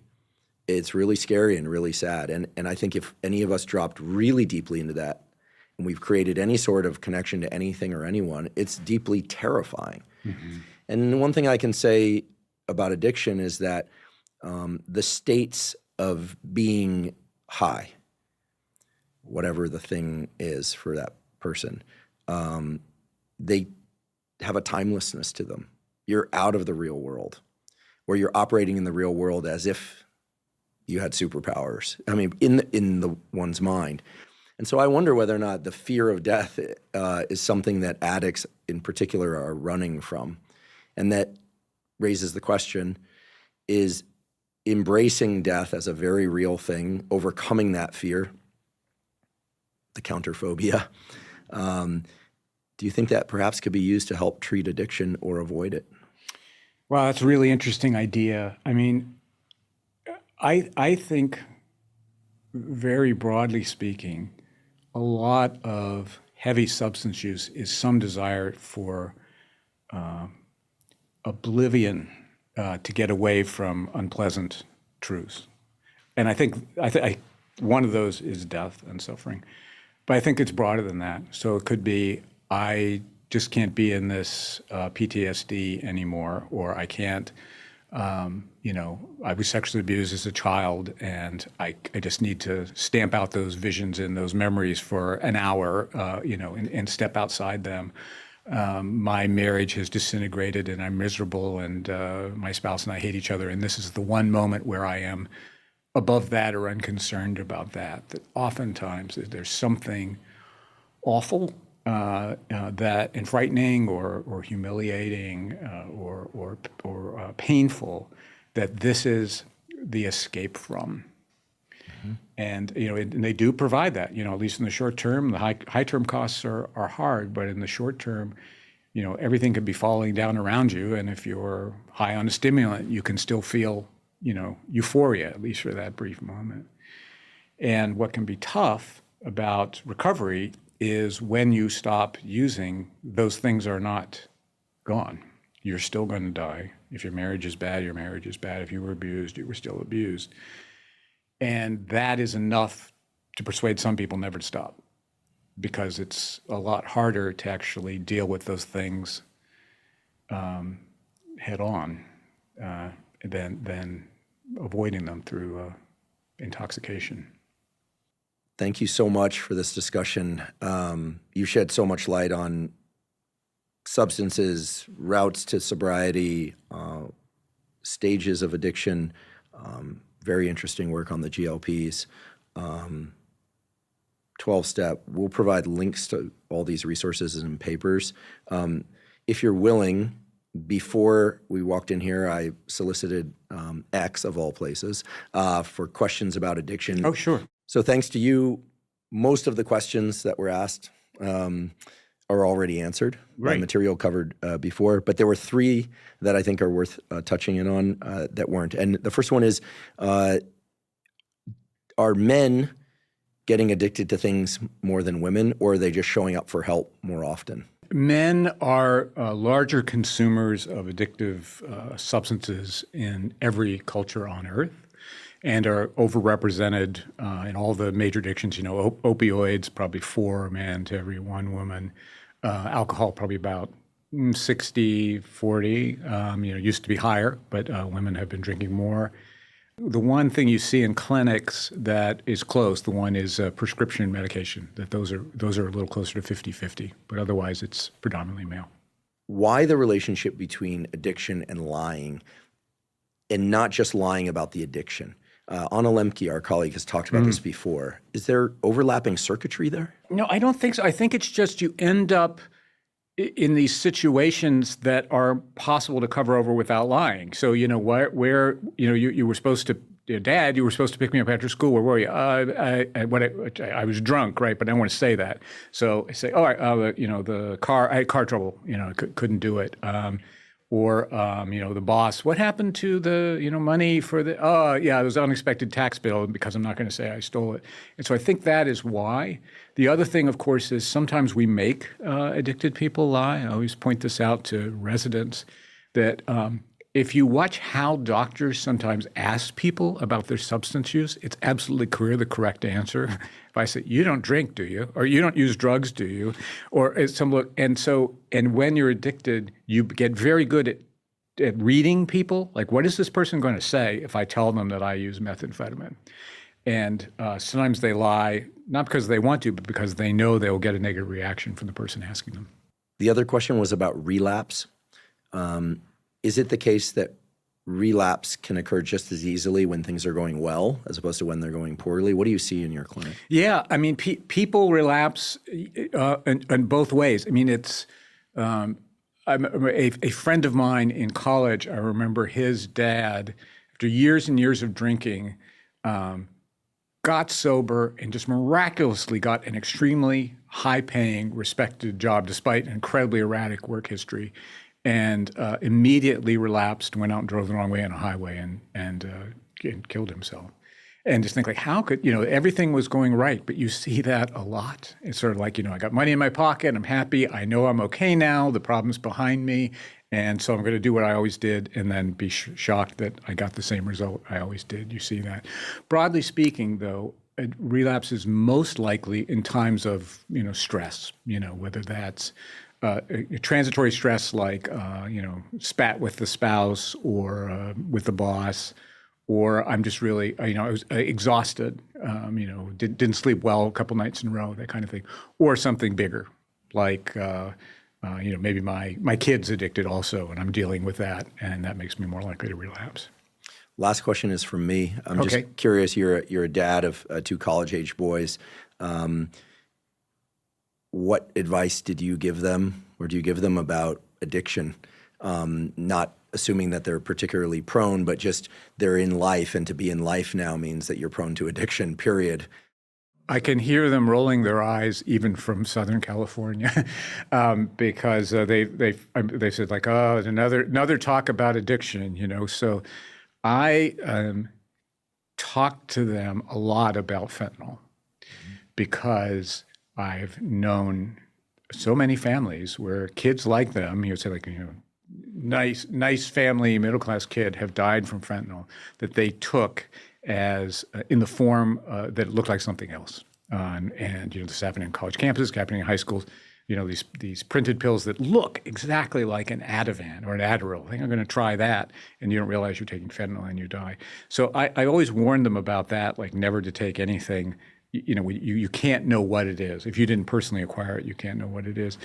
B: It's really scary and really sad. And I think if any of us dropped really deeply into that, and we've created any sort of connection to anything or anyone, it's deeply terrifying. Mm-hmm. And one thing I can say about addiction is that the states of being high, whatever the thing is for that person, they have a timelessness to them. You're out of the real world, where you're operating in the real world as if you had superpowers. I mean, in the one's mind. And so I wonder whether or not the fear of death is something that addicts in particular are running from. And that raises the question, is embracing death as a very real thing, overcoming that fear, the counterphobia, do you think that perhaps could be used to help treat addiction or avoid it?
A: Well, that's a really interesting idea. I mean, I think, very broadly speaking, a lot of heavy substance use is some desire for oblivion, to get away from unpleasant truths. And I think one of those is death and suffering. But I think it's broader than that. So it could be, I just can't be in this PTSD anymore, or I can't, I was sexually abused as a child, and I just need to stamp out those visions and those memories for an hour, and step outside them. My marriage has disintegrated and I'm miserable, and my spouse and I hate each other, and this is the one moment where I am above that or unconcerned about that. That oftentimes there's something awful that and frightening or humiliating or painful that this is the escape from. Mm-hmm. And and they do provide that. At least in the short term, the high term costs are hard, but in the short term, everything could be falling down around you, and if you're high on a stimulant, you can still feel euphoria, at least for that brief moment. And what can be tough about recovery is when you stop using, those things are not gone. You're still going to die. If your marriage is bad, your marriage is bad. If you were abused, you were still abused. And that is enough to persuade some people never to stop, because it's a lot harder to actually deal with those things head on than avoiding them through intoxication.
B: Thank you so much for this discussion. You shed so much light on substances, routes to sobriety, stages of addiction, very interesting work on the GLPs, 12-step. We'll provide links to all these resources and papers. If you're willing, before we walked in here, I solicited X, of all places, for questions about addiction.
A: Oh, sure.
B: So thanks to you, most of the questions that were asked are already answered by material covered before. But there were three that I think are worth touching in on that weren't. And the first one is, are men getting addicted to things more than women, or are they just showing up for help more often?
A: Men are larger consumers of addictive substances in every culture on earth, and are overrepresented in all the major addictions. Opioids, probably 4 men to every 1 woman. Alcohol, probably about 60-40. Used to be higher, but women have been drinking more. The one thing you see in clinics that is close, the one is prescription medication, that those are a little closer to 50-50, but otherwise it's predominantly male.
B: Why the relationship between addiction and lying, and not just lying about the addiction? Anna Lemke, our colleague, has talked about this before. Is there overlapping circuitry there?
A: No, I don't think so. I think it's just you end up in these situations that are possible to cover over without lying. So, where you were supposed to, Dad, you were supposed to pick me up after school. Where were you? I was drunk, right? But I don't want to say that. So I say, the car, I had car trouble, couldn't do it. Or the boss, what happened to the, money for the, there was an unexpected tax bill, because I'm not going to say I stole it. And so I think that is why. The other thing, of course, is sometimes we make addicted people lie. I always point this out to residents, that if you watch how doctors sometimes ask people about their substance use, it's absolutely clear the correct answer. If I say, you don't drink, do you? Or you don't use drugs, do you? Or and when you're addicted, you get very good at reading people. Like, what is this person going to say if I tell them that I use methamphetamine? And sometimes they lie, not because they want to, but because they know they'll get a negative reaction from the person asking them.
B: The other question was about relapse. Is it the case that relapse can occur just as easily when things are going well as opposed to when they're going poorly. What do you see in your clinic?
A: Yeah, I mean, people relapse in both ways. I mean, it's a friend of mine in college. I remember his dad, after years and years of drinking, got sober and just miraculously got an extremely high-paying, respected job despite an incredibly erratic work history, and immediately relapsed, went out and drove the wrong way on a highway and killed himself. And just think like, how could, everything was going right, but you see that a lot. It's sort of like, I got money in my pocket, I'm happy, I know I'm okay now, the problem's behind me, and so I'm going to do what I always did and then be shocked that I got the same result I always did. You see that. Broadly speaking, though, relapse is most likely in times of, stress, whether that's transitory stress like, spat with the spouse or with the boss, or I'm just really, I was exhausted, didn't sleep well a couple nights in a row, that kind of thing, or something bigger, like, maybe my kid's addicted also, and I'm dealing with that, and that makes me more likely to relapse.
B: Last question is from me. I'm
A: Okay.
B: just curious. You're a dad of two college-age boys. What advice did you give them, or do you give them about addiction? Not assuming that they're particularly prone, but just they're in life, and to be in life now means that you're prone to addiction, period.
A: I can hear them rolling their eyes even from Southern California because they said like, oh, another talk about addiction, So I talk to them a lot about fentanyl because I've known so many families where kids like them, say like, nice family, middle-class kid have died from fentanyl that they took as in the form that it looked like something else. And this is happening in college campuses, happening in high schools, these printed pills that look exactly like an Ativan or an Adderall. I think I'm going to try that, and you don't realize you're taking fentanyl and you die. So I always warn them about that, like never to take anything. You can't know what it is. If you didn't personally acquire it, you can't know what it is.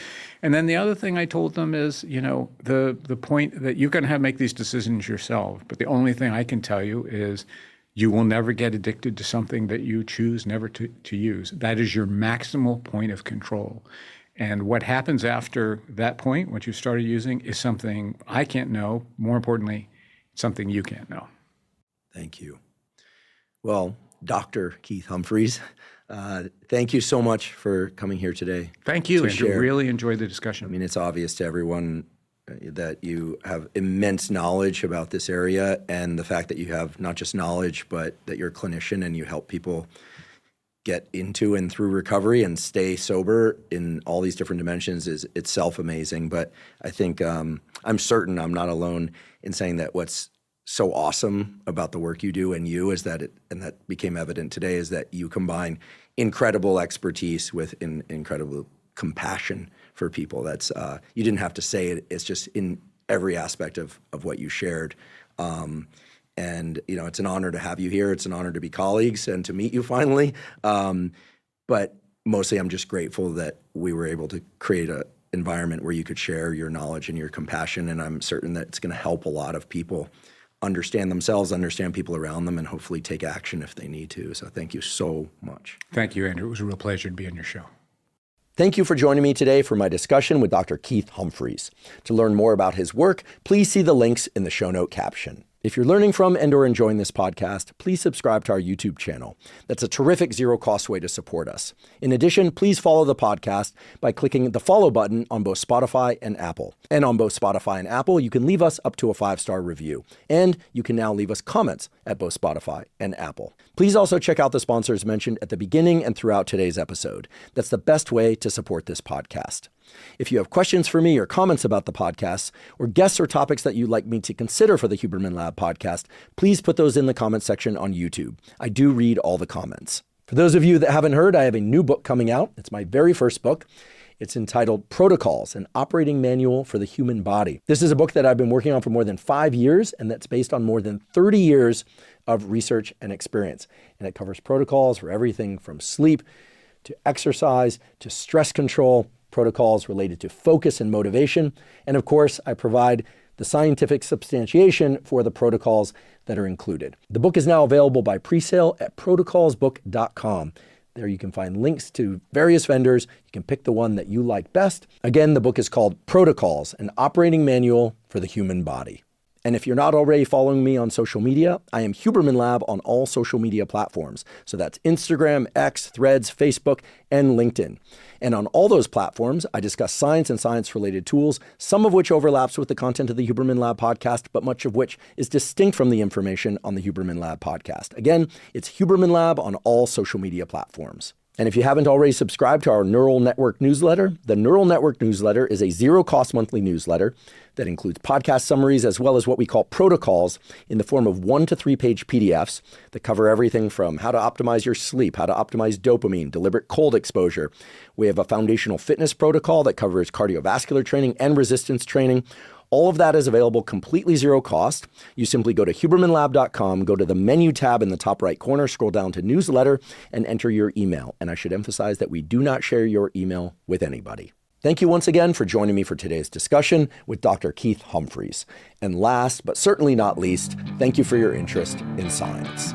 A: And then the other thing I told them is, the point that you're going to have to make these decisions yourself. But the only thing I can tell you is you will never get addicted to something that you choose never to use. That is your maximal point of control. And what happens after that point, once you've started using, is something I can't know. More importantly, something you can't know.
B: Thank you. Well, Dr. Keith Humphreys, thank you so much for coming here today.
A: Thank you, Andrew.
B: Share.
A: Really enjoyed the discussion.
B: I mean, it's obvious to everyone that you have immense knowledge about this area, and the fact that you have not just knowledge, but that you're a clinician and you help people get into and through recovery and stay sober in all these different dimensions is itself amazing. But I think I'm certain I'm not alone in saying that what's so awesome about the work you do and is that and that became evident today, is that you combine incredible expertise with incredible compassion for people. That's you didn't have to say it. It's just in every aspect of what you shared. And it's an honor to have you here. It's an honor to be colleagues and to meet you finally. But mostly I'm just grateful that we were able to create an environment where you could share your knowledge and your compassion. And I'm certain that it's going to help a lot of people understand themselves, understand people around them, and hopefully take action if they need to. So thank you so much.
A: Thank you, Andrew. It was a real pleasure to be on your show.
B: Thank you for joining me today for my discussion with Dr. Keith Humphreys. To learn more about his work, please see the links in the show note caption. If you're learning from and or enjoying this podcast, please subscribe to our YouTube channel. That's a terrific zero-cost way to support us. In addition, please follow the podcast by clicking the follow button on both Spotify and Apple. And on both Spotify and Apple, you can leave us up to a 5-star review. And you can now leave us comments at both Spotify and Apple. Please also check out the sponsors mentioned at the beginning and throughout today's episode. That's the best way to support this podcast. If you have questions for me or comments about the podcast, or guests or topics that you'd like me to consider for the Huberman Lab podcast, please put those in the comment section on YouTube. I do read all the comments. For those of you that haven't heard, I have a new book coming out. It's my very first book. It's entitled Protocols, an Operating Manual for the Human Body. This is a book that I've been working on for more than 5 years, and that's based on more than 30 years of research and experience. And it covers protocols for everything from sleep to exercise to stress control, protocols related to focus and motivation. And of course, I provide the scientific substantiation for the protocols that are included. The book is now available by presale at protocolsbook.com. There you can find links to various vendors. You can pick the one that you like best. Again, the book is called Protocols, an operating manual for the human body. And if you're not already following me on social media, I am Huberman Lab on all social media platforms. So that's Instagram, X, Threads, Facebook, and LinkedIn. And on all those platforms, I discuss science and science-related tools, some of which overlaps with the content of the Huberman Lab podcast, but much of which is distinct from the information on the Huberman Lab podcast. Again, it's Huberman Lab on all social media platforms. And if you haven't already subscribed to our Neural Network newsletter, the Neural Network newsletter is a zero-cost monthly newsletter that includes podcast summaries as well as what we call protocols in the form of 1 to 3 page PDFs that cover everything from how to optimize your sleep, how to optimize dopamine, deliberate cold exposure. We have a foundational fitness protocol that covers cardiovascular training and resistance training. All of that is available completely zero cost. You simply go to hubermanlab.com, go to the menu tab in the top right corner, scroll down to newsletter, and enter your email. And I should emphasize that we do not share your email with anybody. Thank you once again for joining me for today's discussion with Dr. Keith Humphreys. And last, but certainly not least, thank you for your interest in science.